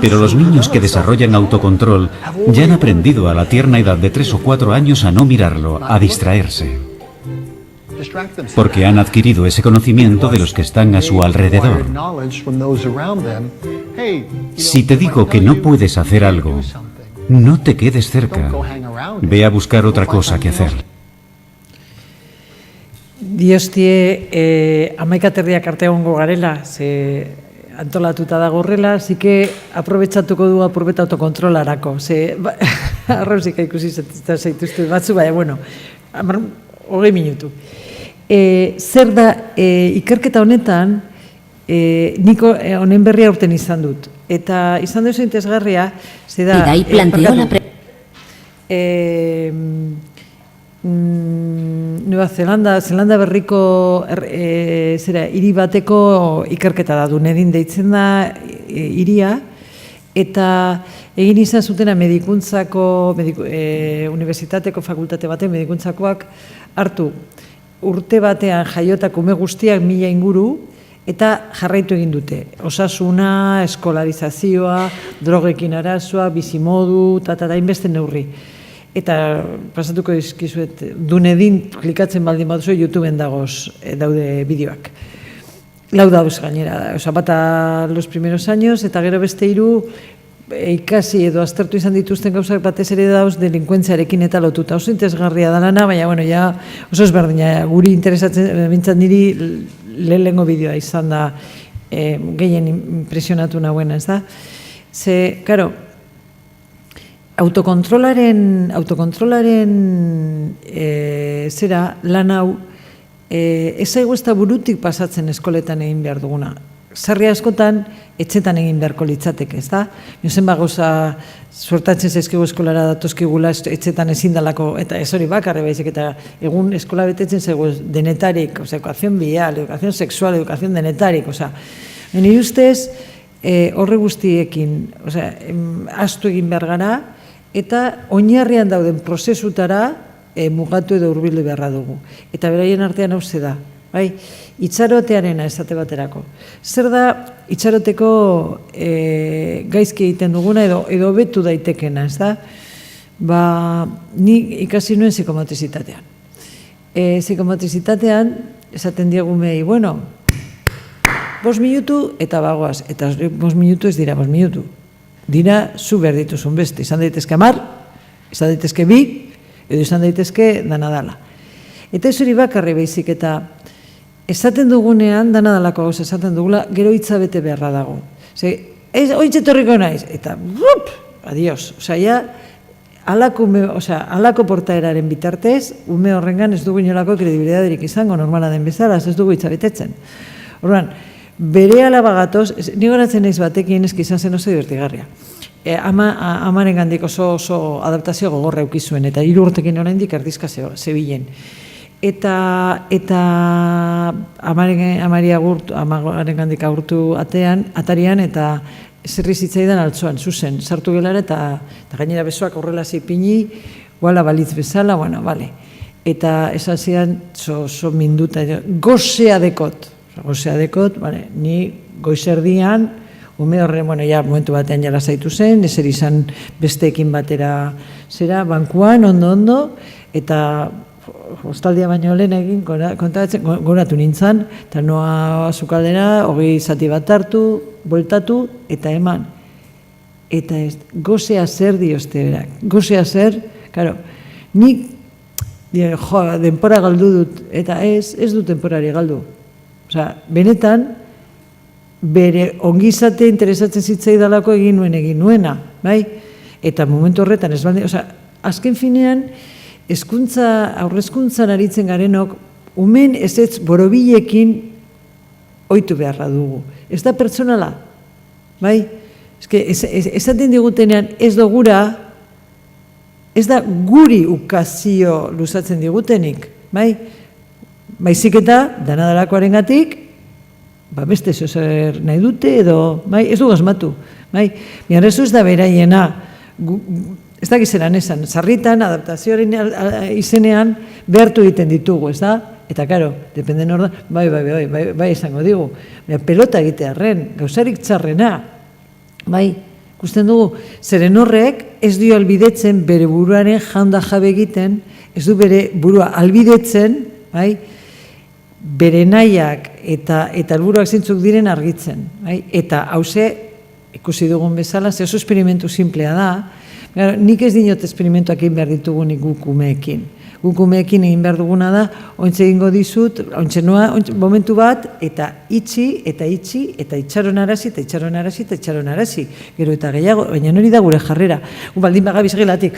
Pero los niños que desarrollan autocontrol ya han aprendido a la tierna edad de 3 o 4 años a no mirarlo, a distraerse. Porque han adquirido ese conocimiento de los que están a su alrededor. Si te digo que no puedes hacer algo, no te quedes cerca. Ve a buscar otra cosa que hacer. Diostie, amaikaterriak arte egongo garela, ze antolatuta dago horrela, así que aprobetxatuko du apurbeta autokontrolarako. Ze, arrauzika ikusi zaituzte batzu, baina, bueno, 20 minutu. Zer da, ikerketa honetan, niko honen berria urten izan dut. Eta izan duzu interesgarria, ze da... Nueva Zelanda berriko hiri bateko ikerketa da, Dunedin deitzen da hiria, eta egin izan zutena medikuntzako, unibertsitateko fakultate baten medikuntzakoak hartu urte batean jaiotako ume guztiak 1000 inguru, eta jarraitu egin dute. Osasuna, eskolarizazioa, drogekin arazoa, bizimodu, eta hainbeste neurri. Eta pasatuko dizkizuet, Dunedin klikatzen baldin baduzu, YouTubeen daude bideoak. 4 dauz gainera, bata los primeros años, eta gero beste 3 ikasi edo aztertu izan dituzten gauzak batez ere dauz delinkuentziarekin eta lotuta. Oso interesgarria da lana, baina bueno, ja oso ezberdina, guri interesatzen, bintzat niri lehenengo bideoa izan da gehien impresionatu nagoena, ez da? Ze, karo, autokontrolaren zera lan hau ez zaigu ez da burutik pasatzen eskoletan egin behar duguna. Sarri askotan etxetan egin beharko litzateke, ez da? Zenba gauza suertatzen zaizkigu eskolara datozkigula etxetan ezin dalako, eta ez hori bakarri baizik, eta egun eskola betetzen zaigu denetarik, edukazion bial, edukazion sexual, edukazion denetarik, nire ustez horre guztiekin, astu egin behar gara, eta oinarrian dauden prozesutara mugatu edo hurbildu beharra dugu. Eta beraien artean hau ze da, bai? Itxarotearena esate baterako. Zer da itxaroteko gaizki egiten duguna edo betu daitekena, ez da? Ni ikasi nuen psikomotrizitatean. Psikomotrizitatean esaten diegumei, bueno, 5 minutu eta bagoaz, eta 5 minutu ez dira 5 minutu. Dira, zu behar dituzun beste, izan daitezke 10, izan daitezke 2, edo izan daitezke danadala. Eta ez hori bakarri baizik, eta esaten dugunean, danadalako gauza esaten dugula, gero hitza bete beharra dago. Ointzetorriko naiz, eta adios. Alako portaeraren bitartez, ume horrengan ez dugu inolako kredibilitaterik izango, normala den bezala, ez dugu hitza betetzen. Orduan, bere alabagatoz, nigoratzen naiz batekin eski izan zen oso divertigarria. Amaren gandik oso adaptazio gogorra eukizuen, eta 3 urtekin oraindik erdizka zebilen. Eta amaren gandik agurtu atarian, eta zerri zitzaidan altzoan, zuzen, sartu gelara, eta gainera besoak horrela zipini, guala balitz bezala, bueno, bale. Eta esan zidan, so minduta, gozea dekot, ni goizerdian, ume horre, momentu batean jala zaitu zen, ezer izan besteekin batera zera, bankuan, ondo, eta hostaldia baino lehen egin, goratu nintzen, eta noa azukaldera, 20 zati bat hartu, bueltatu, eta eman. Eta ez, gozea zer diozte berak, gozea zer, karo, nik denpora galdu dut, eta ez dut denporari galdu. Osea, benetan, bere ongizate interesatzen zitzaidalako egin nuena, bai? Eta momentu horretan, azken finean, aurrezkuntzan aritzen garenok, umen ez borobilekin ohitu beharra dugu. Ez da pertsonala, bai? Esaten digutenean ez dogura, ez da guri ukazio luzatzen digutenik, bai? Baizik eta, danadalakoaren gatik, beste zer nahi dute edo, bai? Ez du gazmatu, bai? Miarrezu ez da beraiena, ez da gizeran esan, sarritan, adaptazioaren izenean, behartu egiten ditugu, ez da? Eta, karo, dependen orda, bai, izango digu, pelota egitearren, gauzarik txarrena, bai, ikusten dugu, zeren horrek ez dio albidetzen bere buruaren janda jabe egiten, ez du bere burua albidetzen, bai, bere nahiak eta helburuak zeintzuk diren argitzen, bai, eta hauze, ikusi dugun bezala, ze oso esperimentu simplea da, nik ez dinot esperimentuak egin behar ditugunik gukumeekin. Gukumeekin egin behar duguna da, ontsa egingo dizut, ontsa noa, momentu bat, eta itxi, eta itxaron arazi, eta itxaron arazi, eta itxaron arazi. Gero eta gehiago, baina nori da gure jarrera. Baldin bagabiz gelatik,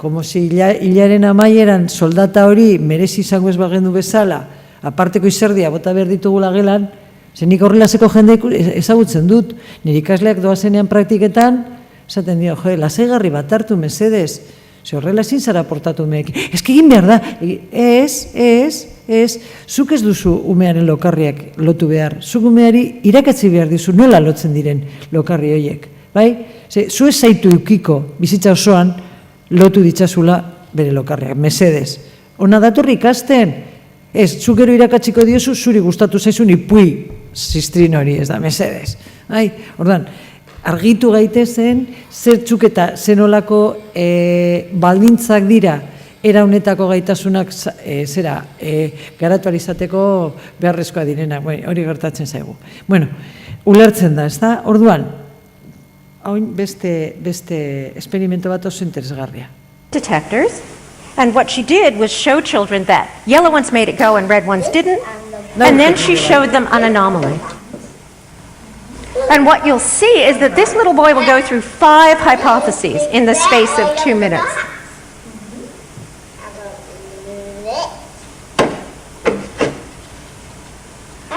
como si hilaren amaieran soldata hori merezi izango ez bagendu bezala, aparteko izerdia bota behar ditugula gelan, zenik horrelazeko jende ezagutzen dut, nire ikasleak doazenean praktiketan, esaten dio, lasaigarri bat hartu mesedez, ze horrela ezin zara portatu umeekin. Ez egin behar da. Ez, zuk ez duzu umearen lokarriak lotu behar. Zuk umeari irakatzi behar dizu nola lotzen diren lokarri horiek. Bai? Zu ez zaitu ukiko bizitza osoan lotu ditzazula bere lokarriak. Mesedez. Ona datorri ikasten. Ez, zuk gero irakatziko diozu zuri gustatu zaizun ipui zistrin hori, ez da, mesedez. Bai? Ordan, argitu gaitezen, zertzuk eta zenolako baldintzak dira, era honetako gaitasunak garatu izateko beharrezkoa direna, hori gertatzen zaigu. Bueno, ulertzen da, ez da? Orduan, hain beste esperimento bat oso interesgarria. Detectors, and what she did was show children that yellow ones made it go and red ones didn't, and then she showed them an anomaly. And what you'll see is that this little boy will go through 5 hypotheses in the space of 2 minutes.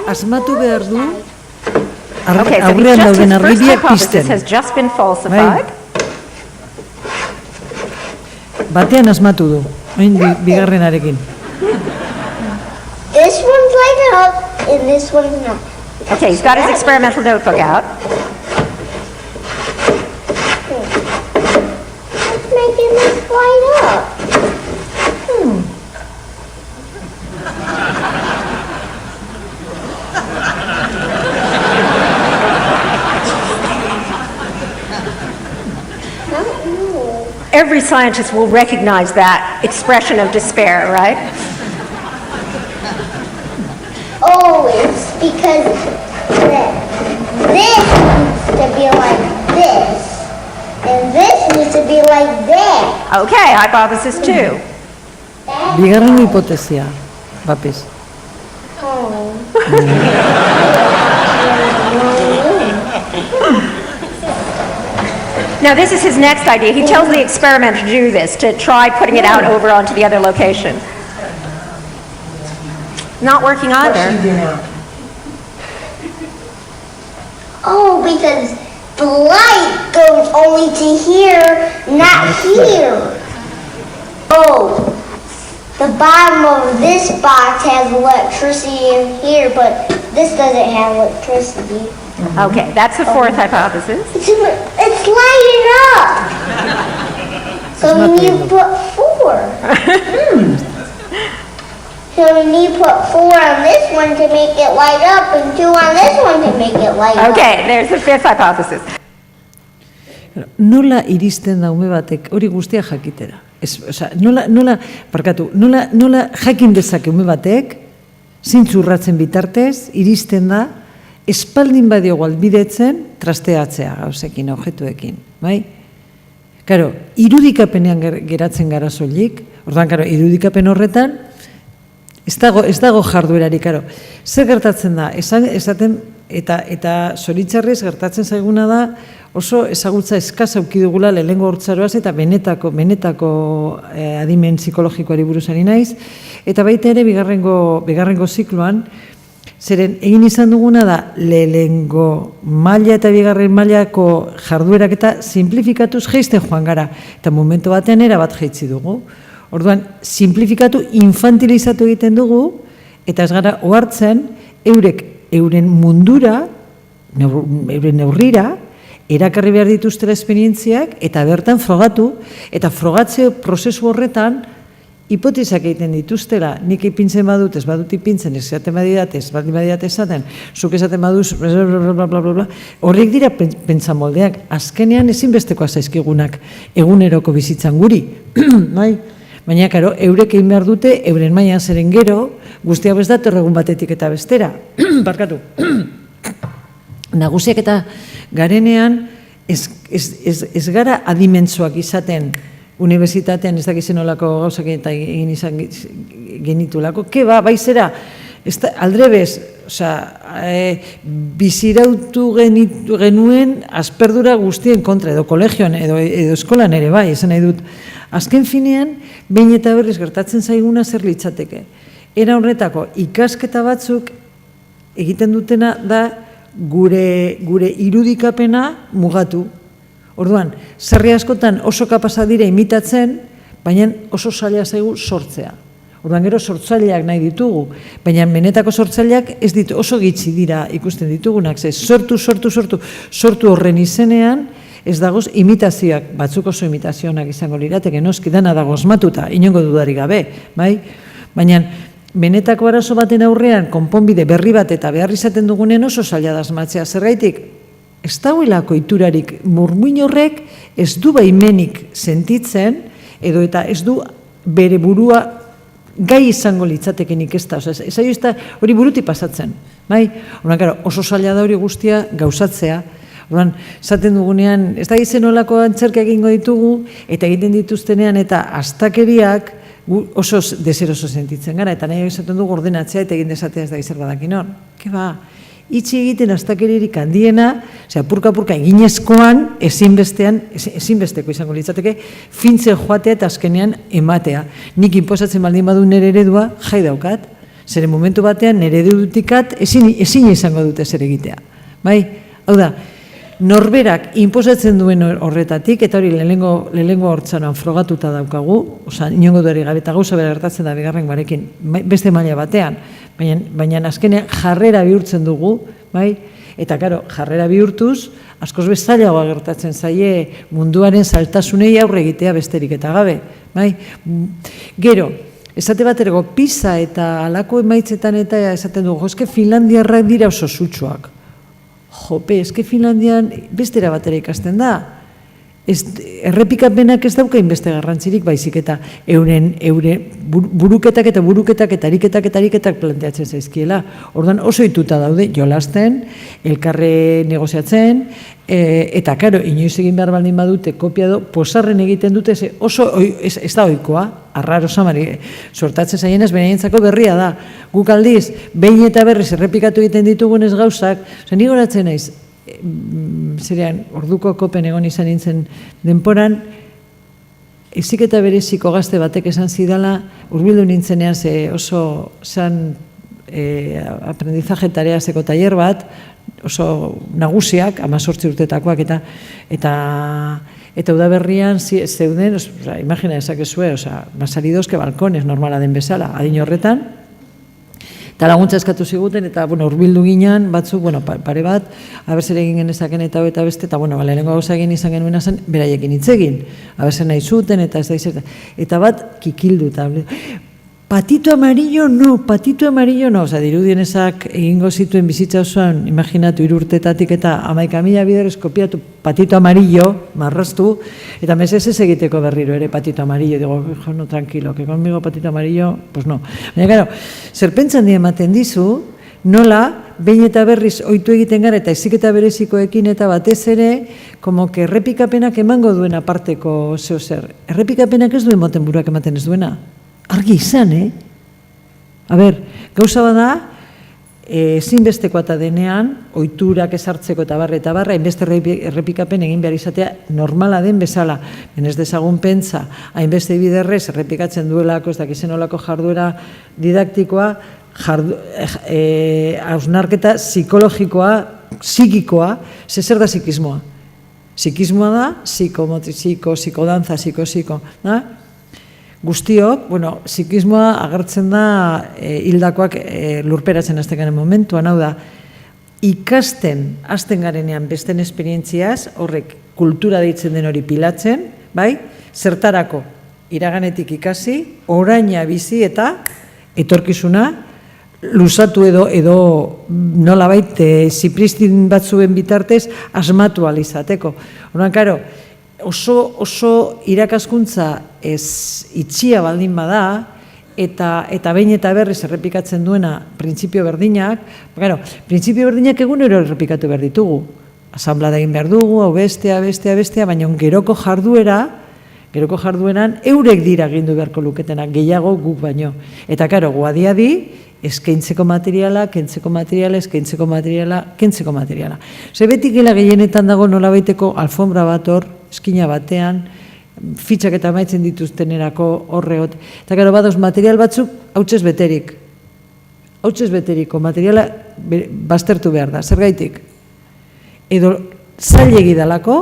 Asmatu behar du, Okay, so his first hypothesis has just been falsified. Batean asmatu du, bigarrenarekin. This one's lighted up and this one's not. Okay, he's got his experimental notebook out. It's making this light up. Every scientist will recognize that expression of despair, right? Oh, it's because this needs to be like this, and this needs to be like that. Okay, hypothesis 2. Bigarren hipotesia, Bapes. Now this is his next idea. He tells the experimenter to do this, to try putting it out over onto the other location. Not working either. Oh, because the light goes only to here, not here. Oh, the bottom of this box has electricity in here, but this doesn't have electricity. Okay, that's the 4th hypothesis. It's lighted up. So we need to put 4. So we need to put 4 on this one to make it light up and 2 on this one to make it light up. Okay, there's the 5th hypothesis. Nola iristen da ume batek hori guztia jakitera? Nola jakin dezake ume batek, zintzurratzen bitartez, iristen da, espaldin badiogu albidetzen, trasteatzea gauzekin, objetuekin, bai? Karo, irudikapenean geratzen gara soilik, Orduan, karo, irudikapen horretan, ez dago jarduerarik, karo. Zer gertatzen da? Esaten, eta zoritxarrez gertatzen zaiguna da, oso ezagutza eskaz aukidugula lehenengo hortzaroaz eta benetako adimen psikologikoari buruzari naiz, eta baita ere bigarrengo zikloan, zeren egin izan duguna da lehenengo maila eta bigarren mailako jarduerak eta simplifikatuz jeisten joan gara, eta momentu batean erabat jeitzi dugu. Orduan, simplifikatu, infantilizatu egiten dugu, eta ez gara ohartzen, euren mundura, euren neurrira, erakarri behar dituztela esperientziak, eta bertan frogatu, eta frogatzeo prozesu horretan, hipotezak egiten dituztela, nik ipintzen badut, ez badut ipintzen, ez esaten badidatez, esaten, zuk esaten baduz, horrek dira pentsamoldeak, azkenean ezinbestekoa zaizkigunak eguneroko bizitzan guri, baina, karo, eurek egin behar dute, euren mailan zeren gero, guztia bez dator egun batetik eta bestera, barkatu, nagusiak eta garenean, ez gara adimentsuak izaten, unibertsitatean ez dakizen olako gauzak eta egin izan genitulako, keba, baizera, aldrebez, bizirautu genuen azperdura guztien kontra, edo kolegioan, edo eskolan ere bai, esan nahi dut. Azken finean, behin eta berriz gertatzen zaiguna zer litzateke. Era horretako, ikasketa batzuk egiten dutena da gure irudikapena mugatu. Orduan, zerri askotan oso kapasa dira imitatzen, baina oso zaila zaigu sortzea. Orduan, gero sortzaileak nahi ditugu, baina benetako sortzaileak ez ditu oso gitxi dira ikusten ditugunak, ze sortu horren izenean, ez dagoz imitazioak, batzuk oso imitazionak izango lirateke, noski dana dago osmatuta, inongo dudarik gabe, bai? Baina, benetako arazo baten aurrean, konponbide berri bat eta behar izaten dugunen oso zaila da asmatzea, zergaitik, ez dauelako iturarik murmuin horrek ez du baimenik sentitzen, edo eta ez du bere burua gai izango litzatekenik ez da, ez da hori buruti pasatzen, bai? Oso zaila da hori guztia gauzatzea, esaten dugunean, ez da izen olako antzerka egingo ditugu, eta egiten dituztenean eta astakeriak oso deseroso sentitzen gara, eta nahi esaten dugu ordenatzea eta egin desatea ez da izer badakin hor. Ke ba, itxi egiten astakeririk handiena, purka-purka eginezkoan, ezinbesteko izango litzateke, fintzen joatea eta azkenean ematea. Nik inposatzen baldin badu nire eredua, jai daukat, zeren momentu batean nire eredutikat ezin izango dute zer egitea. Bai, hau da, norberak inposatzen duen horretatik, eta hori lehenengo hortzaroan frogatuta daukagu, inongo duari gabe, eta gauza bera gertatzen da bigarren barekin, beste maila batean, baina azkenean jarrera bihurtzen dugu, eta karo, jarrera bihurtuz, askoz bezailagoa gertatzen zaie munduaren saltasunei aurre egitea besterik eta gabe. Gero, esate baterako Pisa eta alako emaitzetan eta esaten dugu, eske Finlandiarrak dira oso sutsuak. Jope, eske Finlandian bestera batera ikasten da. Errepikapenak ez daukain beste garrantzirik baizik eta euren buruketak eta ariketak planteatzen zaizkiela. Orduan oso ituta daude jolasten, elkarre negoziatzen, eta karo, inoiz egin behar baldin badute kopiado, posarren egiten dute, oso ez da oikoa, arraro samari, sortatzen zaienez, benaientzako berria da. Guk aldiz, behin eta berriz errepikatu egiten ditugunez gauzak, nik horatzen naiz, zerean, orduko kopen egon izan nintzen denporan, ezik eta bereziko gazte batek esan zidala, hurbildu nintzenean oso zan aprendizaje tareazeko tailer bat, oso nagusiak, 18 urtetakoak, eta udaberrian zeuden, imagina ezakezue, masalidos que balkones normala den bezala, adin horretan, eta laguntza eskatu ziguten, eta hurbildu ginen, batzuk, pare bat, aberzer egin genezaken eta beste, eta lehenengo gauza egin izan genuena zen, beraiekin hitz egin, aberzer nahi zuten, eta ez da izan, eta bat kikildu, eta patito amarillo no, dirudienezak egingo zituen bizitza osoan, imaginatu 3 urtetatik eta 11.000 biderez kopiatu patito amarillo, marraztu, eta mesez ez egiteko berriro ere patito amarillo, digo, no, tranquilo, que conmigo patito amarillo, pues no. Baina, claro, zer pentsan ematen dizu, nola behin eta berriz ohitu egiten gara eta heziketa berezikoekin eta batez ere, como que errepikapenak emango duen aparteko zeo zer. Errepikapenak ez duen moten buruak ematen ez duena. Argi izan, A ber, gauza bada, ezinbestekoa eta denean, ohiturak ezartzeko eta barra, hainbeste errepikapen egin behar izatea normala den bezala. Ez dezagun pentsa, hainbeste biderrez errepikatzen duelako, ez dakizen olako jarduera didaktikoa, hausnarketa psikologikoa, psikikoa, zer da psikismoa? Psikismoa da, psikodantza, psiko, da? Guztiok, psikismoa agertzen da hildakoak lurperatzen azten momentuan, hau da, ikasten, azten garenean besten esperientziaz, horrek kultura deitzen den hori pilatzen, bai? Zertarako, iraganetik ikasi, oraina bizi eta etorkizuna luzatu edo nolabait zipristin batzuen bitartez asmatu alizateko. Horan, karo, oso irakaskuntza ez itxia baldin bada, eta behin eta berriz errepikatzen duena printzipio berdinak, printzipio berdinak egunero errepikatu behar ditugu. Asanblada egin behar dugu, hau bestea, baina geroko jardueran eurek dira gindu beharko luketenak, gehiago guk baino. Eta karo, guadiadi, eskaintzeko materiala, kentzeko materiala, eskaintzeko materiala, kentzeko materiala. Zebetik gila gehienetan dago nolabaiteko alfombra bat hor, eskina batean, fitxak eta maitzen dituztenerako horreot. Eta gero badoz, material batzuk hautsez beterik. Hautsez beteriko materiala baztertu behar da. Zergaitik? Edo zailegi dalako,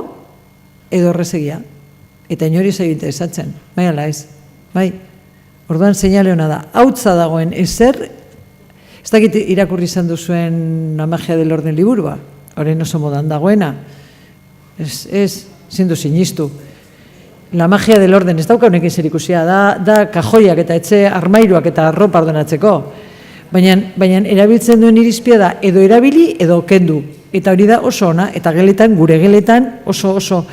edo horrezegia. Eta inori zaio interesatzen. Bai ala ez. Bai. Orduan seinale hona da. Hautza dagoen ezer, ez dakit irakurri izan duzuen La magia del orden liburua. Horren oso modan dagoena. Ez, zindu sinistu. La magia del orden, ez dauka honekin zer ikusia, da kajoiak eta etxe armairuak eta arropa ordenatzeko. Baina erabiltzen duen irizpia da, edo erabili, edo kendu. Eta hori da oso ona, eta geletan, gure geletan, oso.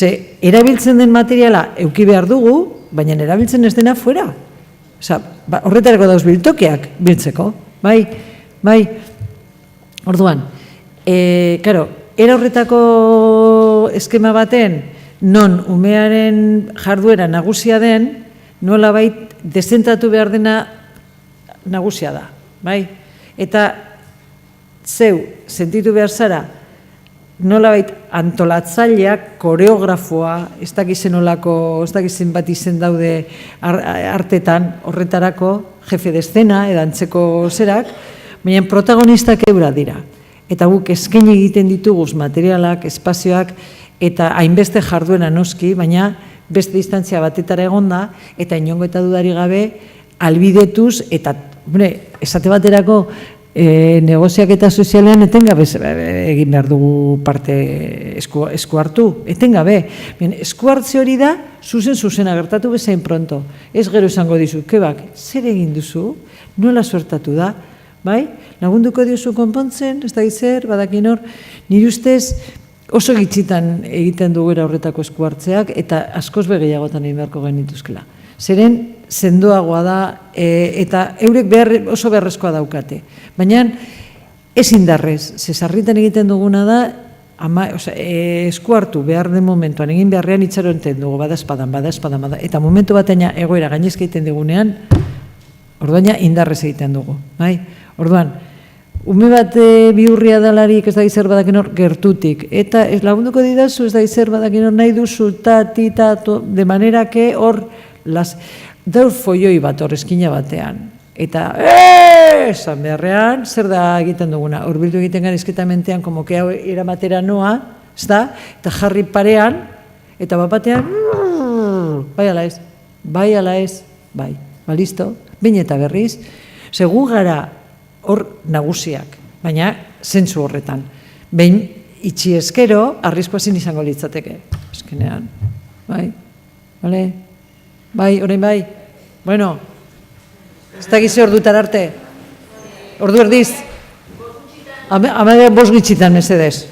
Erabiltzen den materiala euki behar dugu, baina erabiltzen ez dena fuera. Horretarako dauz biltokiak biltzeko. Bai. Orduan, era horretako eskema baten, non umearen jarduera nagusia den, nolabait dezentratu behar dena nagusia da. Eta zeu, sentitu behar zara, nolabait antolatzaileak, koreografoa, ez dakizen olako, ez dakizen bat izen daude artetan, horretarako, jefe de escena, edantzeko zerak, baina protagonistak eura dira. Eta guk eskaini egiten dituguz materialak, espazioak, eta hainbeste jarduena noski, baina beste distantzia batetara egonda, eta inongo eta dudari gabe, albidetuz, eta, esate baterako, negoziak eta sozialean etengabe egin behar dugu parte esku hartu, etengabe. Esku hartze hori da, zuzen agertatu bezain pronto. Ez gero esango dizu, kebak, zer egin duzu, nola suertatu da, bai? Lagunduko diozu konpontzen, ez da izer, badakin hor, nire ustez oso gitzitan egiten dugu horretako esku hartzeak, eta askoz begeiagotan egin beharko genituzkela. Zeren, sendoagoa da, eta eurek oso beharrezkoa daukate. Baina, ez indarrez, zesarritan egiten duguna da, esku hartu behar den momentuan, egin beharrean itxaro enten dugu, badazpadan, eta momentu batean egoera gainezka egiten dugunean, orduan indarrez egiten dugu. Orduan, ume bat bihurria dalarik ez da izer badakin hor gertutik, eta ez lagunduko didazu ez da izer badakin hor nahi duzu, de manera que hor, daur foioi bat hor eskina batean, eta esan beharrean, zer da egiten duguna, horbildu egiten gara izketamentean, como que hau eramatera noa, ez da, eta jarri parean, eta bapatean, bai ala ez, listo, baina eta berriz, segu gara hor nagusiak, baina zentzu horretan, behin itxi eskero, arriskoa zin izango litzateke, eskenean, bale, orain bai, bueno, ez da gize ordutar arte, ordu erdiz, 5 gitxitan mesedez.